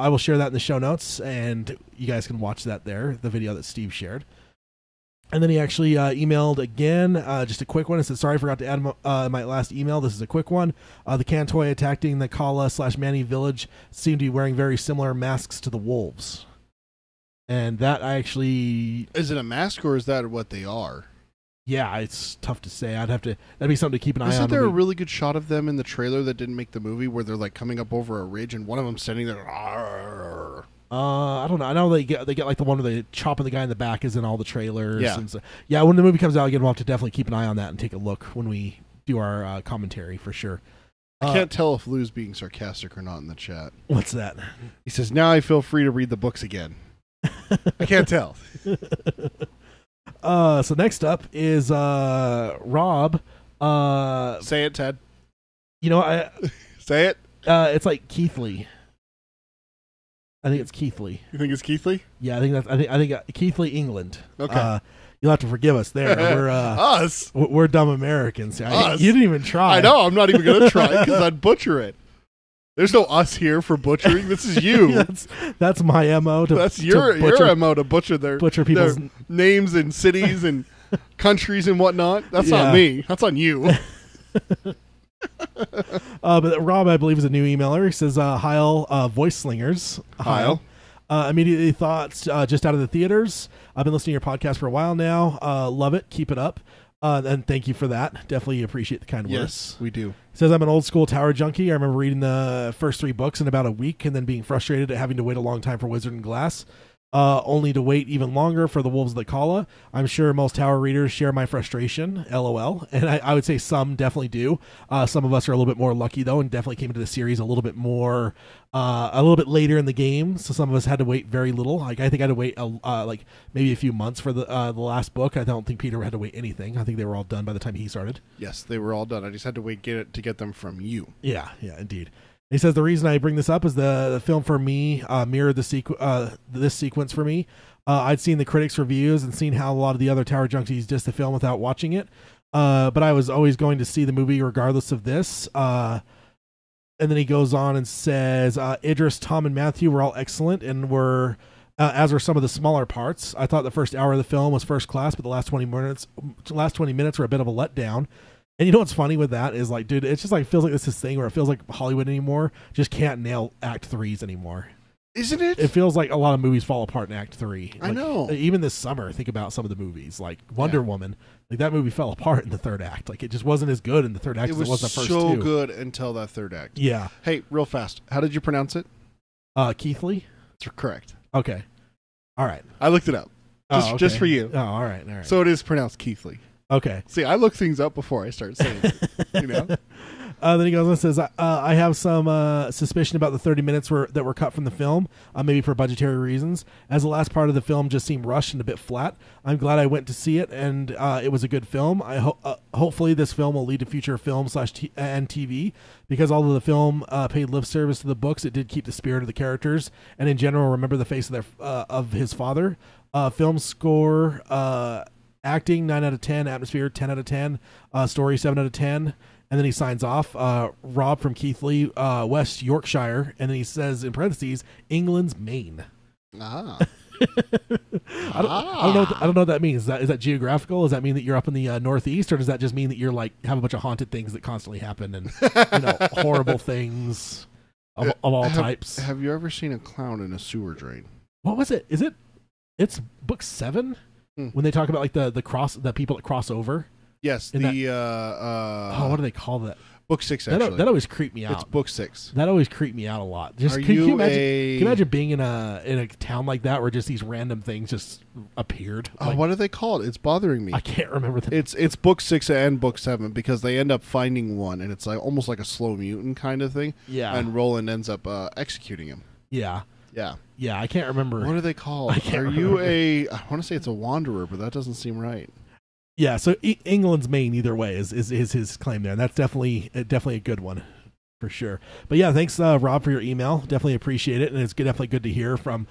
will share that in the show notes, and you guys can watch that there, the video that Steve shared. And then he actually emailed again, just a quick one. It said, sorry, I forgot to add my last email. This is a quick one. The Cantoy attacking the Kala/Manny village seem to be wearing very similar masks to the wolves. And that I actually... Is it a mask, or is that what they are? Yeah, it's tough to say. That'd be something to keep an eye on. Isn't there a really good shot of them in the trailer that didn't make the movie where they're like coming up over a ridge and one of them standing there... I don't know. I know they get like the one where they chopping the guy in the back is in all the trailers. Yeah. And so, yeah, when the movie comes out again, we'll have to definitely keep an eye on that and take a look when we do our commentary for sure. I can't tell if Lou's being sarcastic or not in the chat. What's that? He says, now I feel free to read the books again. I can't tell. So next up is Rob. Say it, Ted. You know, Say it. It's like Keithley. I think it's Keithley. You think it's Keithley? Yeah, I think Keithley, England. Okay. You'll have to forgive us there. We're us. We're dumb Americans. Us. You didn't even try. I know. I'm not even going to try because I'd butcher it. There's no us here for butchering. This is you. that's my MO. That's your MO to butcher people's their names and cities and countries and whatnot. That's not me. That's on you. But Rob, I believe, is a new emailer. He says, Heil, voice slingers. Heil. Immediately thoughts just out of the theaters. I've been listening to your podcast for a while now. Love it. Keep it up. And thank you for that. Definitely appreciate the kind words. Yes, we do. He says, I'm an old school Tower junkie. I remember reading the first 3 books in about a week and then being frustrated at having to wait a long time for Wizard and Glass. Only to wait even longer for the Wolves of the Kala. I'm sure most Tower readers share my frustration, LOL, and I would say some definitely do. Some of us are a little bit more lucky, though, and definitely came into the series a little bit later in the game, so some of us had to wait very little. Like, I think I had to wait like maybe a few months for the last book. I don't think Peter had to wait anything. I think they were all done by the time he started. Yes, they were all done. I just had to wait to get them from you. Yeah, indeed. He says the reason I bring this up is the film for me mirrored this sequence for me. I'd seen the critics' reviews and seen how a lot of the other Tower junkies dissed the film without watching it. But I was always going to see the movie regardless of this. And then he goes on and says, Idris, Tom, and Matthew were all excellent and were, as were some of the smaller parts. I thought the first hour of the film was first class, but the last 20 minutes were a bit of a letdown. And you know what's funny with that is, like, dude, it's just like feels like this thing where it feels like Hollywood anymore just can't nail Act 3s anymore. Isn't it? It feels like a lot of movies fall apart in Act 3. I know. Even this summer, think about some of the movies. Like Wonder Woman, like that movie fell apart in the third act. Like, it just wasn't as good in the third act as it was the first two. It was so good until that third act. Yeah. Hey, real fast. How did you pronounce it? Keithley? That's correct. Okay. All right. I looked it up. Just for you. Oh, all right. So it is pronounced Keithley. Okay. See, I look things up before I start saying it. You know? Then he goes and says, I have some suspicion about the 30 minutes that were cut from the film, maybe for budgetary reasons, as the last part of the film just seemed rushed and a bit flat. I'm glad I went to see it, and it was a good film. Hopefully this film will lead to future film and TV, because although the film paid lip service to the books, it did keep the spirit of the characters, and in general, remember the face of his father. Film score... Acting 9 out of 10, atmosphere 10 out of 10, story 7 out of 10, And then he signs off, Rob from Keithley, West Yorkshire. And then he says in parentheses, England's Maine. Ah. I don't know what that means. Is that geographical? Does that mean that you're up in the Northeast, or does that just mean that you're like have a bunch of haunted things that constantly happen and horrible things of all types? Have you ever seen a clown in a sewer drain? What was it? It's book 7 when they talk about like the people that cross over. Yes, what do they call that? Book 6, actually. That always creeped me out. It's book 6. That always creeped me out a lot. Just, can you imagine being in a town like that where just these random things just appeared? What do they call it? It's bothering me. I can't remember the It's book 6 and book 7 because they end up finding one, and it's like almost like a slow mutant kind of thing. Yeah. And Roland ends up executing him. Yeah. Yeah. Yeah, I can't remember. What are they called? I want to say it's a wanderer, but that doesn't seem right. Yeah, so England's Maine either way is his claim there. And that's definitely a good one for sure. But yeah, thanks Rob for your email. Definitely appreciate it, and it's definitely good to hear from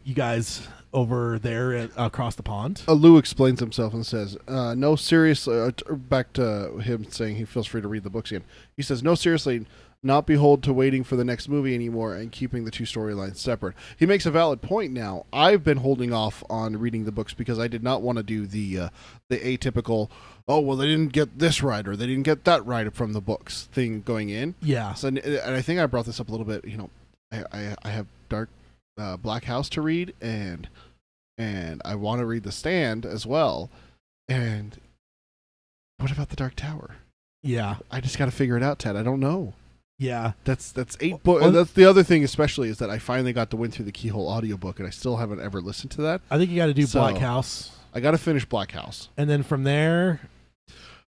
you guys over there across the pond. Lou explains himself and says, "No, seriously." Back to him saying he feels free to read the books again. He says, "No, seriously." Not behold to waiting for the next movie anymore and keeping the two storylines separate. He makes a valid point now. I've been holding off on reading the books because I did not want to do the atypical, oh, well, they didn't get this right or they didn't get that right from the books thing going in. Yeah. So, and I think I brought this up a little bit. I have Black House to read, and I want to read The Stand as well. And what about The Dark Tower? Yeah. I just got to figure it out, Ted. I don't know. Yeah, that's 8 books. That's the other thing, especially, is that I finally got to win through the Keyhole audiobook, and I still haven't ever listened to that. I think you got to do Black House. I got to finish Black House, and then from there,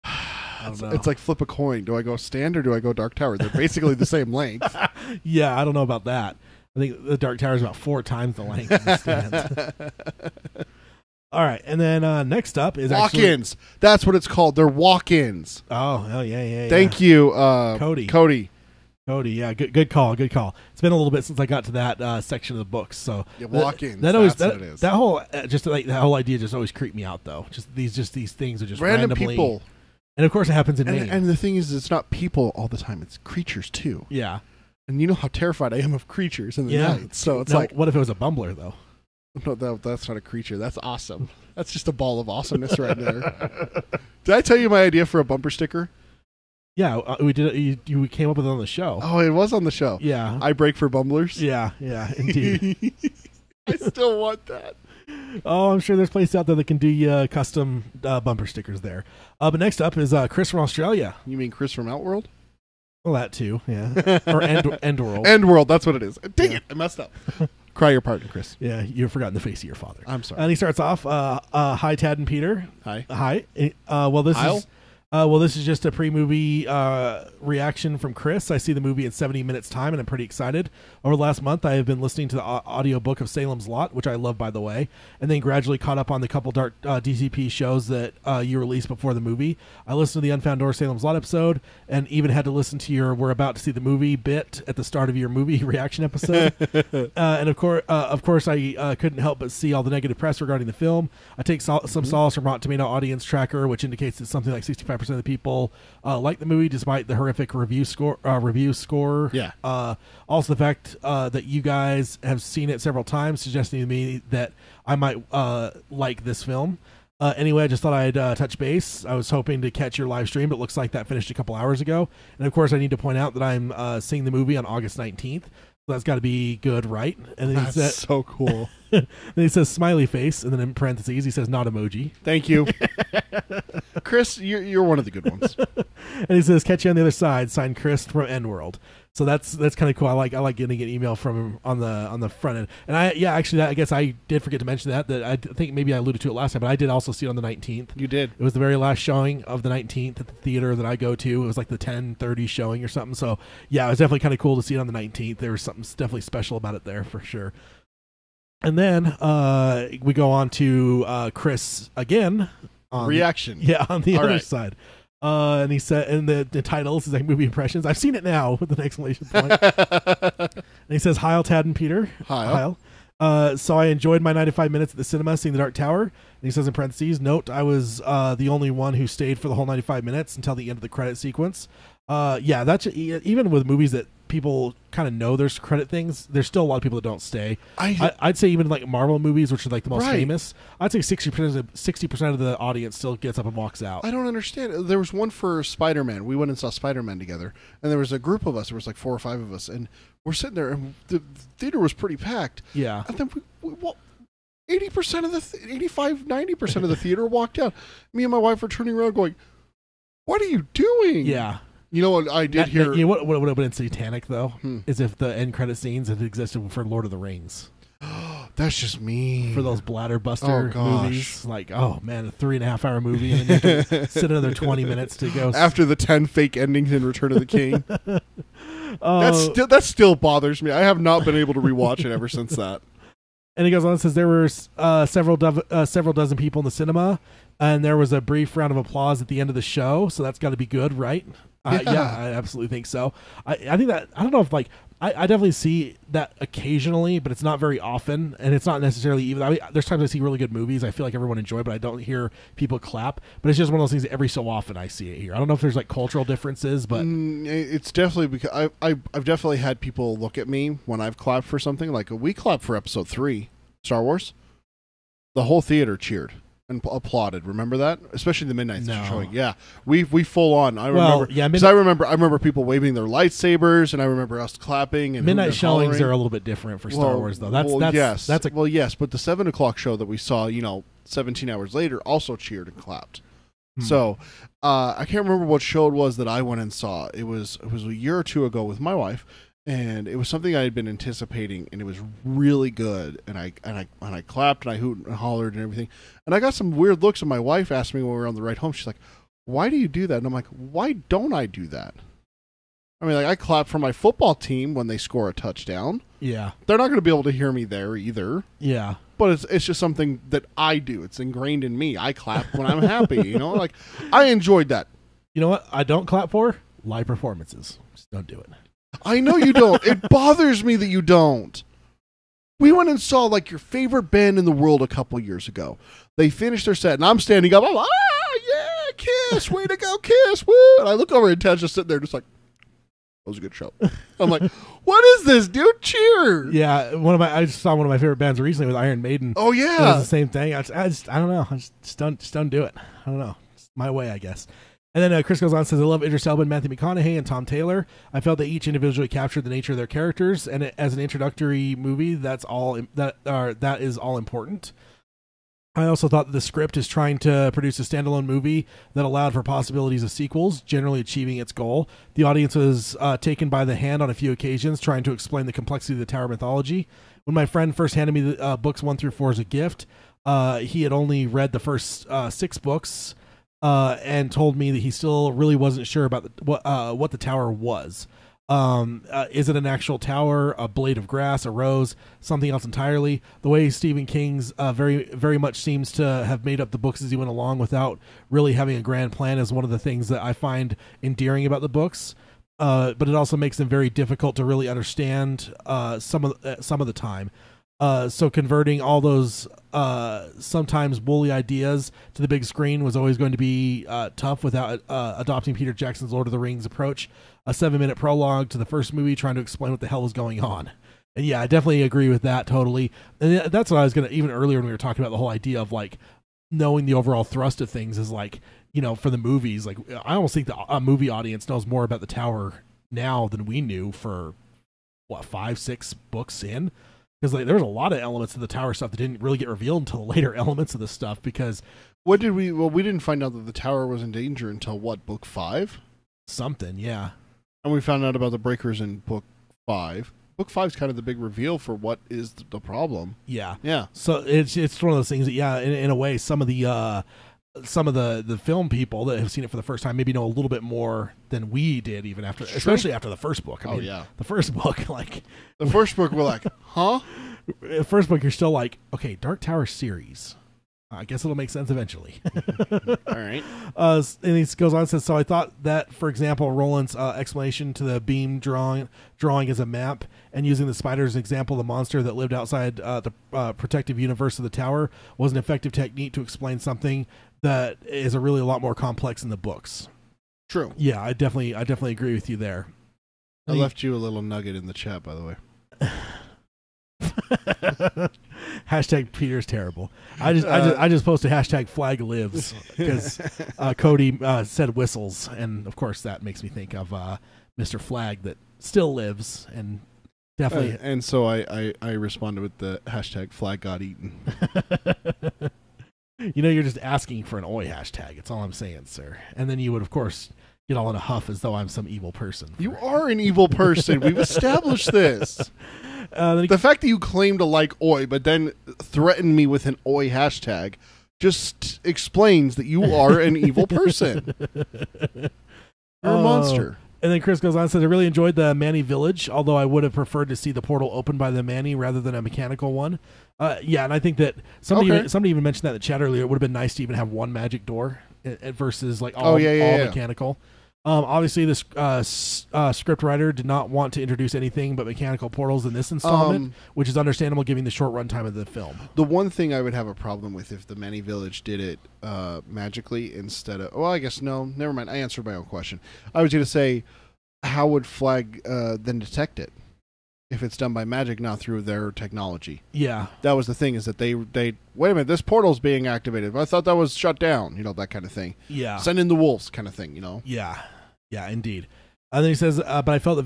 I don't know. It's like flip a coin. Do I go Stand or do I go Dark Tower? They're basically the same length. Yeah, I don't know about that. I think the Dark Tower is about 4 times the length of the Stand. All right, and then next up is walk-ins. That's what it's called. They're walk-ins. Oh yeah. Thank you, Cody, yeah, good call. It's been a little bit since I got to that section of the books, so yeah, walk-ins. That's what it is. That whole that whole idea just always creeped me out, though. Just these things are just random randomly, people, and of course it happens in Maine. And the thing is, it's not people all the time; it's creatures too. Yeah, and you know how terrified I am of creatures in the night. So it's like, what if it was a bumbler though? No, that's not a creature. That's awesome. That's just a ball of awesomeness right there. Did I tell you my idea for a bumper sticker? Yeah, we did. We came up with it on the show. Oh, it was on the show. Yeah, I break for bumblers. Yeah, indeed. I still want that. Oh, I'm sure there's places out there that can do custom bumper stickers there. But next up is Chris from Australia. You mean Chris from Outworld? Well, that too. Yeah, or Endworld. Endworld. That's what it is. Dang it! I messed up. Cry your pardon, Chris. Yeah, you've forgotten the face of your father. I'm sorry. And he starts off, hi, Tad and Peter. Hi. This is just a pre-movie reaction from Chris. I see the movie in 70 minutes time, and I'm pretty excited. Over the last month, I have been listening to the audiobook of Salem's Lot, which I love, by the way, and then gradually caught up on the couple dark DCP shows that you released before the movie. I listened to the Unfound Door Salem's Lot episode, and even had to listen to your "We're about to see the movie" bit at the start of your movie reaction episode. And of course, I couldn't help but see all the negative press regarding the film. I take some solace from Rotten Tomato Audience Tracker, which indicates that something like 65% of the people like the movie, despite the horrific review score. Yeah. Also, the fact that you guys have seen it several times, suggesting to me that I might like this film. Anyway, I just thought I'd touch base. I was hoping to catch your live stream, but it looks like that finished a couple hours ago. And of course, I need to point out that I'm seeing the movie on August 19th. So that's got to be good, right? And then that's so cool. Then he says smiley face, and then in parentheses he says not emoji. Thank you. Chris, you're one of the good ones. And he says catch you on the other side, signed Chris from Endworld. So that's kind of cool. I like getting an email from him on the front end. And I guess I did forget to mention that I think maybe I alluded to it last time, but I did also see it on the 19th. You did. It was the very last showing of the 19th at the theater that I go to. It was like the 10:30 showing or something. So yeah, it was definitely kind of cool to see it on the 19th. There was something definitely special about it there for sure. And then we go on to Chris again. Reaction. Yeah, on the other side. And he said, and the titles is like movie impressions. I've seen it now with an exclamation point. And he says, "Hi, Tad and Peter." Hi. So I enjoyed my 95 minutes at the cinema seeing The Dark Tower. And he says in parentheses, note, I was the only one who stayed for the whole 95 minutes until the end of the credit sequence. Yeah, that's even with movies that people kind of know there's credit things, there's still a lot of people that don't stay. I'd say even like Marvel movies, which are like the most famous, I'd say 60% of the audience still gets up and walks out. I don't understand. There was one for Spider-Man. We went and saw Spider-Man together, and there was a group of us. There was like 4 or 5 of us, and we're sitting there, and the theater was pretty packed. Yeah. And then 80% of the 85, 90% of the theater walked out. Me and my wife were turning around going, what are you doing? Yeah. You know what I did hear? You know what would have been satanic, though, is if the end credit scenes had existed for Lord of the Rings. That's just me. For those bladderbuster movies. Like, oh, man, a 3.5-hour movie, and then you have to sit another 20 minutes to go. After the 10 fake endings in Return of the King. That still bothers me. I have not been able to rewatch it ever since that. And he goes on and says there were several dozen people in the cinema, and there was a brief round of applause at the end of the show, so that's got to be good, right? Yeah, I absolutely think so. I think that, I don't know if like, I definitely see that occasionally, but it's not very often, and it's not necessarily even, I mean, there's times I see really good movies I feel like everyone enjoy, but I don't hear people clap, but it's just one of those things that every so often I see it here. I don't know if there's like cultural differences, but it's definitely because I've definitely had people look at me when I've clapped for something. Like we clapped for episode 3, Star Wars. The whole theater cheered and applauded. Remember that? Especially the midnight showing. Yeah, we full on. I remember. Yeah, because I remember people waving their lightsabers, and I remember us clapping. And midnight showings are a little bit different for Star Wars, though. Yes, but the 7:00 show that we saw, 17 hours later, also cheered and clapped. So I can't remember what show it was that I went and saw. It was a year or 2 ago with my wife. And it was something I had been anticipating, and it was really good. And I clapped and I hooted and hollered and everything. And I got some weird looks. And my wife asked me when we were on the ride home. She's like, "Why do you do that?" And I'm like, "Why don't I do that?" I mean, like I clap for my football team when they score a touchdown. Yeah, they're not going to be able to hear me there either. Yeah, but it's just something that I do. It's ingrained in me. I clap when I'm happy. Like I enjoyed that. You know what? I don't clap for live performances. Just don't do it. I know you don't. It bothers me that you don't. We went and saw like your favorite band in the world a couple years ago. They finished their set, and I'm standing up. I'm like, yeah, Kiss, way to go, Kiss, woo! And I look over, and Ted's just sitting there, just like, that was a good show. I'm like, what is this, dude? Cheer! Yeah, I just saw one of my favorite bands recently with Iron Maiden. Oh yeah, it was the same thing. I don't know. I just don't do it. I don't know. It's my way, I guess. And then Chris goes on and says, I love Idris Elba, Matthew McConaughey, and Tom Taylor. I felt they each individually captured the nature of their characters, and as an introductory movie, that is all important. I also thought that the script is trying to produce a standalone movie that allowed for possibilities of sequels, generally achieving its goal. The audience was taken by the hand on a few occasions, trying to explain the complexity of the Tower mythology. When my friend first handed me the books 1 through 4 as a gift, he had only read the first 6 books, and told me that he still really wasn't sure about what the tower was. Is it an actual tower, a blade of grass, a rose, something else entirely? The way Stephen King's very, very much seems to have made up the books as he went along without really having a grand plan is one of the things that I find endearing about the books. But it also makes them very difficult to really understand some of the time. So converting all those sometimes woolly ideas to the big screen was always going to be tough without adopting Peter Jackson's Lord of the Rings approach. A 7-minute prologue to the first movie trying to explain what the hell was going on. And yeah, I definitely agree with that totally. And that's what I was going to, even earlier when we were talking about the whole idea of like knowing the overall thrust of things is like, for the movies, like I almost think the movie audience knows more about the Tower now than we knew for 5-6 books in. Because there was a lot of elements of the Tower stuff that didn't really get revealed until the later elements of the stuff. Because we didn't find out that the Tower was in danger until book 5? Something, yeah. And we found out about the breakers in book 5. Book 5 is kind of the big reveal for what is the problem. Yeah, yeah. So it's one of those things that in a way some of the film people that have seen it for the first time maybe know a little bit more than we did, even after, especially after the first book. I mean, yeah, the first book, like the first book, we're like, huh? The first book, you're still like, okay, Dark Tower series. I guess it'll make sense eventually. All right. And he goes on and says, so I thought that, for example, Roland's explanation to the beam drawing as a map and using the spider as an example of the monster that lived outside the protective universe of the tower was an effective technique to explain something that is a lot more complex in the books. True. Yeah, I definitely agree with you there. I left you a little nugget in the chat, by the way. Hashtag Peter's terrible. I just posted hashtag flag lives because Cody said whistles, and of course that makes me think of Mr. Flag that still lives and definitely. And so I responded with the hashtag flag got eaten. You're just asking for an oi hashtag. It's all I'm saying, sir. And then you would, of course, get all in a huff as though I'm some evil person. You are an evil person. We've established this. The fact that you claim to like oi, but then threaten me with an oi hashtag just explains that you are an evil person. You're a monster. And then Chris goes on and says, I really enjoyed the Manny Village, although I would have preferred to see the portal opened by the Manny rather than a mechanical one. Yeah, and I think that somebody even mentioned that in the chat earlier. It would have been nice to even have one magic door versus like all mechanical. Obviously, this script writer did not want to introduce anything but mechanical portals in this installment, which is understandable given the short runtime of the film. The one thing I would have a problem with if the Manny Village did it magically instead of... Well, I guess no. Never mind. I answered my own question. I was going to say, how would Flag then detect it if it's done by magic, not through their technology? Yeah. That was the thing, is that they wait a minute, this portal's being activated. I thought that was shut down, that kind of thing. Yeah. Send in the wolves kind of thing, Yeah. Yeah, indeed. And then he says, but I felt that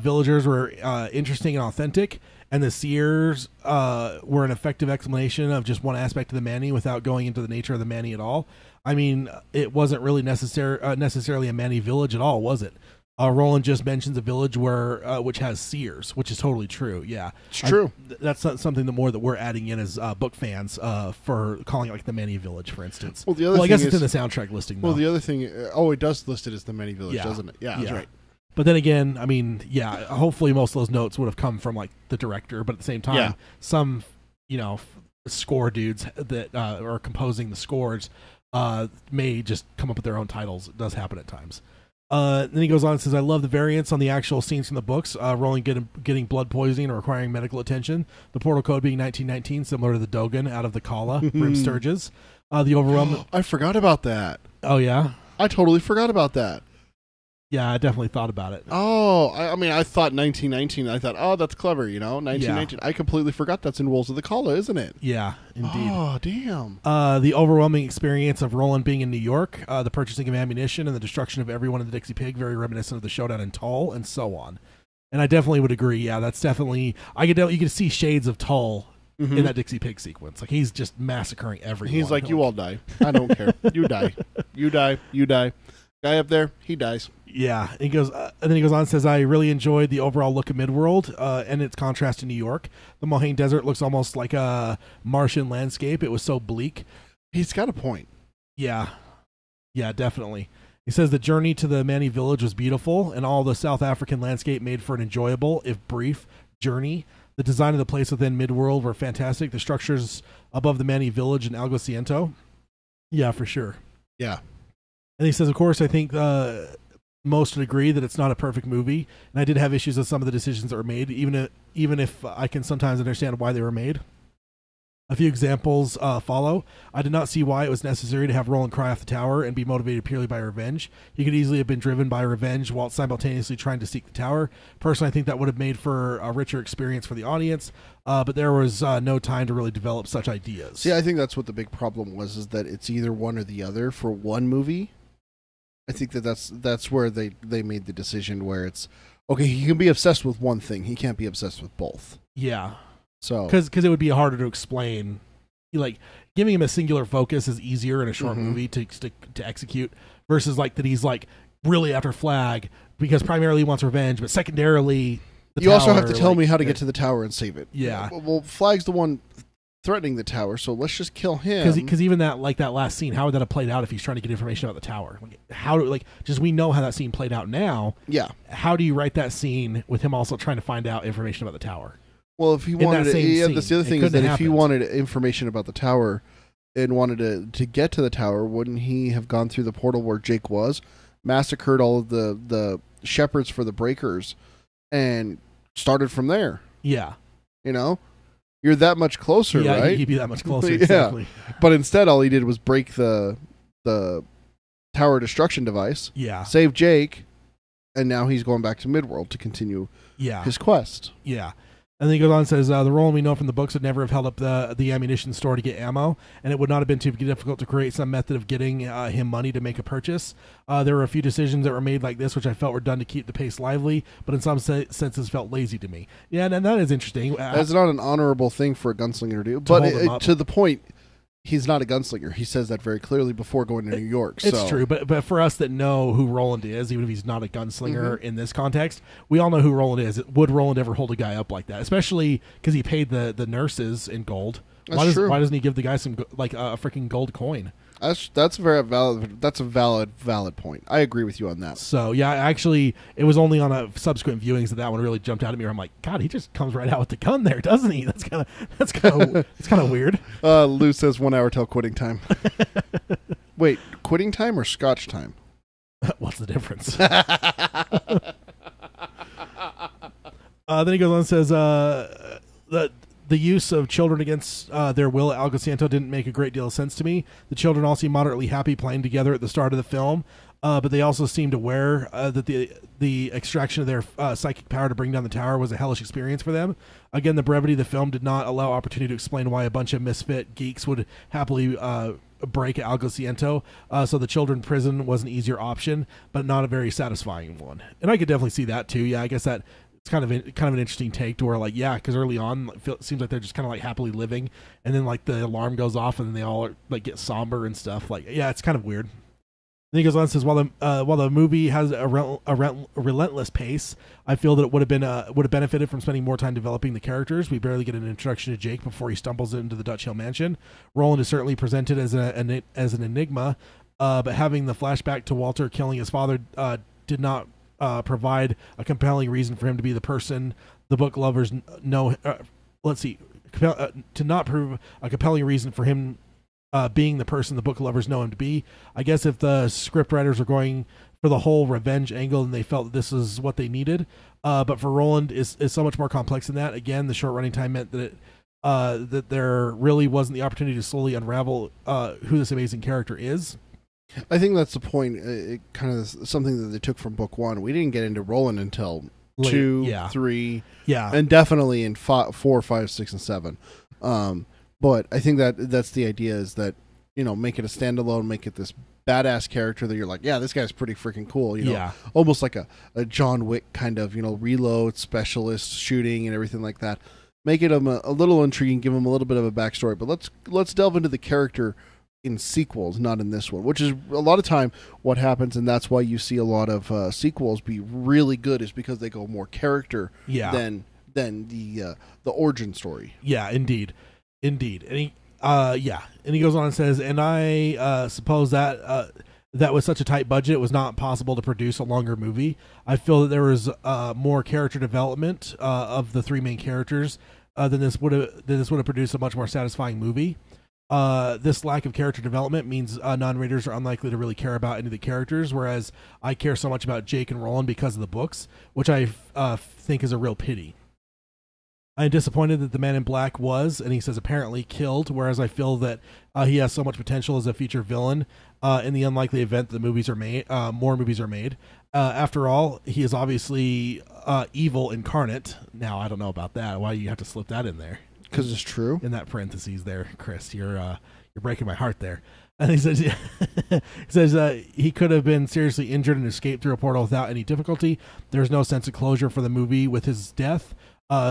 villagers were interesting and authentic, and the seers were an effective explanation of just one aspect of the Manny without going into the nature of the Manny at all. I mean, it wasn't really necessarily a Manny village at all, was it? Roland just mentions a village which has seers, which is totally true. Yeah, it's true. That's something that we're adding in as book fans for calling it like the Manny Village, for instance. Well, the other thing I guess it's in the soundtrack listing. Well, the other thing, it does list it as the Manny Village, doesn't it? Yeah, that's right. But then again, I mean, yeah, hopefully most of those notes would have come from like the director, but at the same time, some score dudes that are composing the scores may just come up with their own titles. It does happen at times. Then he goes on and says, I love the variants on the actual scenes from the books. Roland getting blood poisoning or requiring medical attention. The portal code being 1919, similar to the Dogan out of the Kala from Sturges. The overwhelming... I forgot about that. Oh, yeah? I totally forgot about that. Yeah, I definitely thought about it. Oh, I mean, I thought 1919. I thought, oh, that's clever, 1919. Yeah. I completely forgot that's in Wolves of the Kala, isn't it? Yeah, indeed. Oh, damn. The overwhelming experience of Roland being in New York, the purchasing of ammunition, and the destruction of everyone in the Dixie Pig, very reminiscent of the showdown in Tull, and so on. And I definitely would agree. Yeah, that's definitely... you can see shades of Tull in that Dixie Pig sequence. Like, he's just massacring everyone. He's like, you all die. I don't care. You die. You die. You die. Guy up there, he dies. Yeah, and then he goes on and says, I really enjoyed the overall look of Midworld and its contrast to New York. The Mohaine Desert looks almost like a Martian landscape. It was so bleak. He's got a point. Yeah, definitely. He says the journey to the Manny Village was beautiful, and all the South African landscape made for an enjoyable, if brief, journey. The design of the place within Midworld were fantastic. The structures above the Manny Village in Algo Ciento. Yeah, for sure. Yeah. And he says, of course, I think most would agree that it's not a perfect movie, and I did have issues with some of the decisions that were made, even if I can sometimes understand why they were made. A few examples follow. I did not see why it was necessary to have Roland cry off the tower and be motivated purely by revenge. He could easily have been driven by revenge while simultaneously trying to seek the tower. Personally, I think that would have made for a richer experience for the audience, but there was no time to really develop such ideas. See, I think that's what the big problem was, is that it's either one or the other for one movie. I think that's where they made the decision where it's, okay, he can be obsessed with one thing. He can't be obsessed with both. Yeah. So because it would be harder to explain. Like, giving him a singular focus is easier in a short movie to execute versus like that he's like really after Flag because primarily he wants revenge, but secondarily you also have to tell me how to get to the tower and save it. Yeah. Well, Flag's the one threatening the tower, so let's just kill him. Because even that last scene, how would that have played out if he's trying to get information about the tower? We know how that scene played out now. Yeah. How do you write that scene with him also trying to find out information about the tower? Well, if he wanted, that's the other thing is that if he wanted information about the tower, and wanted to get to the tower, wouldn't he have gone through the portal where Jake was, massacred all of the shepherds for the breakers, and started from there? Yeah. You know? You're that much closer, yeah, right? He'd be that much closer, Yeah. exactly. But instead, all he did was break the tower destruction device, Yeah. save Jake, and now he's going back to Midworld to continue his quest. Yeah. And then he goes on and says, the Roland we know from the books would never have held up the ammunition store to get ammo, and it would not have been too difficult to create some method of getting him money to make a purchase. There were a few decisions that were made like this, which I felt were done to keep the pace lively, but in some senses felt lazy to me. Yeah, and that is interesting. That's not an honorable thing for a gunslinger to do, but to the point, he's not a gunslinger. He says that very clearly before going to New York. It's true, but for us that know who Roland is, even if he's not a gunslinger in this context, we all know who Roland is. Would Roland ever hold a guy up like that? Especially because he paid the nurses in gold. That's true. Why doesn't he give the guy some a freaking gold coin? That's very valid. That's a valid point. I agree with you on that. So yeah, actually, it was only on a subsequent viewings that one really jumped out at me. Where I'm like, God, he just comes right out with the gun there, doesn't he? That's kind of weird. Lou says 1 hour till quitting time. Wait, quitting time or Scotch time? What's the difference? Then he goes on and says the use of children against their will at Algo Santo didn't make a great deal of sense to me. The children all seem moderately happy playing together at the start of the film, but they also seemed aware that the extraction of their psychic power to bring down the tower was a hellish experience for them. Again, the brevity of the film did not allow opportunity to explain why a bunch of misfit geeks would happily break at Algo Ciento, so the children prison was an easier option, but not a very satisfying one. And I could definitely see that too. Yeah, I guess that it's kind of an interesting take to where, like, yeah, because early on it seems like they're just kind of like happily living, and then like the alarm goes off and then they all are, like, get somber and stuff. Like, yeah, it's kind of weird. Then he goes on and says, while the movie has a relentless pace, I feel that it would have benefited from spending more time developing the characters. We barely get an introduction to Jake before he stumbles into the Dutch Hill Mansion. Roland is certainly presented as an enigma, but having the flashback to Walter killing his father did not provide a compelling reason for him to be the person the book lovers know. To not prove a compelling reason for him being the person the book lovers know him to be. I guess if the script writers were going for the whole revenge angle and they felt that this is what they needed, but for Roland is so much more complex than that. Again, the short running time meant that that there really wasn't the opportunity to slowly unravel who this amazing character is. I think that's the point. It kind of something that they took from book one. We didn't get into Roland until 2, 3, and definitely in 4, 5, 6, and 7. But I think that's the idea, is that, you know, make it a standalone, make it this badass character that you're like, yeah, this guy's pretty freaking cool. You know, almost like a John Wick kind of, you know, reload specialist shooting and everything like that. Make it a little intriguing, give him a little bit of a backstory. But let's delve into the character in sequels, not in this one, which is a lot of time what happens, and that's why you see a lot of sequels be really good, is because they go more character than the origin story. Yeah, indeed. And he goes on and says, and I suppose that that with such a tight budget, it was not possible to produce a longer movie. I feel that there was more character development of the three main characters than this would have produced a much more satisfying movie. This lack of character development means non-readers are unlikely to really care about any of the characters, whereas I care so much about Jake and Roland because of the books, which I think is a real pity. I am disappointed that the Man in Black was, and he says apparently, killed, whereas I feel that he has so much potential as a feature villain in the unlikely event that more movies are made. After all, he is obviously evil incarnate. Now, I don't know about that. Why do you have to slip that in there? Because it's true. In that parentheses there, Chris, you're breaking my heart there. And he says, he could have been seriously injured and escaped through a portal without any difficulty. There's no sense of closure for the movie with his death.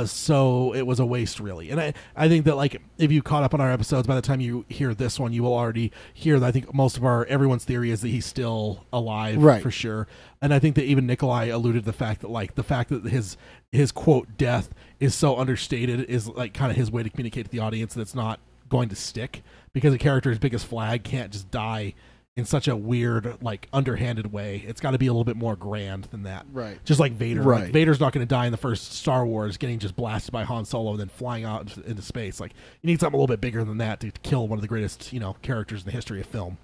So it was a waste, really. And I think that, like, if you caught up on our episodes, by the time you hear this one, you will already hear that I think most of everyone's theory is that he's still alive, right, for sure. And I think that even Nikolai alluded to the fact that his quote death is so understated is like kind of his way to communicate to the audience that it's not going to stick, because a character as big as Flag can't just die in such a weird, like, underhanded way. It's got to be a little bit more grand than that. Right. Just like Vader. Right. Like, Vader's not going to die in the first Star Wars, getting just blasted by Han Solo and then flying out into space. Like, you need something a little bit bigger than that to kill one of the greatest, characters in the history of film.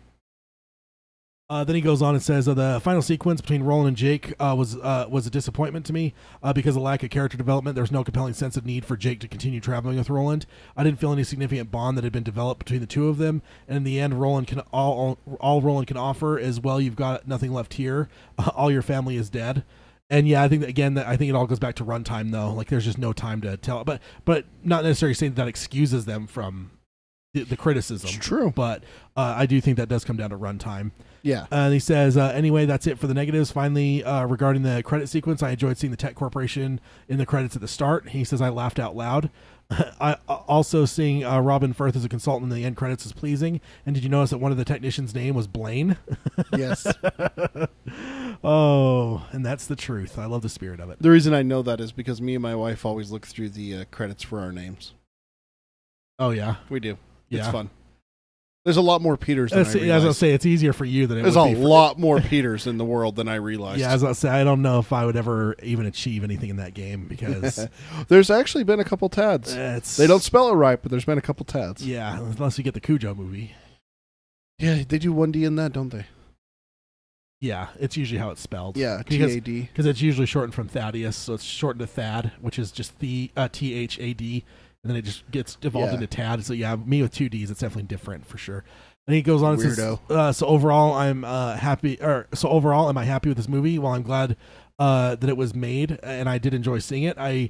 Then he goes on and says, the final sequence between Roland and Jake was a disappointment to me because of lack of character development. There was no compelling sense of need for Jake to continue traveling with Roland. I didn't feel any significant bond that had been developed between the two of them. And in the end, all Roland can offer is, well, you've got nothing left here. All your family is dead. And yeah, I think I think it all goes back to runtime, though. Like, there's just no time to tell. But not necessarily saying that excuses them from the criticism. It's true. But I do think that does come down to runtime. Yeah. And he says, anyway, that's it for the negatives. Finally, regarding the credit sequence, I enjoyed seeing the Tech Corporation in the credits at the start. He says, I laughed out loud. I also seeing Robin Firth as a consultant in the end credits is pleasing. And did you notice that one of the technicians' name was Blaine? Yes. Oh, and that's the truth. I love the spirit of it. The reason I know that is because me and my wife always look through the credits for our names. Oh, yeah? We do. Yeah. It's fun. There's a lot more Peters than I realized. As I was going to say, it's easier for you than it There's would be a lot more Peters in the world than I realized. Yeah, as I was say, I don't know if I would ever even achieve anything in that game because there's actually been a couple Tads. They don't spell it right, but there's been a couple Tads. Yeah, unless you get the Cujo movie. Yeah, they do 1D in that, don't they? Yeah, it's usually how it's spelled. Yeah, T-A-D. Because it's usually shortened from Thaddeus, so it's shortened to Thad, which is just T-H-A-D, and then it just gets evolved into Tad. So yeah, me with 2 Ds, it's definitely different for sure. And he goes on and says, so overall, am I happy with this movie? Well, I'm glad that it was made, and I did enjoy seeing it. I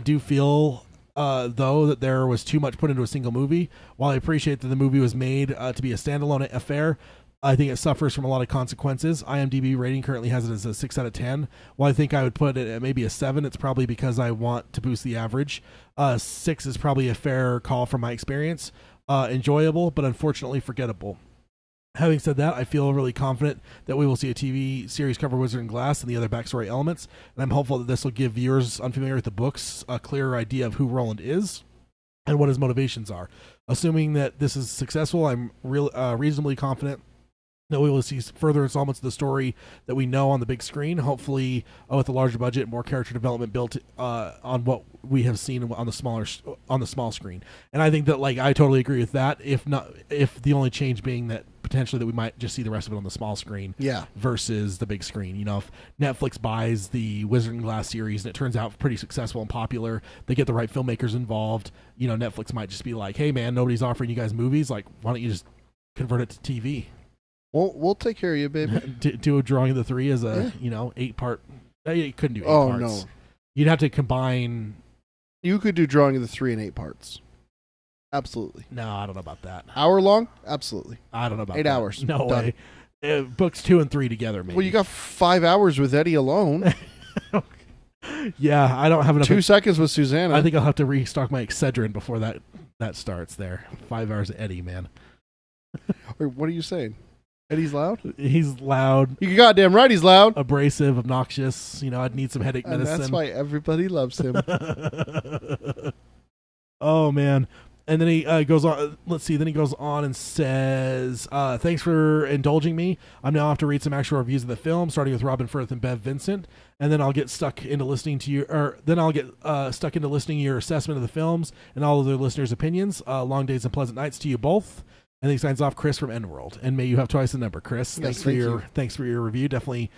do feel, though, that there was too much put into a single movie. While I appreciate that the movie was made to be a standalone affair, I think it suffers from a lot of consequences. IMDb rating currently has it as a 6 out of 10. While I think I would put it at maybe a 7, it's probably because I want to boost the average. 6 is probably a fair call from my experience. Enjoyable, but unfortunately forgettable. Having said that, I feel really confident that we will see a TV series cover Wizard and Glass and the other backstory elements, and I'm hopeful that this will give viewers unfamiliar with the books a clearer idea of who Roland is and what his motivations are. Assuming that this is successful, I'm reasonably confident that we will see further installments of the story that we know on the big screen, hopefully with a larger budget, more character development built on what we have seen on the small screen. And I think that, like, I totally agree with that. If the only change being that potentially that we might just see the rest of it on the small screen, versus the big screen. You know, if Netflix buys the Wizard and Glass series and it turns out pretty successful and popular, they get the right filmmakers involved. You know, Netflix might just be like, "Hey, man, nobody's offering you guys movies. Like, why don't you just convert it to TV?" We'll take care of you, baby. Do a Drawing of the Three as a 8-part. You couldn't do 8 parts. No, you'd have to combine. You could do Drawing of the Three in 8 parts. Absolutely. No, I don't know about that. Hour long? Absolutely. I don't know about 8 that. hours. No Done. way. Books 2 and 3 together, maybe. Well, you got 5 hours with Eddie alone. Yeah, I don't have enough. 2 seconds with Susanna. I think I'll have to restock my Excedrin before that starts there. 5 hours of Eddie, man. Or what are you saying? Eddie's loud? He's loud. You're goddamn right he's loud. Abrasive, obnoxious. You know, I'd need some headache medicine. That's why everybody loves him. Oh, man. And then he goes on. Let's see. Then he goes on and says, "Thanks for indulging me. I'm now off to read some actual reviews of the film, starting with Robin Firth and Bev Vincent, and then I'll get stuck into listening to your assessment of the films and all of the listeners' opinions. Long days and pleasant nights to you both." And then he signs off, Chris from Endworld. And may you have twice the number, Chris. Yes, Thanks for your review. Definitely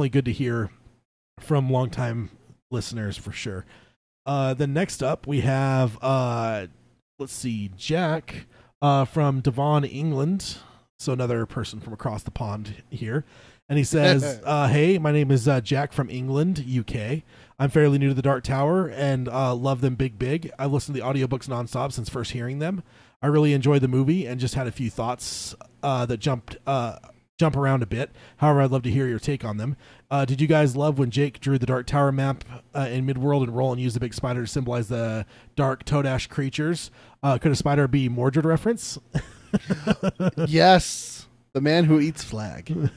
good to hear from longtime listeners for sure. Then next up we have let's see, Jack from Devon, England. So another person from across the pond here. And he says, "Hey, my name is Jack from England, UK. I'm fairly new to the Dark Tower and love them big. I've listened to the audiobooks nonstop since first hearing them. I really enjoyed the movie and just had a few thoughts that jump around a bit. However, I'd love to hear your take on them. Did you guys love when Jake drew the Dark Tower map in Midworld and Roland used the big spider to symbolize the dark Toadash creatures? Could a spider be Mordred reference?" Yes. The man who eats flag.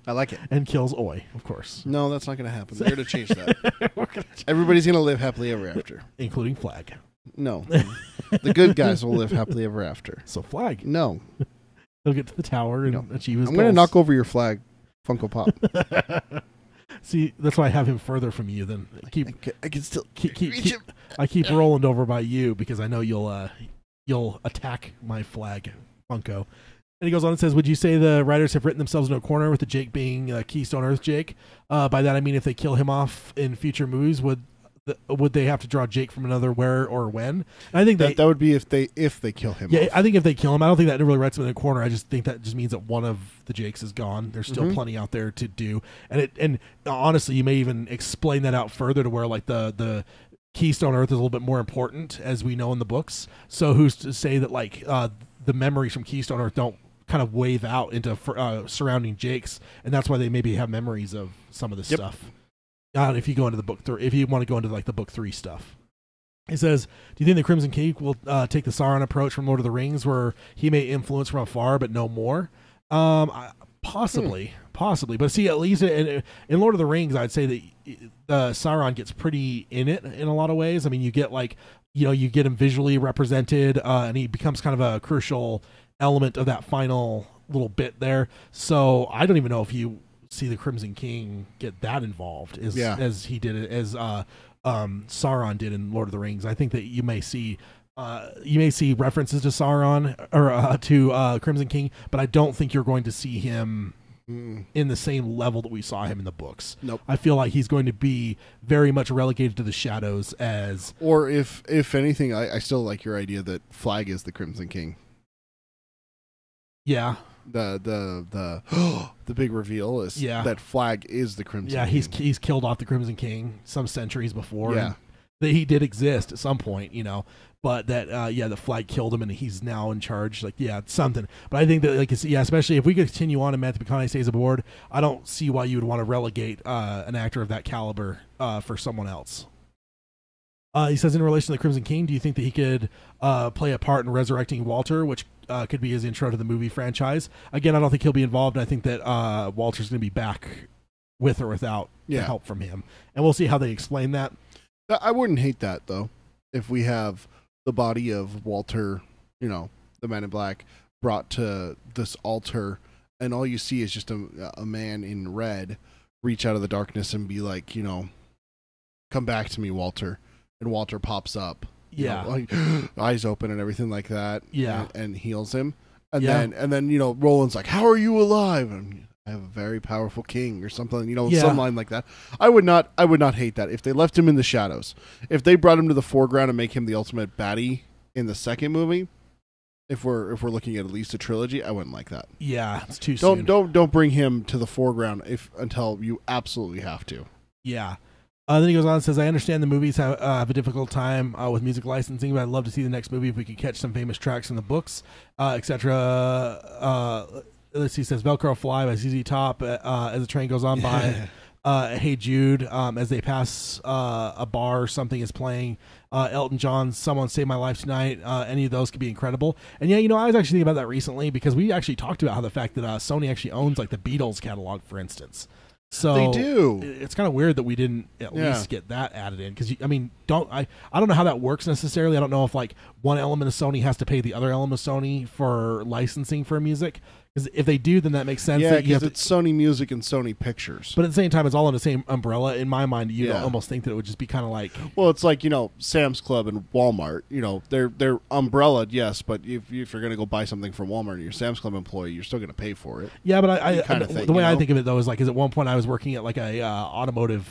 I like it. And kills Oi, of course. No, that's not going to happen. They're going to change that. Everybody's going to live happily ever after. Including Flag. No. The good guys will live happily ever after. So Flag. No. He'll get to the tower and achieve his I'm going to goals. knock over your flag, Funko Pop. See, that's why I have him further from you than I can still keep reach him. I keep Roland over by you because I know you'll attack my flag, Funko. And he goes on and says, would you say the writers have written themselves into a corner with the Jake being Keystone Earth Jake? By that I mean if they kill him off in future movies, would they have to draw Jake from another where or when? And I think that would be if they kill him. Yeah, off. I think if they kill him, I don't think that really writes him in a corner. I just think that just means that one of the Jakes is gone. There's still plenty out there to do, and honestly, you may even explain that out further to where like the Keystone Earth is a little bit more important, as we know in the books. So who's to say that like the memories from Keystone Earth don't kind of wave out into surrounding Jakes, and that's why they maybe have memories of some of this stuff. If you go into the book, if you want to go into like the book 3 stuff, he says, "Do you think the Crimson King will take the Sauron approach from Lord of the Rings, where he may influence from afar but no more?" Possibly. But see, at least in Lord of the Rings, I'd say that Sauron gets pretty in it in a lot of ways. I mean, you get like you get him visually represented, and he becomes kind of a crucial element of that final little bit there. So I don't even know if you see the Crimson King get that involved as he did it, as Sauron did in Lord of the Rings. I think that you may see references to Sauron or to Crimson King, but I don't think you're going to see him in the same level that we saw him in the books. Nope. I feel like he's going to be very much relegated to the shadows as. Or if anything, I still like your idea that Flag is the Crimson King. Yeah. The big reveal is that Flag is the Crimson King. Yeah, he's killed off the Crimson King some centuries before. Yeah. That he did exist at some point, but that the Flag killed him and he's now in charge. Like, it's something. But I think that especially if we continue on and Matthew McConaughey stays aboard, I don't see why you would want to relegate an actor of that caliber for someone else. He says, in relation to the Crimson King, do you think that he could play a part in resurrecting Walter, which could be his intro to the movie franchise? Again, I don't think he'll be involved. I think that Walter's going to be back with or without the help from him. And we'll see how they explain that. I wouldn't hate that, though, if we have the body of Walter, the Man in Black, brought to this altar, and all you see is just a man in red reach out of the darkness and be like, come back to me, Walter. And Walter pops up, eyes open and everything like that, and heals him. And then Roland's like, "How are you alive?" And I have a very powerful king, or something, some line like that. I would not hate that if they left him in the shadows. If they brought him to the foreground and make him the ultimate baddie in the second movie, if we're looking at least a trilogy, I wouldn't like that. Yeah, it's too soon. Don't bring him to the foreground until you absolutely have to. Yeah. Then he goes on and says, I understand the movies have a difficult time with music licensing, but I'd love to see the next movie if we could catch some famous tracks in the books, etc. Let's see, he says, Velcro Fly by ZZ Top as the train goes on by. Hey Jude, as they pass a bar or something is playing. Elton John's Someone Save My Life Tonight. Any of those could be incredible. And I was actually thinking about that recently because we actually talked about how the fact that Sony actually owns like the Beatles catalog, for instance. So they do. It's kind of weird that we didn't at least get that added in because I don't know how that works necessarily. I don't know if like one element of Sony has to pay the other element of Sony for licensing for music. Because if they do, then that makes sense. Yeah, because it's Sony Music and Sony Pictures. But at the same time, it's all in the same umbrella. In my mind, you almost think that it would just be kind of like... Well, it's like, Sam's Club and Walmart. They're umbrellaed, yes, but if you're going to go buy something from Walmart and you're a Sam's Club employee, you're still going to pay for it. Yeah, but the way I think of it, though, is like, at one point I was working at like a automotive...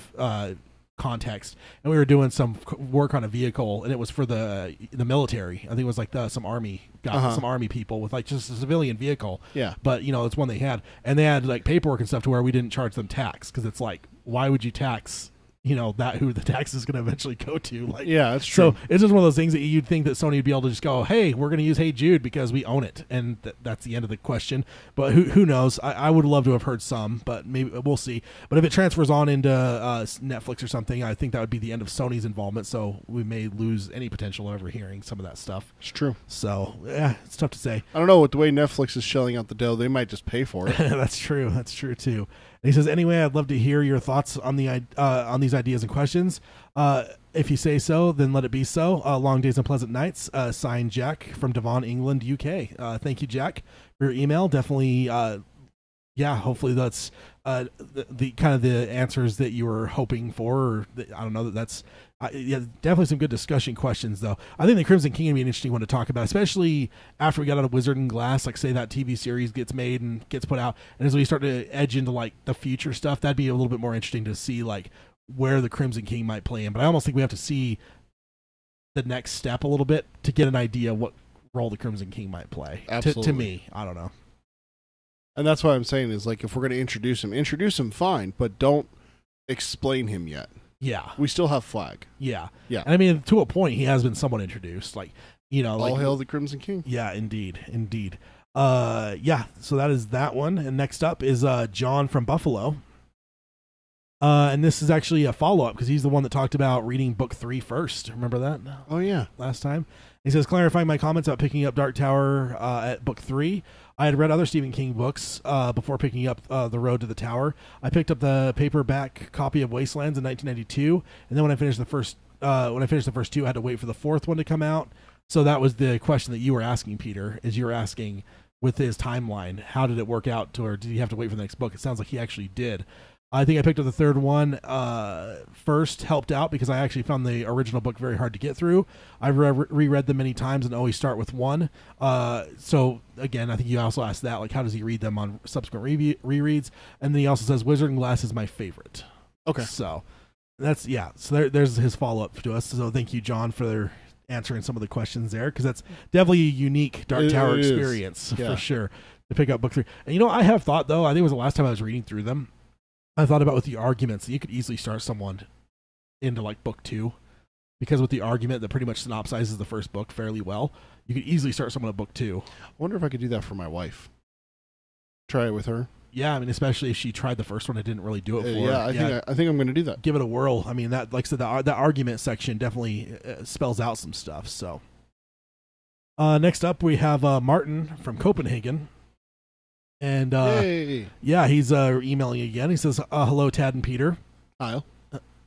context, and we were doing some work on a vehicle, and it was for the military. I think it was like some army some army people with like just a civilian vehicle. Yeah, but it's one they had, and they had like paperwork and stuff to where we didn't charge them tax because it's like, why would you tax that who the tax is going to eventually go to? Like, yeah, that's true. So it's just one of those things that you'd think that Sony would be able to just go, hey, we're going to use Hey Jude because we own it, and that's the end of the question. But who knows? I would love to have heard some, but maybe we'll see. But if it transfers on into Netflix or something, I think that would be the end of Sony's involvement. So we may lose any potential of ever hearing some of that stuff. It's true. So yeah, it's tough to say. I don't know. With the way Netflix is shelling out the dough, they might just pay for it. That's true. That's true too. he says, anyway, I'd love to hear your thoughts on these ideas and questions. If you say so, then let it be so. Long days and pleasant nights. Signed, Jack from Devon, England, UK. Thank you, Jack, for your email. Definitely, hopefully that's the kind of the answers that you were hoping for. Or I don't know, that's definitely some good discussion questions, though. I think the Crimson King would be an interesting one to talk about, especially after we got out of Wizard and Glass. Like, say that TV series gets made and gets put out, and as we start to edge into like the future stuff, that'd be a little bit more interesting to see like where the Crimson King might play in. But I almost think we have to see the next step a little bit to get an idea what role the Crimson King might play. Absolutely. To me, I don't know. And that's what I'm saying is, like, if we're going to introduce him fine, but don't explain him yet. Yeah. We still have Flag. Yeah. Yeah. And I mean, to a point, he has been somewhat introduced. Like, all hail the Crimson King. Yeah, indeed. So that is that one. And next up is John from Buffalo. And this is actually a follow-up because he's the one that talked about reading book 3 first. Remember that? Oh, yeah. Last time. He says, clarifying my comments about picking up Dark Tower at book 3. I had read other Stephen King books before picking up The Road to the Tower. I picked up the paperback copy of Wastelands in 1992, and then when I finished the first 2, I had to wait for the 4th one to come out. So that was the question that you were asking, Peter, is you were asking with his timeline, how did it work out, or did he have to wait for the next book? It sounds like he actually did. I think I picked up the 3rd one first, helped out because I actually found the original book very hard to get through. I've reread them many times and always start with 1. So, again, I think you also asked that, like, how does he read them on subsequent rereads? And then he also says, Wizard and Glass is my favorite. Okay. So, that's, So there's his follow-up to us. So thank you, John, for answering some of the questions there, because that's definitely a unique Dark Tower experience, for sure, to pick up book 3. And, I have thought, though, I think it was the last time I was reading through them, I thought about with the arguments that you could easily start someone into like book 2, because with the argument that pretty much synopsizes the first book fairly well, you could easily start someone at book 2. I wonder if I could do that for my wife. Try it with her. Yeah, I mean, especially if she tried the first one, it didn't really do it for her. I think I'm going to do that. Give it a whirl. I mean, that, like I said, that argument section definitely spells out some stuff. So, next up we have Martin from Copenhagen. And he's emailing again. He says, hello, Tad and Peter. Hi.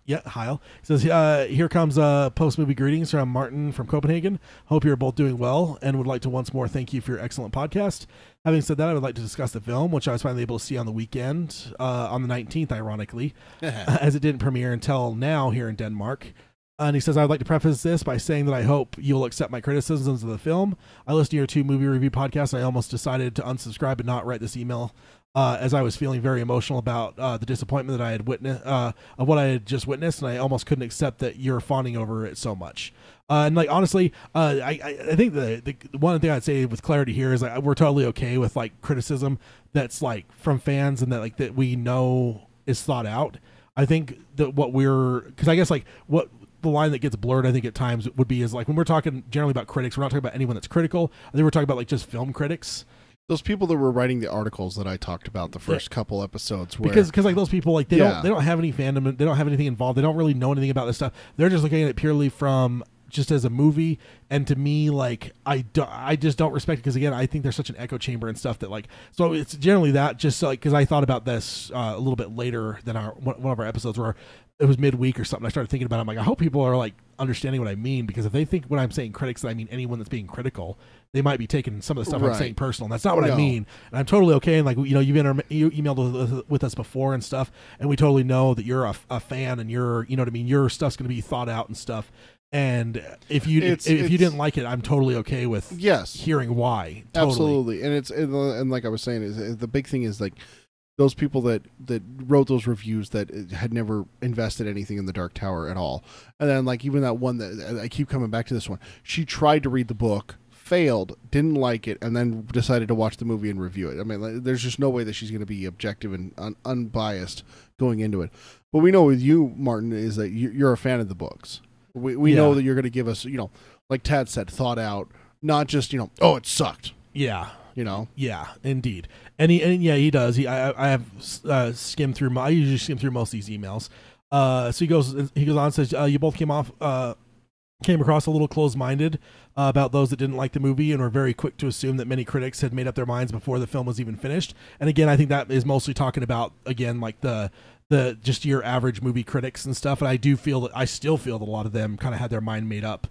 Hi. He says, here comes post-movie greetings from Martin from Copenhagen. Hope you're both doing well and would like to once more thank you for your excellent podcast. Having said that, I would like to discuss the film, which I was finally able to see on the weekend, on the 19th, ironically, as it didn't premiere until now here in Denmark. And he says, I would like to preface this by saying that I hope you will accept my criticisms of the film. I listened to your 2 movie review podcasts, and I almost decided to unsubscribe and not write this email, as I was feeling very emotional about the disappointment that I had witnessed, of what I had just witnessed, and I almost couldn't accept that you're fawning over it so much. And like, honestly, I think the one thing I'd say with clarity here is we're totally okay with like criticism that's like from fans and that like that we know is thought out. I think that because I guess like what the line that gets blurred, I think at times would be is like when we're talking generally about critics, we're not talking about anyone that's critical. I think we're talking about like just film critics. Those people that were writing the articles that I talked about the first couple episodes, because like those people like they don't have any fandom, they don't have anything involved, they don't really know anything about this stuff. They're just looking at it purely from just as a movie, and to me, like I just don't respect it because again, I think there's such an echo chamber and stuff that like so it's generally that just like because I thought about this a little bit later than one of our episodes where it was midweek or something. I started thinking about it. I'm like, I hope people are like understanding what I mean, because if they think when I'm saying critics that I mean anyone that's being critical, they might be taking some of the stuff I'm saying personal. And that's not what I mean. And I'm totally okay. And like, you emailed with us before and stuff, and we totally know that you're a fan and you're, you know what I mean? Your stuff's going to be thought out and stuff. And if you didn't like it, I'm totally okay with hearing why. Totally. Absolutely. And like I was saying, is the big thing is like those people that wrote those reviews that had never invested anything in the Dark Tower at all. And then like even that one that I keep coming back to this one, she tried to read the book, failed, didn't like it, and then decided to watch the movie and review it. I mean, like, there's just no way that she's going to be objective and unbiased going into it. But we know with you, Martin, is that you're a fan of the books. We know that you're going to give us, like Tad said, thought out, not just, oh, it sucked. Yeah. Yeah, indeed. And he does. I have skimmed through. I usually skim through most of these emails. So he goes on and says, you both came off came across a little closed-minded about those that didn't like the movie and were very quick to assume that many critics had made up their minds before the film was even finished. And again, I think that is mostly talking about, again, like the just your average movie critics and stuff. And I still feel that a lot of them kind of had their mind made up,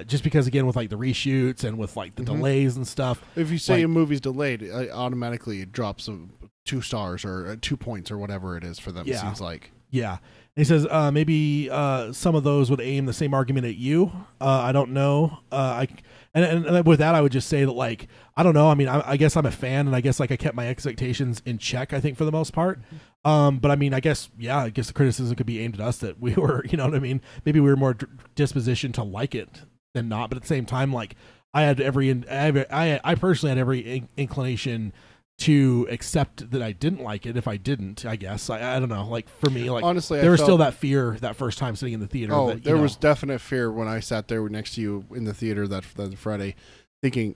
just because, again, with like the reshoots and with like the delays and stuff. If you say a movie's delayed, automatically it drops 2 stars or 2 points or whatever it is for them. It seems like. Yeah. And he says maybe some of those would aim the same argument at you. I don't know. And with that, I would just say that, like, I don't know. I mean, I guess I'm a fan, and I guess like I kept my expectations in check, I think, for the most part. But I mean, I guess the criticism could be aimed at us that we were, you know what I mean? Maybe we were more dispositioned to like it than not. But at the same time, like, I personally had every inclination to accept that I didn't like it if I didn't. I guess I don't know. Like, for me, like, honestly, there was still that fear that first time sitting in the theater. Oh, there was definite fear when I sat there next to you in the theater that Friday, thinking,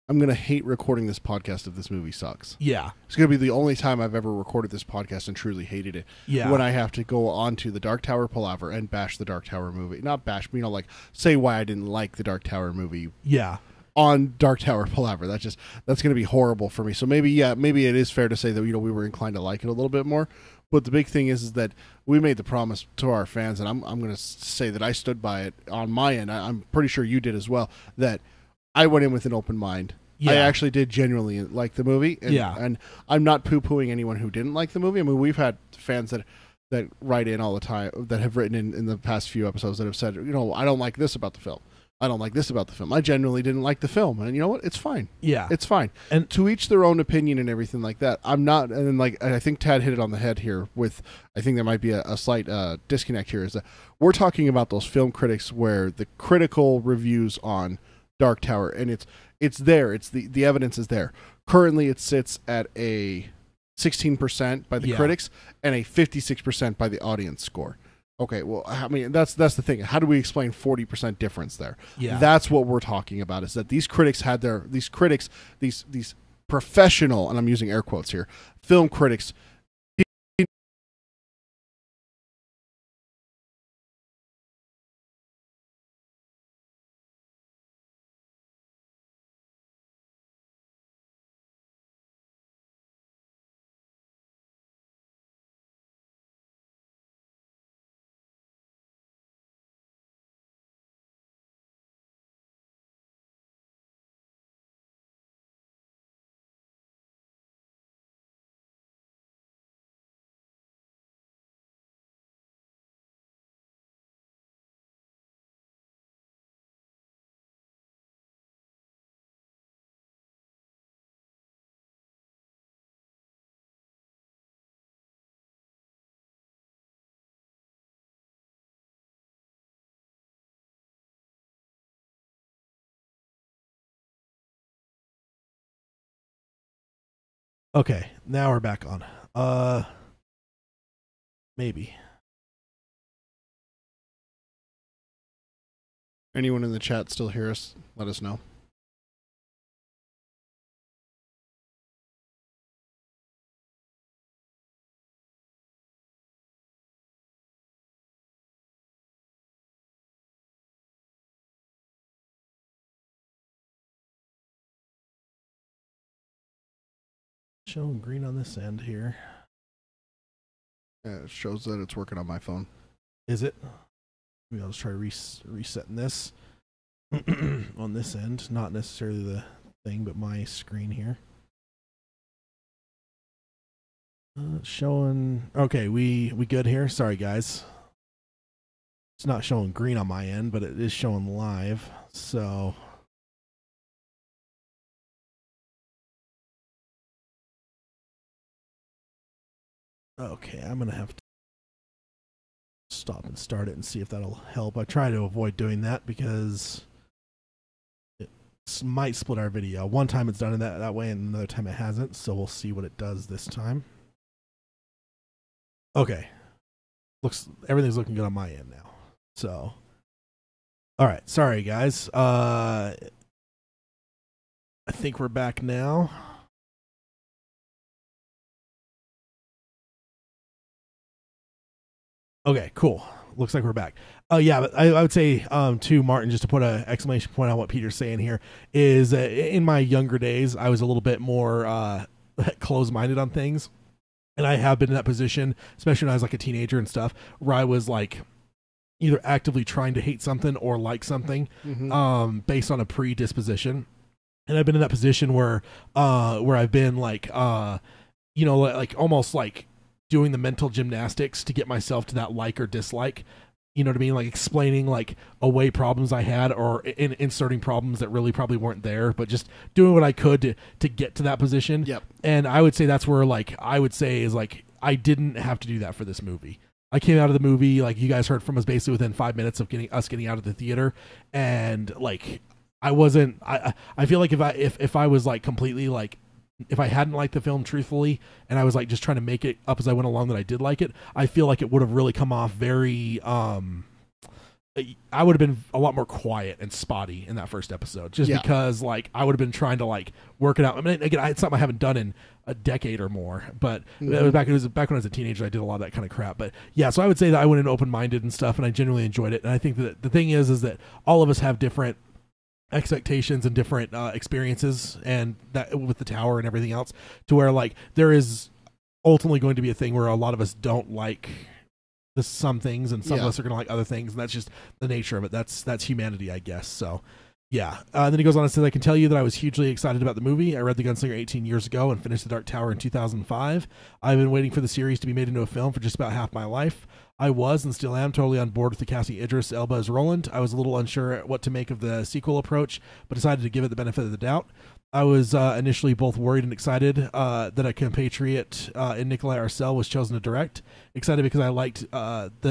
I'm gonna hate recording this podcast if this movie sucks. Yeah, it's gonna be the only time I've ever recorded this podcast and truly hated it. Yeah, when I have to go on to the Dark Tower Palaver and bash the Dark Tower movie, not bash, you know, like say why I didn't like the Dark Tower movie. Yeah. On Dark Tower Palaver, that's going to be horrible for me. So maybe it is fair to say that, you know, we were inclined to like it a little bit more. But the big thing is that we made the promise to our fans, and I'm going to say that I stood by it on my end. I'm pretty sure you did as well. That I went in with an open mind. Yeah. I actually did genuinely like the movie, and I'm not poo-pooing anyone who didn't like the movie. I mean, we've had fans that write in all the time, that have written in the past few episodes, that have said, you know, I don't like this about the film. I don't like this about the film. I genuinely didn't like the film. And you know what? It's fine. Yeah. It's fine. And to each their own opinion and everything like that. I'm not, and then, like, I think Tad hit it on the head here with, I think there might be a slight disconnect here, is that we're talking about those film critics where the critical reviews on Dark Tower, and it's there. It's the evidence is there. Currently it sits at a 16% by the critics and a 56% by the audience score. Okay, well, I mean, that's the thing. How do we explain 40% difference there? Yeah. That's what we're talking about, is that these critics had these professional, and I'm using air quotes here, film critics. Okay, now we're back on. Maybe. Anyone in the chat still hear us? Let us know. Showing green on this end here. Yeah, it shows that it's working on my phone. Is it? Maybe I'll just try resetting this on this end. Not necessarily the thing, but my screen here. Showing. Okay, we good here. Sorry, guys. It's not showing green on my end, but it is showing live. So. Okay, I'm going to have to stop and start it and see if that'll help. I try to avoid doing that because it might split our video. One time it's done in that way, and another time it hasn't, so we'll see what it does this time. Okay. Everything's looking good on my end now. So, all right. Sorry, guys. I think we're back now. Okay, cool. Looks like we're back. Yeah, but I would say to Martin, just to put an exclamation point on what Peter's saying here, is in my younger days, I was a little bit more closed-minded on things. And I have been in that position, especially when I was like a teenager and stuff, where I was like either actively trying to hate something or like something based on a predisposition. And I've been in that position where I've been like, like almost like doing the mental gymnastics to get myself to that like or dislike. You know what I mean? Like explaining like away problems I had or inserting problems that really probably weren't there, but just doing what I could to get to that position. Yep. And I would say that's where like I would say is like I didn't have to do that for this movie. I came out of the movie, like you guys heard from us basically within 5 minutes of getting out of the theater, and like I wasn't. I feel like if I was like completely like, if I hadn't liked the film truthfully and I was like just trying to make it up as I went along that I did like it, I feel like it would have really come off very I would have been a lot more quiet and spotty in that first episode just because like I would have been trying to like work it out. I mean, again, it's something I haven't done in a decade or more, but it was back when I was a teenager. I did a lot of that kind of crap, but yeah, so I would say that I went in open-minded and stuff, and I genuinely enjoyed it. And I think that the thing is that all of us have different expectations and different experiences, and that with the tower and everything else, to where like there is ultimately going to be a thing where a lot of us don't like some things, and some of us are going to like other things, and that's just the nature of it. That's humanity, I guess. So yeah. Then he goes on and says, I can tell you that I was hugely excited about the movie. I read The Gunslinger 18 years ago and finished The Dark Tower in 2005. I've been waiting for the series to be made into a film for just about half my life. I was and still am totally on board with the casting Idris Elba as Roland. I was a little unsure what to make of the sequel approach, but decided to give it the benefit of the doubt. I was initially both worried and excited that a compatriot in Nikolai Arcel was chosen to direct. Excited because I liked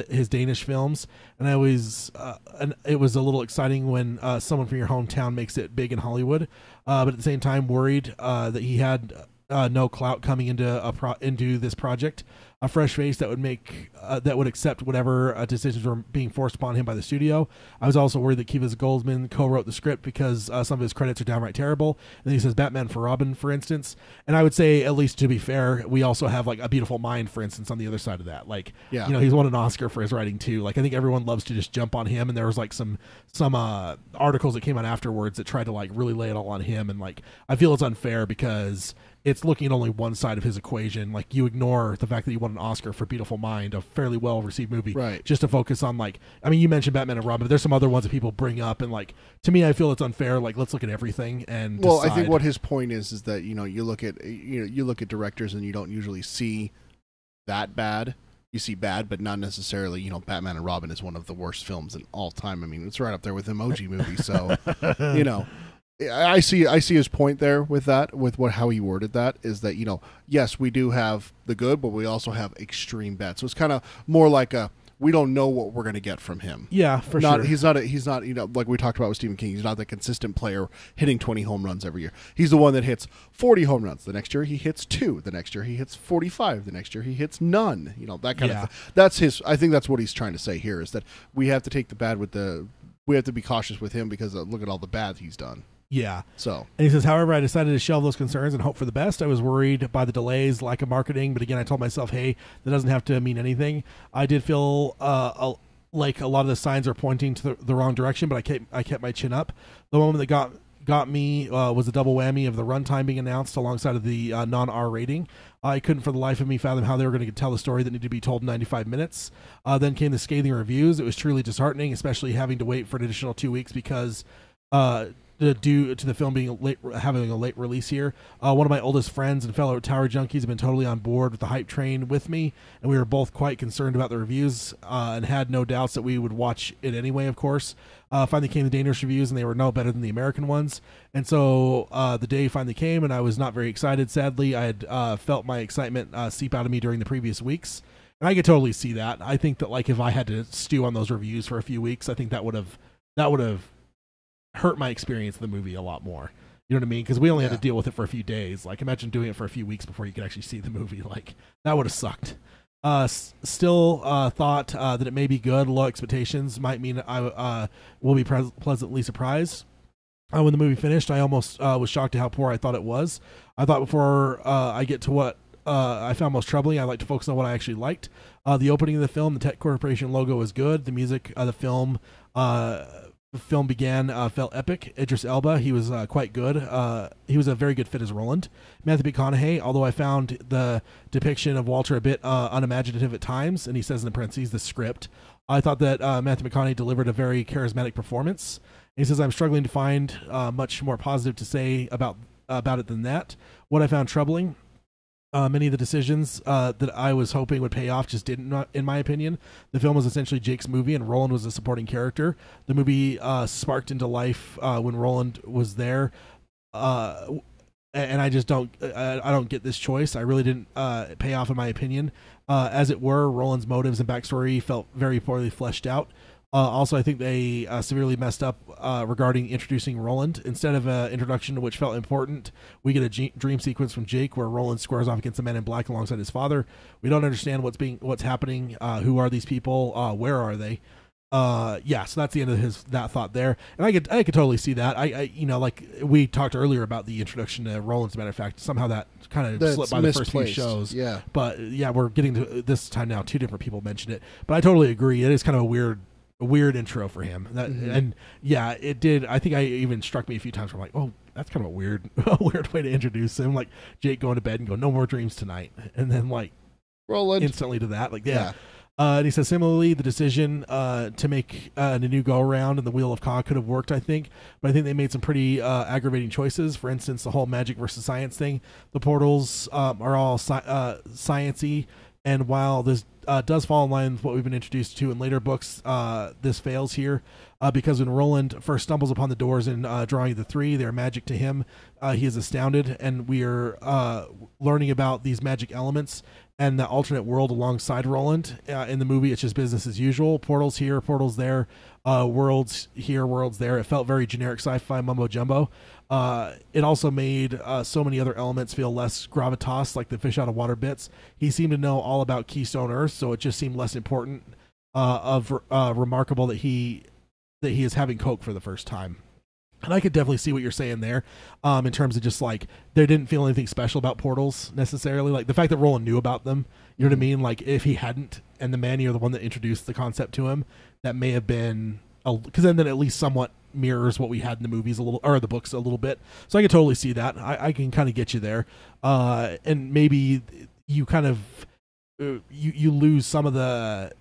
his Danish films, and it was a little exciting when someone from your hometown makes it big in Hollywood. But at the same time, worried that he had no clout coming into this project. A fresh face that would accept whatever decisions were being forced upon him by the studio. I was also worried that Kivas Goldsman co-wrote the script because some of his credits are downright terrible. And then he says Batman for Robin, for instance. And I would say, at least to be fair, we also have like A Beautiful Mind, for instance, on the other side of that. Like, he's won an Oscar for his writing too. Like, I think everyone loves to just jump on him. And there was like some articles that came out afterwards that tried to like really lay it all on him. And like, I feel it's unfair because it's looking at only one side of his equation. Like, you ignore the fact that he won an Oscar for Beautiful Mind, a fairly well-received movie, right? Just to focus on, like, I mean, you mentioned Batman and Robin, but there's some other ones that people bring up, and like, to me, I feel it's unfair. Like, let's look at everything and decide. I think what his point is that you look at directors and you don't usually see that bad. You see bad, but not necessarily. Batman and Robin is one of the worst films in all time. I mean, it's right up there with Emoji Movie. So, I see his point there with that, with how he worded that, is that, yes, we do have the good, but we also have extreme bad. So it's kind of more like we don't know what we're going to get from him. Yeah, for sure. He's not, like we talked about with Stephen King, he's not the consistent player hitting 20 home runs every year. He's the one that hits 40 home runs. The next year he hits 2. The next year he hits 45. The next year he hits none. That kind of thing. I think that's what he's trying to say here, is that we have to take the bad we have to be cautious with him because look at all the bad he's done. Yeah. So, and he says, however, I decided to shelve those concerns and hope for the best. I was worried by the delays, lack of marketing, but again, I told myself, hey, that doesn't have to mean anything. I did feel like a lot of the signs are pointing to the wrong direction, but I kept my chin up. The moment that got me was a double whammy of the runtime being announced alongside of the non-R rating. I couldn't for the life of me fathom how they were going to tell the story that needed to be told in 95 minutes. Then came the scathing reviews. It was truly disheartening, especially having to wait for an additional 2 weeks because due to the film being having a late release here. One of my oldest friends and fellow Tower junkies have been totally on board with the hype train with me, and we were both quite concerned about the reviews and had no doubts that we would watch it anyway, of course. Finally came the Danish reviews, and they were no better than the American ones. And so the day finally came, and I was not very excited, sadly. I had felt my excitement seep out of me during the previous weeks. And I could totally see that. I think that, like, if I had to stew on those reviews for a few weeks, I think that would have hurt my experience of the movie a lot more. You know what I mean? Because we only had to deal with it for a few days. Like, imagine doing it for a few weeks before you could actually see the movie. Like, that would have sucked. Still thought that it may be good. Low expectations might mean I will be pleasantly surprised. When the movie finished, I almost was shocked at how poor I thought it was. I thought before I get to what I found most troubling. I like to focus on what I actually liked. The opening of the film, the Tech Corporation logo was good. The music of the film began felt epic. Idris Elba, he was quite good. He was a very good fit as Roland. Matthew McConaughey, although I found the depiction of Walter a bit unimaginative at times, and he says in the parentheses, the script, I thought that Matthew McConaughey delivered a very charismatic performance. And he says, I'm struggling to find much more positive to say about it than that. What I found troubling, many of the decisions that I was hoping would pay off just didn't, in my opinion. The film was essentially Jake's movie, and Roland was a supporting character. The movie sparked into life when Roland was there, and I just don't get this choice. I really didn't pay off, in my opinion. As it were, Roland's motives and backstory felt very poorly fleshed out. Also, I think they severely messed up regarding introducing Roland. Instead of an introduction which felt important, we get a dream sequence from Jake where Roland squares off against the Man in Black alongside his father. We don't understand what's happening. Who are these people? Where are they? So that's the end of that thought there, and I could totally see that. I like we talked earlier about the introduction to Roland. As a matter of fact, somehow that kind of slipped by the first few shows. Yeah, but we're getting to this time now. Two different people mentioned it, but I totally agree. It is kind of a weird intro for him. And it did. I think I even struck me a few times where I'm like, oh, that's kind of a weird way to introduce him. Like Jake going to bed and go, no more dreams tonight, and then like Roland instantly to that, like yeah. And he says, similarly, the decision to make a new go-around in the Wheel of Ka could have worked, I think. But I think they made some pretty aggravating choices. For instance, the whole magic versus science thing. The portals are all science-y. And while this does fall in line with what we've been introduced to in later books, this fails here. Because when Roland first stumbles upon the doors in Drawing the Three, they're magic to him. He is astounded, and we are learning about these magic elements and the alternate world alongside Roland. In the movie, it's just business as usual. Portals here, portals there, worlds here, worlds there. It felt very generic sci-fi mumbo-jumbo. It also made so many other elements feel less gravitas, like the fish out of water bits. He seemed to know all about Keystone Earth, so it just seemed less important, remarkable that he is having Coke for the first time. And I could definitely see what you're saying there, in terms of just like there didn't feel anything special about portals necessarily. Like the fact that Roland knew about them, you know what I mean? Like if he hadn't, and the Manny are the one that introduced the concept to him, that may have been because then at least somewhat mirrors what we had in the movies a little, or the books a little bit. So I can totally see that. I can kind of get you there, and maybe you kind of you lose some of the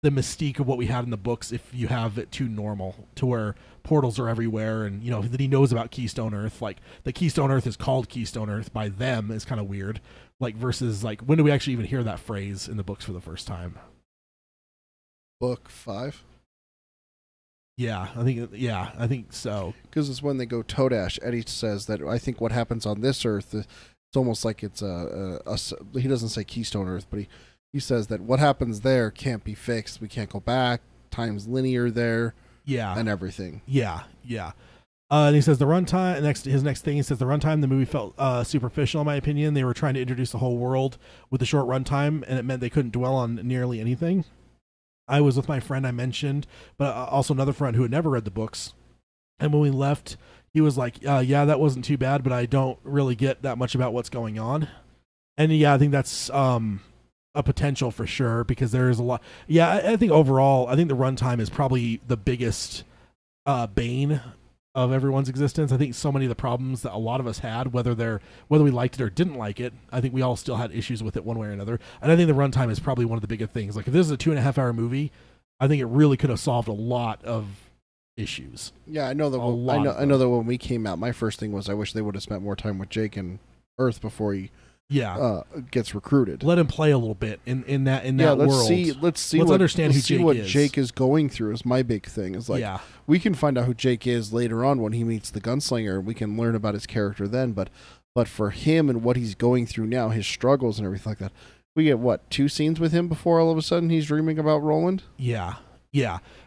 mystique of what we had in the books if you have it too normal to where portals are everywhere, and that he knows about Keystone Earth. Like the Keystone Earth is called Keystone Earth by them is kind of weird. Like versus like when do we actually even hear that phrase in the books for the first time? Book 5. Yeah, I think so. Because it's when they go Todash. Eddie says that I think what happens on this Earth, it's almost like it's he doesn't say Keystone Earth, but he says that what happens there can't be fixed. We can't go back. Time's linear there. Yeah, and everything. Yeah. And he says the runtime. His next thing, he says the runtime. The movie felt superficial, in my opinion. They were trying to introduce the whole world with a short runtime, and it meant they couldn't dwell on nearly anything. I was with my friend I mentioned, but also another friend who had never read the books. And when we left, he was like, yeah, that wasn't too bad, but I don't really get that much about what's going on. And yeah, I think that's a potential for sure, because there is a lot. Yeah, I think overall, I think the runtime is probably the biggest bane of everyone's existence. I think so many of the problems that a lot of us had, whether we liked it or didn't like it, I think we all still had issues with it one way or another. And I think the runtime is probably one of the biggest things. Like if this is a 2.5 hour movie, I think it really could have solved a lot of issues. Yeah, I know that. I know that when we came out, my first thing was I wish they would have spent more time with Jake and Earth before he gets recruited. Let him play a little bit in that world. Let's understand who Jake is going through is my big thing. Is like we can find out who Jake is later on when he meets the gunslinger. We can learn about his character then, but for him and what he's going through now, his struggles and everything like that, we get 2 scenes with him before all of a sudden he's dreaming about Roland. Yeah,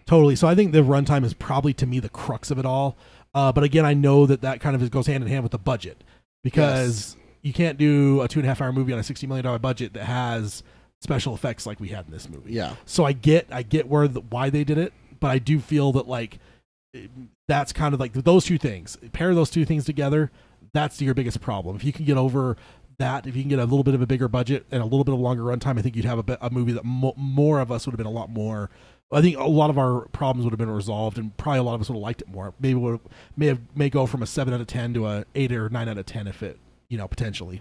totally. So I think the runtime is probably to me the crux of it all. But again, I know that kind of goes hand in hand with the budget, because you can't do a 2.5 hour movie on a $60 million budget that has special effects like we had in this movie. Yeah. So I get why they did it, but I do feel that like that's kind of like those two things. Pair those two things together, that's your biggest problem. If you can get over that. If you can get a little bit of a bigger budget and a little bit of longer runtime, I think you'd have a movie that more of us would have been a lot more. I think a lot of our problems would have been resolved, and probably a lot of us would have liked it more. Maybe may go from a 7 out of 10 to a 8 or 9 out of 10 if it, potentially.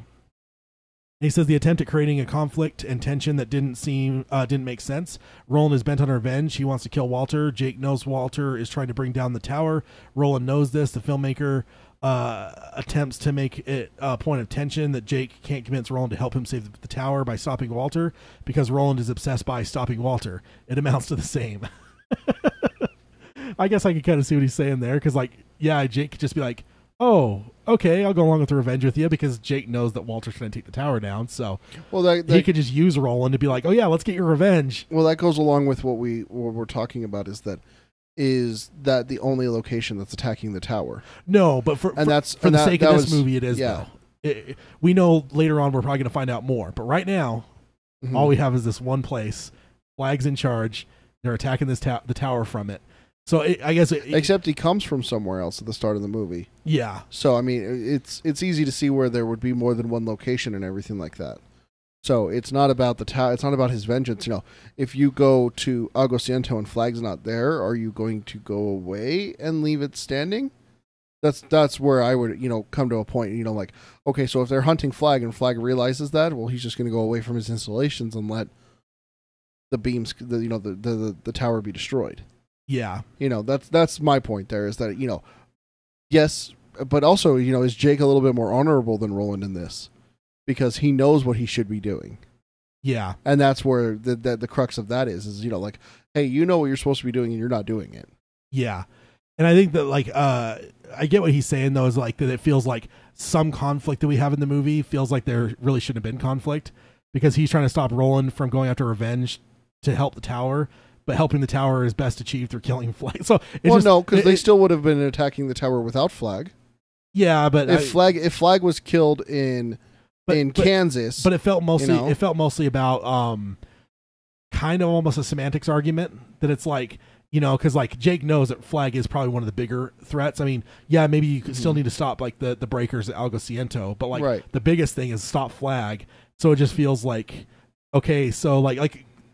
And he says the attempt at creating a conflict and tension that didn't make sense. Roland is bent on revenge. He wants to kill Walter. Jake knows Walter is trying to bring down the tower. Roland knows this. The filmmaker attempts to make it a point of tension that Jake can't convince Roland to help him save the tower by stopping Walter because Roland is obsessed by stopping Walter. It amounts to the same. I guess I can kind of see what he's saying there because, Jake could just be like, oh, okay, I'll go along with the revenge with you because Jake knows that Walter's going to take the tower down. So he could just use Roland to be like, oh, yeah, let's get your revenge. Well, that goes along with what we're talking about is that the only location that's attacking the tower? No, but for the sake of this movie, it is, yeah. though. We know later on we're probably going to find out more. But right now, all we have is this one place. Flag's in charge. They're attacking the tower from it. So I guess except he comes from somewhere else at the start of the movie. Yeah. So I mean, it's easy to see where there would be more than one location and everything like that. So it's not about the tower. It's not about his vengeance. If you go to Agosiento and Flag's not there, are you going to go away and leave it standing? That's where I would come to a point. Okay, so if they're hunting Flag and Flag realizes that, well, he's just going to go away from his installations and let the beams, the tower be destroyed. Yeah. That's my point there is that, yes, but also, is Jake a little bit more honorable than Roland in this? Because he knows what he should be doing. Yeah. And that's where the crux of that is, hey, you know what you're supposed to be doing and you're not doing it. Yeah. And I think that, I get what he's saying, though, is that it feels like some conflict that we have in the movie feels like there really shouldn't have been conflict because he's trying to stop Roland from going after revenge to help the tower. But helping the tower is best achieved through killing Flag. So no, because they still would have been attacking the tower without Flag. Yeah, but if Flag was killed in Kansas, but it felt mostly about kind of almost a semantics argument that it's because Jake knows that Flag is probably one of the bigger threats. I mean, yeah, maybe you could still need to stop the breakers at Algociento, but the biggest thing is stop Flag. So it just feels okay, so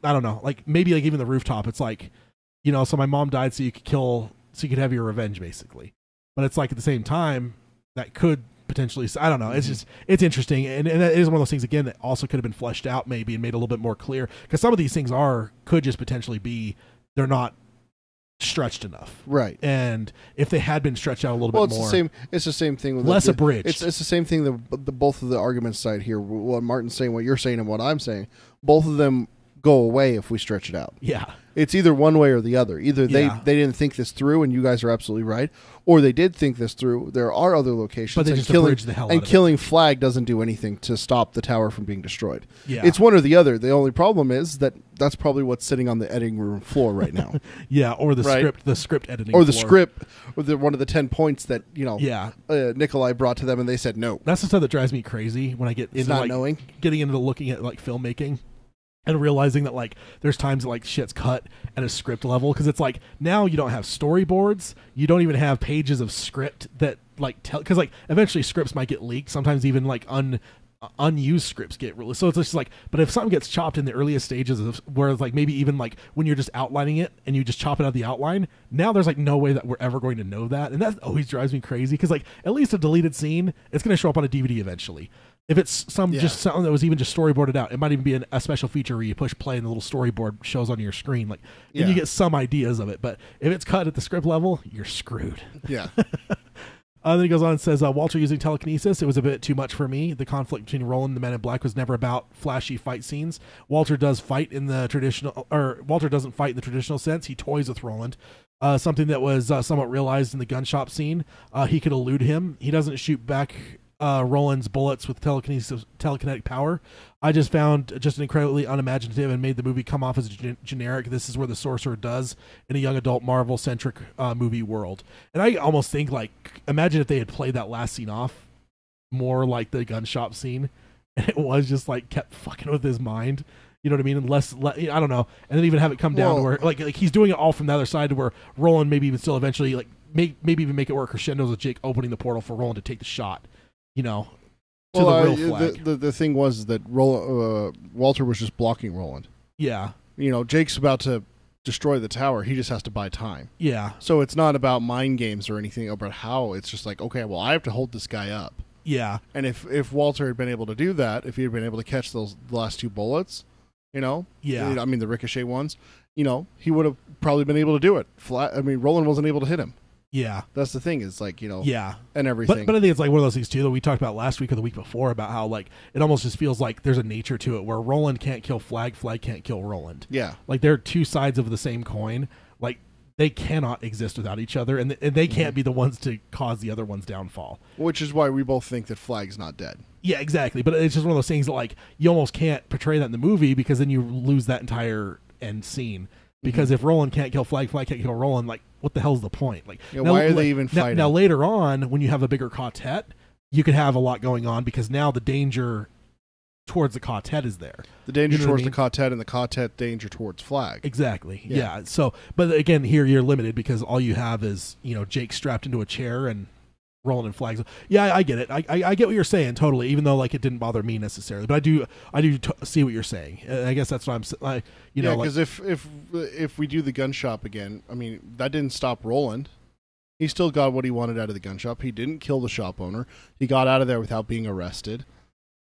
I don't know, maybe even the rooftop. It's so my mom died so you could have your revenge basically. But it's at the same time that could potentially, I don't know. It's interesting. And that is one of those things again that also could have been fleshed out maybe and made a little bit more clear because some of these things could just potentially be, they're not stretched enough. Right. And if they had been stretched out a little bit more. It's the same thing with less abridged. It's the same thing that both of the arguments side here, what Martin's saying, what you're saying and what I'm saying, both of them go away if we stretch it out. Yeah. It's either one way or the other. Either they didn't think this through, and you guys are absolutely right, or they did think this through. There are other locations, but they just abridged the hell out of it. Killing Flag doesn't do anything to stop the tower from being destroyed. Yeah. It's one or the other. The only problem is that's probably what's sitting on the editing room floor right now. Yeah, or the script editing or floor. the script, or one of the 10 points that Nikolai brought to them, and they said no. That's the stuff that drives me crazy when I get into not knowing, getting into looking at filmmaking. And realizing that there's times that shit's cut at a script level because it's now you don't have storyboards, you don't even have pages of script that because eventually scripts might get leaked. Sometimes even unused scripts get released. So it's just but if something gets chopped in the earliest stages of where it's maybe even when you're just outlining it and you just chop it out of the outline, now there's no way that we're ever going to know that, and that always drives me crazy because at least a deleted scene, it's going to show up on a DVD eventually. If it's just something that was even just storyboarded out, it might even be a special feature where you push play and the little storyboard shows on your screen. And you get some ideas of it. But if it's cut at the script level, you're screwed. Yeah. Then he goes on and says, Walter using telekinesis, it was a bit too much for me. The conflict between Roland and the Men in Black was never about flashy fight scenes. Walter doesn't fight in the traditional sense. He toys with Roland. Something that was somewhat realized in the gun shop scene. He could elude him. He doesn't shoot back Roland's bullets with telekinetic power. I just found an incredibly unimaginative and made the movie come off as generic. This is where the sorcerer does in a young adult Marvel centric movie world. And I almost think imagine if they had played that last scene off more like the gun shop scene, and it was just kept fucking with his mind. You know what I mean? And I don't know. And then even have it come down to where he's doing it all from the other side to where Roland maybe even still eventually maybe even make it work crescendos with Jake opening the portal for Roland to take the shot. to the real Flag. The thing was that Walter was just blocking Roland. Yeah. You know, Jake's about to destroy the tower. He just has to buy time. Yeah. So it's not about mind games or anything about how. It's just like, okay, well, I have to hold this guy up. Yeah. And if Walter had been able to do that, if he had been able to catch those last 2 bullets, you know, yeah, I mean the ricochet ones, you know, he would have probably been able to do it. Roland wasn't able to hit him. Yeah. That's the thing. Is like, you know, yeah, and everything. But I think it's like one of those things too that we talked about last week or the week before about how like it almost just feels like there's a nature to it where Roland can't kill Flag, Flag can't kill Roland. Yeah. Like they're 2 sides of the same coin. Like they cannot exist without each other, and they can't be the ones to cause the other one's downfall. Which is why we both think that Flag's not dead. Yeah, exactly. But it's just one of those things that like you almost can't portray that in the movie because then you lose that entire end scene. Because if Roland can't kill Flag, Flag can't kill Roland, like what the hell's the point? Like, yeah, why are they even fighting? Now later on, when you have a bigger quartet, you could have a lot going on because now the danger towards the quartet is there. The danger towards the quartet and the quartet danger towards Flag. Exactly. Yeah. So, but again, here you're limited because all you have is, you know, Jake strapped into a chair and Roland and Flags. Yeah, I get it. I get what you're saying totally. Even though like it didn't bother me necessarily, but I do see what you're saying. I guess that's what I'm. You know, because if we do the gun shop again, I mean that didn't stop Roland. He still got what he wanted out of the gun shop. He didn't kill the shop owner. He got out of there without being arrested.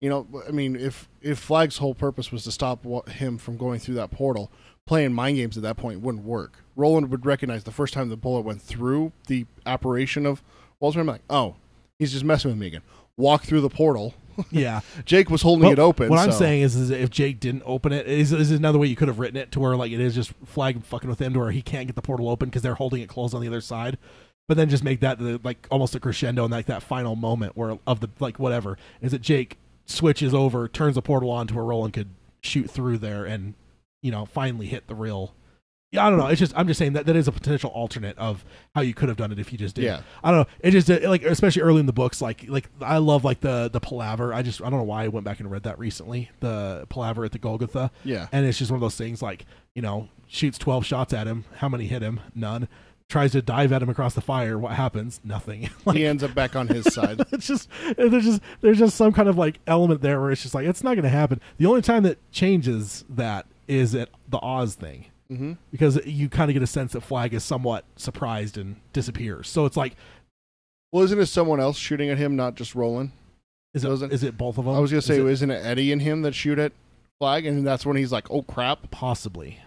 You know, I mean, if Flag's whole purpose was to stop him from going through that portal, playing mind games at that point wouldn't work. Roland would recognize the first time the bullet went through the apparition of Walter. I'm like, oh, he's just messing with me again. Walk through the portal. Yeah. Jake was holding it open. What I'm saying is if Jake didn't open it, is another way you could have written it to where like it is just Flag fucking with him to where he can't get the portal open because they're holding it closed on the other side. But then just make that like almost a crescendo and like that final moment where of the like whatever is that Jake switches over, turns the portal on to where Roland could shoot through there and, you know, finally hit the real. Yeah, I don't know. It's just I'm just saying that is a potential alternate of how you could have done it if you just did. Yeah. I don't know. It just like especially early in the books, like I love like the Palaver. I don't know why I went back and read that recently. The Palaver at the Golgotha. Yeah. And it's just one of those things like, you know, shoots 12 shots at him. How many hit him? None. Tries to dive at him across the fire. What happens? Nothing. Like, he ends up back on his side. It's just there's just some kind of like element there where it's just like it's not going to happen. The only time that changes that is at the Oz thing. Mm-hmm. Because you kind of get a sense that Flag is somewhat surprised and disappears. So it's like, well, isn't it someone else shooting at him, not just Roland? Is it both of them? I was going to say, isn't it Eddie and him that shoot at Flag, and that's when he's like, "Oh crap!" Possibly.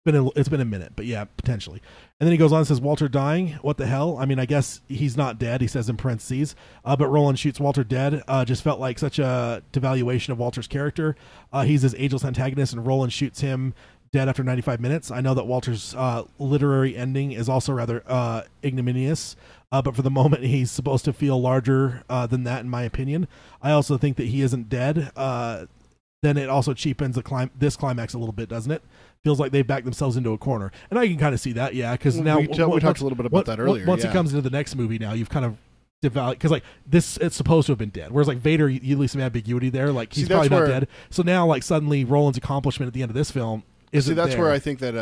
It's been a minute, but yeah, potentially. And then he goes on and says, Walter dying? What the hell? I mean, I guess he's not dead, he says in parentheses. But Roland shoots Walter dead. Just felt like such a devaluation of Walter's character. He's his ageless antagonist, and Roland shoots him dead after 95 minutes. I know that Walter's literary ending is also rather ignominious. But for the moment, he's supposed to feel larger than that, in my opinion. I also think that he isn't dead. Then it also cheapens this climax a little bit, doesn't it? Feels like they backed themselves into a corner, and I can kind of see that, yeah. Because now we talked a little bit about that earlier. Once it comes into the next movie, now you've kind of devalued because like this, it's supposed to have been dead. Whereas like Vader, you leave some ambiguity there, like he's probably not dead. So now like suddenly Roland's accomplishment at the end of this film isn't. See, that's there. where I think that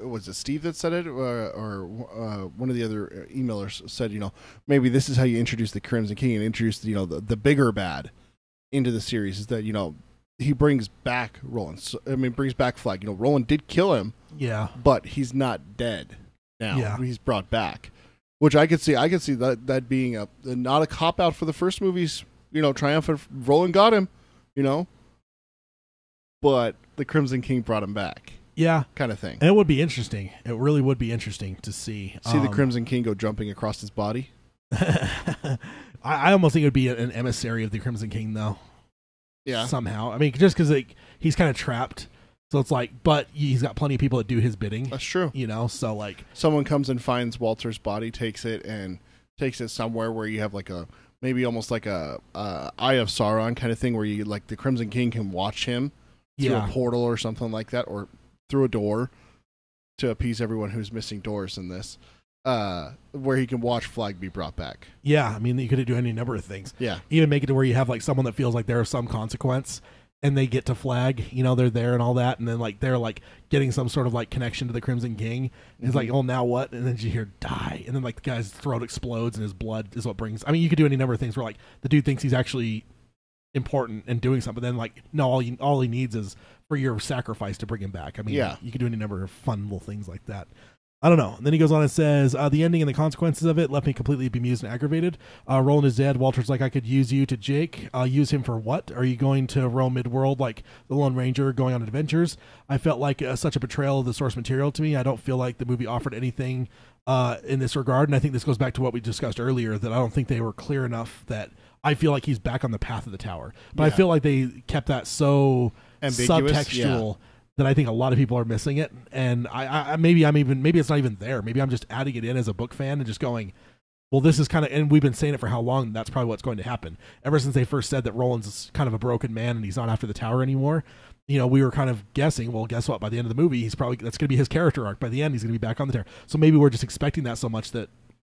was it Steve that said it, or one of the other emailers said, you know, maybe this is how you introduce the Crimson King and introduce the bigger bad into the series, is that, you know, he brings back Roland. Brings back Flag. You know, Roland did kill him. Yeah. But he's not dead now. Yeah. He's brought back. Which I could see. I could see that being not a cop out for the first movie's, you know, triumphant. Roland got him, you know. But the Crimson King brought him back. Yeah. Kind of thing. And it would be interesting. It really would be interesting to see. See the Crimson King go jumping across his body. I almost think it would be an emissary of the Crimson King, though. Yeah. Somehow. I mean, just because like, he's kind of trapped. So it's like, but he's got plenty of people that do his bidding. That's true. You know, so like. Someone comes and finds Walter's body, takes it somewhere where you have like maybe almost like a Eye of Sauron kind of thing where you like the Crimson King can watch him through a portal or something like that, or through a door to appease everyone who's missing doors in this. Where he can watch Flag be brought back. Yeah, I mean, you could do any number of things. Yeah. Even make it to where you have like someone that feels like they're of some consequence and they get to Flag, you know, they're there and all that, and then like they're like getting some sort of like connection to the Crimson King. It's like, oh, now what? And then you hear die, and then like the guy's throat explodes and his blood is what brings. I mean, you could do any number of things where like the dude thinks he's actually important and doing something. But then like, no, all he needs is for your sacrifice to bring him back. I mean, you can do any number of fun little things like that. I don't know. And then he goes on and says, the ending and the consequences of it left me completely bemused and aggravated. Roland is dead. Walter's like, I could use you to Jake. Use him for what? Are you going to roam mid-world like the Lone Ranger going on adventures? I felt like such a betrayal of the source material to me. I don't feel like the movie offered anything in this regard. And I think this goes back to what we discussed earlier, that I don't think they were clear enough that I feel like he's back on the path of the tower. But I feel like they kept that so ambiguous, subtextual that I think a lot of people are missing it, and maybe it's not even there. Maybe I'm just adding it in as a book fan and just going, well, this is kind of, and we've been saying it for how long? That's probably what's going to happen. Ever since they first said that Roland's kind of a broken man and he's not after the tower anymore, we were kind of guessing, well, guess what? By the end of the movie, that's going to be his character arc. By the end, he's going to be back on the tower. So maybe we're just expecting that so much that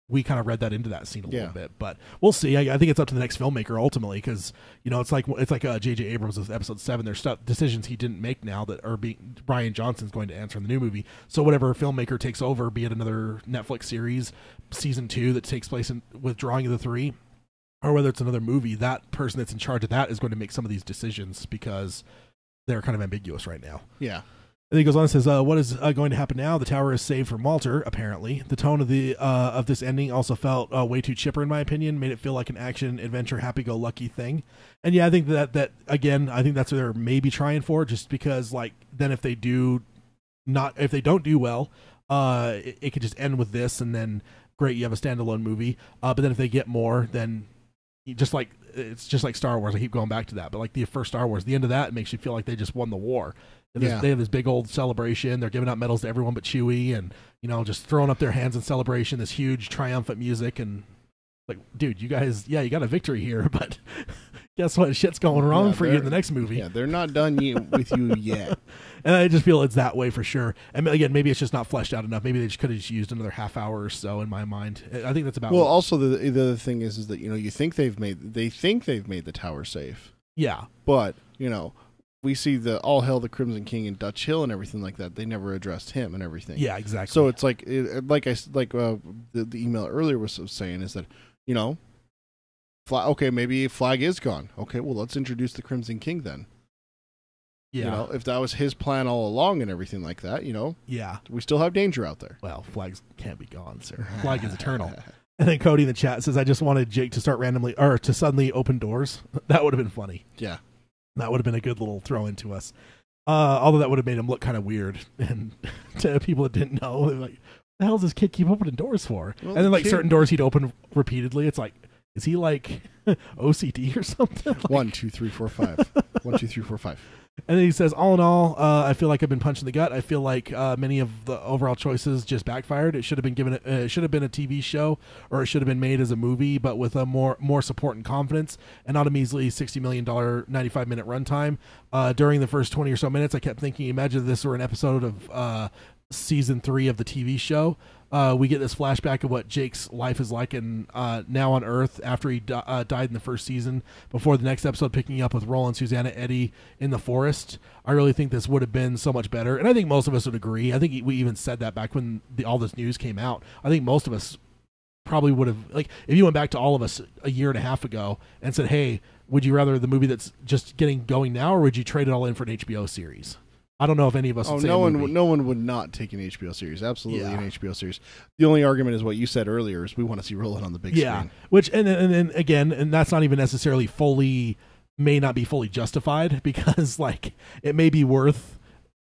we kind of read that into that scene a little bit, but we'll see. I think it's up to the next filmmaker ultimately, because it's like J.J. Abrams with Episode 7. There's decisions he didn't make now that are being Rian Johnson's going to answer in the new movie. So whatever filmmaker takes over, be it another Netflix series, season 2 that takes place with Drawing of the Three, or whether it's another movie, that person that's in charge of that is going to make some of these decisions because they're kind of ambiguous right now. Yeah. And he goes on and says, what is going to happen now? The tower is saved from Walter, apparently. The tone of this ending also felt way too chipper, in my opinion. Made it feel like an action, adventure, happy-go-lucky thing. And yeah, I think that again, I think that's what they're maybe trying for, just because, like, then if they don't do well, it could just end with this, and then, great, you have a standalone movie. But then if they get more, then it's just like Star Wars. I keep going back to that. But like the first Star Wars, the end of that, it makes you feel like they just won the war. They have this big old celebration. They're giving out medals to everyone but Chewie, and just throwing up their hands in celebration. This huge triumphant music, and like, dude, you guys, you got a victory here, but guess what? Shit's going wrong for you in the next movie. Yeah, they're not done with you yet. And I just feel it's that way for sure. And again, maybe it's just not fleshed out enough. Maybe they just could have just used another half hour or so. In my mind, I think that's about. Well, also the other thing is that you think they've made the tower safe. Yeah, but we see the All Hail the Crimson King and Dutch Hill and everything like that. They never addressed him and everything. Yeah, exactly. So it's like the email earlier was saying is that maybe Flag is gone. Okay, well, let's introduce the Crimson King then. Yeah. If that was his plan all along and everything like that, Yeah. we still have danger out there. Well, Flags can't be gone, sir. Flag is eternal. And then Cody in the chat says, I just wanted Jake to start randomly, or to suddenly open doors. That would have been funny. Yeah. That would have been a good little throw into us. Although that would have made him look kind of weird. And to people that didn't know, they're like, the hell does this kid keep opening doors for? Well, and then like certain doors he'd open repeatedly. It's like, is he like OCD or something? Like, 1, 2, 3, 4, 5. 1, 2, 3, 4, 5. And then he says, all in all, I feel like I've been punched in the gut. I feel like many of the overall choices just backfired. It should have been it should have been a TV show, or it should have been made as a movie, but with a more support and confidence, and not a measly $60 million 95-minute runtime. During the first 20 or so minutes, I kept thinking, imagine if this were an episode of season 3 of the TV show. We get this flashback of what Jake's life is like in now on Earth after he died in the first season, before the next episode picking up with Roland, Susanna, Eddie in the forest. I really think this would have been so much better, and I think most of us would agree. I think we even said that back when all this news came out. I think most of us probably would have, like, if you went back to all of us a year and a half ago and said, hey, would you rather the movie that's just getting going now, or would you trade it all in for an HBO series? I don't know if any of us would say no one would not take an HBO series. Absolutely an HBO series. The only argument is what you said earlier, is we want to see Roland on the big screen. Which and again, and that's not even necessarily may not be fully justified, because like it may be worth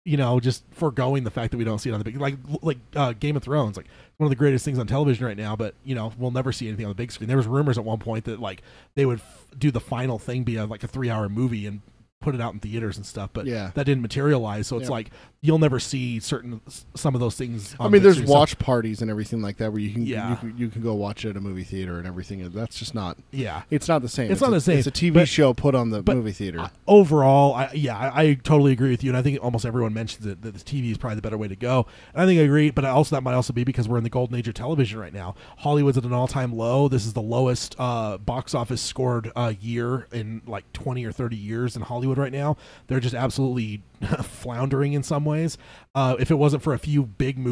just foregoing the fact that we don't see it on the big, like Game of Thrones, like one of the greatest things on television right now, but we'll never see anything on the big screen. There was rumors at one point that like they would do the final thing be like a 3-hour movie and put it out in theaters and stuff, but that didn't materialize. So it's like you'll never see some of those things. I mean, there's watch parties and everything like that where you can go watch it at a movie theater and everything. That's just not. Yeah, it's not the same. It's not the same. It's a TV show put on the movie theater. Overall, I totally agree with you, and I think almost everyone mentions it, that the TV is probably the better way to go. And I think I agree, but that might also be because we're in the golden age of television right now. Hollywood's at an all-time low. This is the lowest box office scored year in like 20 or 30 years in Hollywood Hollywood right now. They're just absolutely floundering in some ways. If it wasn't for a few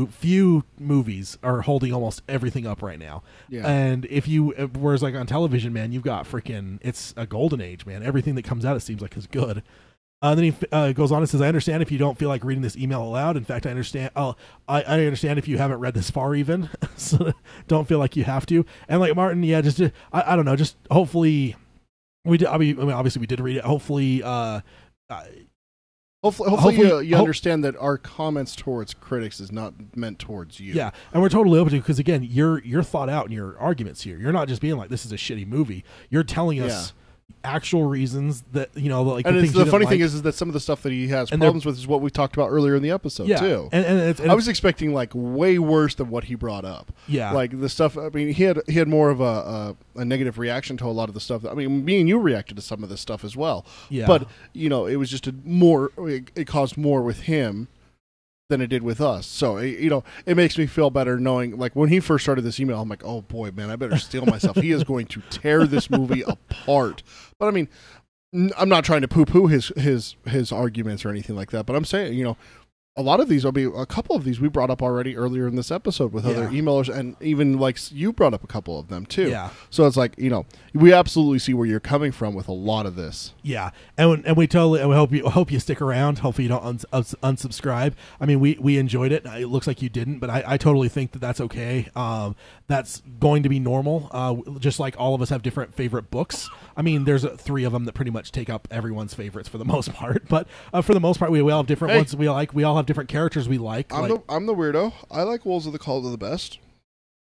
few movies are holding almost everything up right now. Yeah. And whereas like on television, man, you've got it's a golden age, man. Everything that comes out, it seems like, is good. Then he goes on and says, I understand if you don't feel like reading this email aloud. In fact, I understand. I understand if you haven't read this far even. So don't feel like you have to. And like Martin, yeah, just I don't know. Just hopefully we did. I mean, obviously we did read it. Hopefully, Hopefully you understand that our comments towards critics is not meant towards you. Yeah, and we're totally open to, because again, you're thought out in your arguments here. You're not just being like, this is a shitty movie. You're telling us actual reasons that, like, and the funny thing is that some of the stuff that he has problems with is what we talked about earlier in the episode too. And I was expecting like way worse than what he brought up. Yeah, like the stuff. I mean, he had more of a negative reaction to a lot of the stuff. I mean, me and you reacted to some of this stuff as well. Yeah, but it was just it caused more with him than it did with us. So, it makes me feel better knowing, like, when he first started this email, I'm like, oh boy, man, I better steel myself. He is going to tear this movie apart. But I mean, I'm not trying to poo-poo his arguments or anything like that, but I'm saying, a lot of these a couple of these we brought up already earlier in this episode with other emailers, and even like you brought up a couple of them too. Yeah. So it's like, we absolutely see where you're coming from with a lot of this. Yeah. And we hope you stick around. Hopefully you don't unsubscribe. I mean, we enjoyed it. It looks like you didn't, but I totally think that that's okay. That's going to be normal. Just like all of us have different favorite books. I mean, there's 3 of them that pretty much take up everyone's favorites for the most part, but for the most part, we all have different ones we like. We all have different characters we like. I'm the weirdo. I like Wolves of the Call of the Best.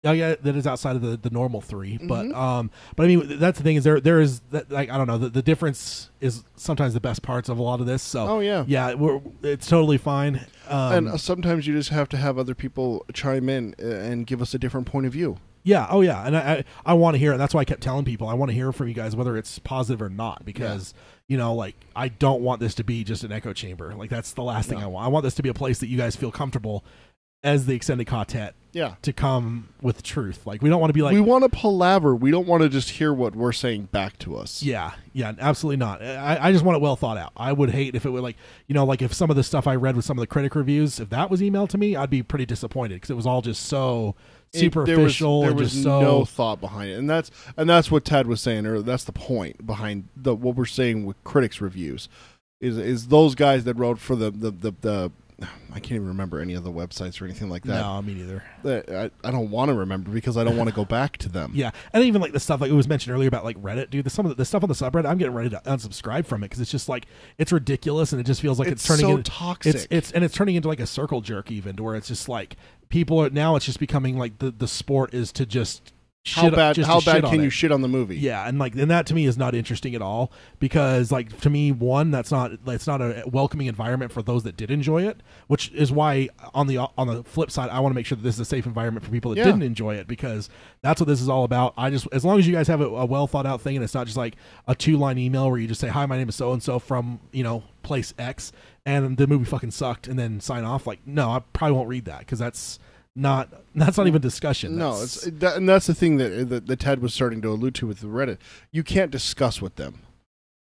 Oh yeah, that is outside of the normal 3, but I mean, that's the thing, is there is that, like, I don't know, the difference is sometimes the best parts of a lot of this. So it's totally fine. And sometimes you just have to have other people chime in and give us a different point of view. Yeah. Oh yeah. And I want to hear it. That's why I kept telling people I want to hear from you guys, whether it's positive or not, because like, I don't want this to be just an echo chamber. Like, that's the last thing I want. I want this to be a place that you guys feel comfortable as the extended quartet to come with truth. Like, we don't want to be like, we want to palaver. We don't want to just hear what we're saying back to us. Yeah, absolutely not. I just want it well thought out. I would hate if it were like, like if some of the stuff I read with some of the critic reviews, if that was emailed to me, I'd be pretty disappointed, because it was all just so superficial. There was no thought behind it, and that's what Ted was saying earlier. That's the point behind what we're saying with critics reviews, is those guys that wrote for the I can't even remember any of the websites or anything like that. No, me neither. I don't want to remember, because I don't want to go back to them. Yeah, and even like the stuff like it was mentioned earlier about like Reddit, dude. Some of the stuff on the subreddit, I'm getting ready to unsubscribe from it, because it's just like, it's ridiculous, and it just feels like it's turning into toxic. It's turning into like a circle jerk, even, to where it's just like it's just becoming like the sport is to just. How bad can you shit on the movie? Yeah, and that to me is not interesting at all, because like, to me, one, that's not a welcoming environment for those that did enjoy it, which is why on the flip side, I want to make sure that this is a safe environment for people that didn't enjoy it, because that's what this is all about. As long as you guys have a well thought out thing, and it's not just like a 2-line email where you just say, hi, my name is so and so from place X, and the movie fucking sucked, and then sign off. Like, no, I probably won't read that, because that's not even discussion. And that's the thing that Ted was starting to allude to with the Reddit. You can't discuss with them.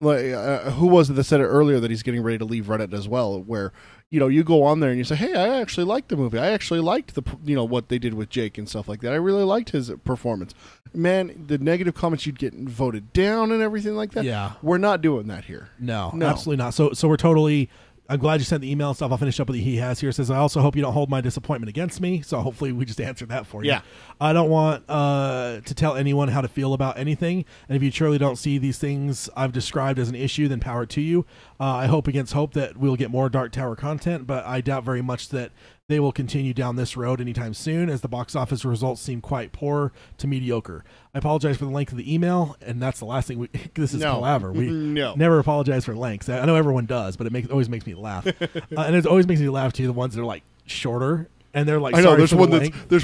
Like, who was it that said it earlier that he's getting ready to leave Reddit as well? Where you go on there and you say, hey, I actually liked the movie. I actually liked what they did with Jake and stuff like that. I really liked his performance. Man, the negative comments you'd get voted down and everything like that. Yeah, we're not doing that here. No, absolutely not. So we're totally. I'm glad you sent the email and stuff. I'll finish up with he has here. It says, I also hope you don't hold my disappointment against me. So hopefully we just answered that for you. Yeah. I don't want to tell anyone how to feel about anything. And if you truly don't see these things I've described as an issue, then power to you. I hope against hope that we'll get more Dark Tower content, but I doubt very much that they will continue down this road anytime soon, as the box office results seem quite poor to mediocre. I apologize for the length of the email, and that's the last thing this is palaver. We never apologize for lengths. I know everyone does, but it always makes me laugh. And it always makes me laugh too, the ones that are like shorter, and they're like, I know, there's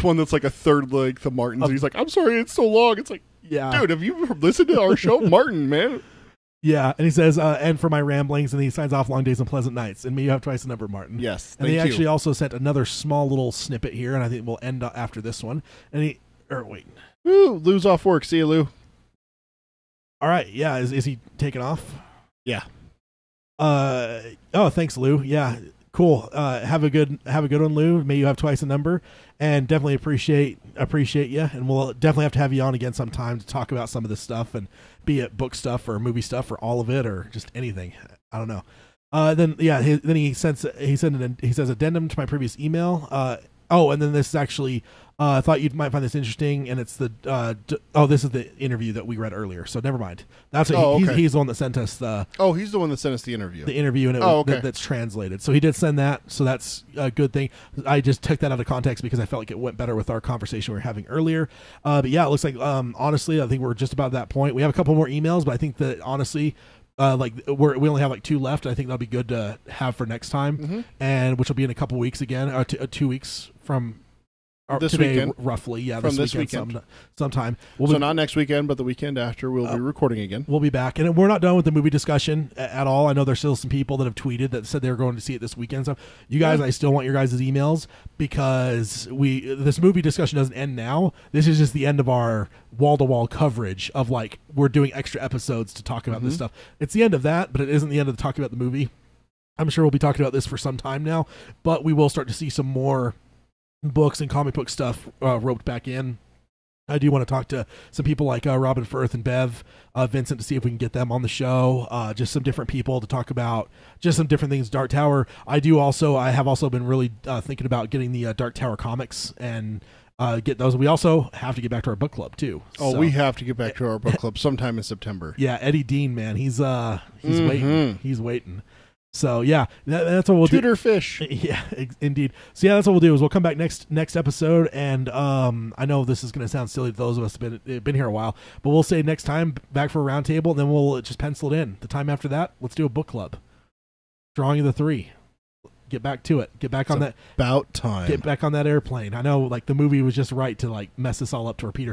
one that's like a third length of Martin's, and he's like, I'm sorry it's so long. It's like, dude, have you listened to our show? Martin, man. Yeah, and he says, and for my ramblings, and he signs off, long days and pleasant nights. And me, you have twice the number, Martin. Yes, and he actually also sent another small little snippet here, and I think we'll end after this one. And wait. Woo, Lou's off work. See you, Lou. All right, yeah, is he taking off? Yeah. Oh, thanks, Lou. Yeah, cool. Have a good one, Lou. May you have twice the number, and definitely appreciate you. And we'll definitely have to have you on again sometime to talk about some of this stuff, and be it book stuff or movie stuff or all of it or just anything. I don't know. Then he says addendum to my previous email. And then this is actually, I thought you might find this interesting, and it's this is the interview that we read earlier, so never mind. That's what he's the one that sent us the... Oh, he's the one that sent us the interview. The interview, and that's translated. So he did send that, so that's a good thing. I just took that out of context because I felt like it went better with our conversation we were having earlier. But yeah, it looks like, honestly, I think we're just about that point. We have a couple more emails, but I think that, honestly... we only have like 2 left. I think that'll be good to have for next time, and which will be in a couple weeks again, 2 weeks from this today, weekend, roughly. Yeah, from this weekend. Sometime. Not next weekend, but the weekend after, we'll be recording again. We'll be back, and we're not done with the movie discussion at all. I know there's still some people that have tweeted that said they were going to see it this weekend. So you guys, I still want your guys' emails, because this movie discussion doesn't end now. This is just the end of our wall-to-wall coverage of, like, we're doing extra episodes to talk about this stuff. It's the end of that, but it isn't the end of the talking about the movie. I'm sure we'll be talking about this for some time now, but we will start to see some more books and comic book stuff roped back in. I do want to talk to some people like Robin Firth and Bev Vincent to see if we can get them on the show. Just some different people to talk about just some different things. Dark Tower. I have also been really thinking about getting the Dark Tower comims and get those. We also have to get back to our book club too. We have to get back to our book club sometime in September. Yeah, Eddie Dean, man, he's waiting. He's waiting. So yeah, that's what we'll do. Tutor fish. Yeah, indeed. So yeah, that's what we'll do is we'll come back next episode, and I know this is going to sound silly to those of us who've been here a while, but we'll say next time back for a round table, and then we'll just pencil it in. The time after that, let's do a book club. Drawing of the 3. Get back to it. Get back on that. About time. Get back on that airplane. I know, like, the movie was just right to, like, mess this all up to where Peter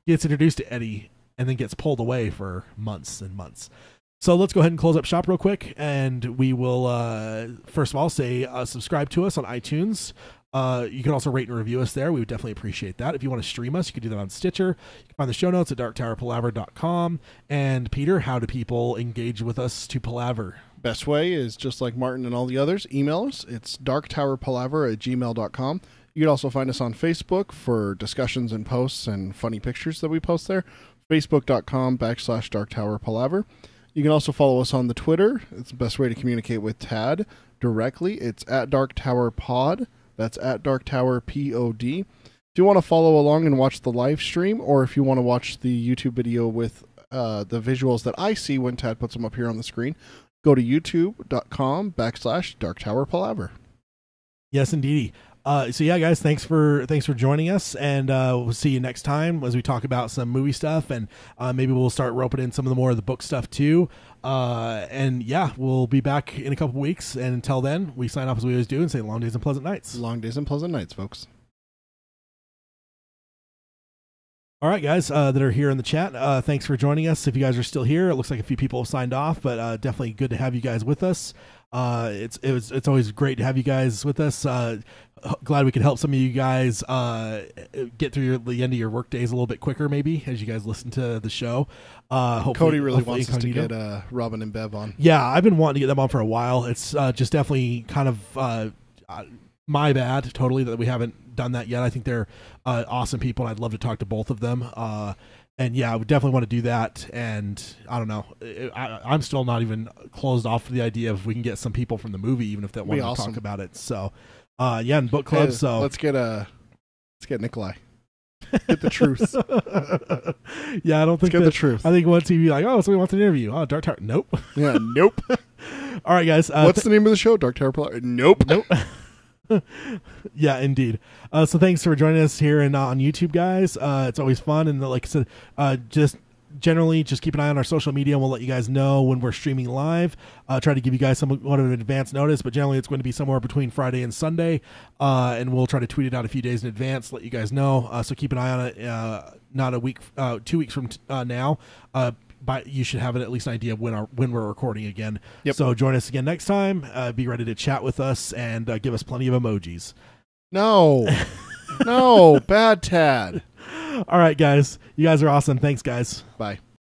gets introduced to Eddie and then gets pulled away for months and months. So let's go ahead and close up shop real quick, and we will, first of all, say subscribe to us on iTunes. You can also rate and review us there. We would definitely appreciate that. If you want to stream us, you can do that on Stitcher. You can find the show notes at darktowerpalaver.com. And Peter, how do people engage with us to palaver? Best way is just like Martin and all the others. Email us. It's darktowerpalaver@gmail.com. You can also find us on Facebook for discussions and posts and funny pictures that we post there. Facebook.com/darktowerpalaver. You can also follow us on the Twitter. It's the best way to communicate with Tad directly. It's @DarkTowerPod. That's @DarkTowerPod. If you want to follow along and watch the live stream, or if you want to watch the YouTube video with the visuals that I see when Tad puts them up here on the screen, go to youtube.com/DarkTowerPalaver. Yes, indeed. So yeah, guys, thanks for joining us, and we'll see you next time as we talk about some movie stuff, and maybe we'll start roping in some of the more of the book stuff too. And yeah, we'll be back in a couple weeks, and until then, we sign off as we always do and say long days and pleasant nights. Long days and pleasant nights, folks. All right, guys that are here in the chat, thanks for joining us. If you guys are still here, it looks like a few people have signed off, but definitely good to have you guys with us. It's always great to have you guys with us. Glad we could help some of you guys get through the end of your work days a little bit quicker, maybe, as you guys listen to the show. Cody really wants us to get Robin and Bev on. Yeah, I've been wanting to get them on for a while. It's just definitely kind of my bad, totally, that we haven't done that yet. I think they're awesome people, and I'd love to talk to both of them. And yeah, I would definitely want to do that. And I don't know, I'm still not even closed off to the idea of we can get some people from the movie, even if they want to talk about it. So, yeah, in book club. So let's get Nikolai. Get the truth. Yeah, I don't think get the truth. I think once he'd be like, oh, somebody wants an interview. Oh, Dark Tower. Nope. Yeah, nope. All right, guys. What's the name of the show? Dark Tower Palaver? Nope. Nope. Yeah, indeed. So thanks for joining us here and on YouTube, guys. It's always fun, and like I said, just generally just keep an eye on our social media, and we'll let you guys know when we're streaming live. Try to give you guys somewhat of an advance notice, but generally it's going to be somewhere between Friday and Sunday, and we'll try to tweet it out a few days in advance, let you guys know. So keep an eye on it. Not a week, 2 weeks from now. But you should have at least an idea of when we're recording again. Yep. So join us again next time. Be ready to chat with us and give us plenty of emojis. No. No, bad Tad. All right, guys. You guys are awesome. Thanks, guys. Bye.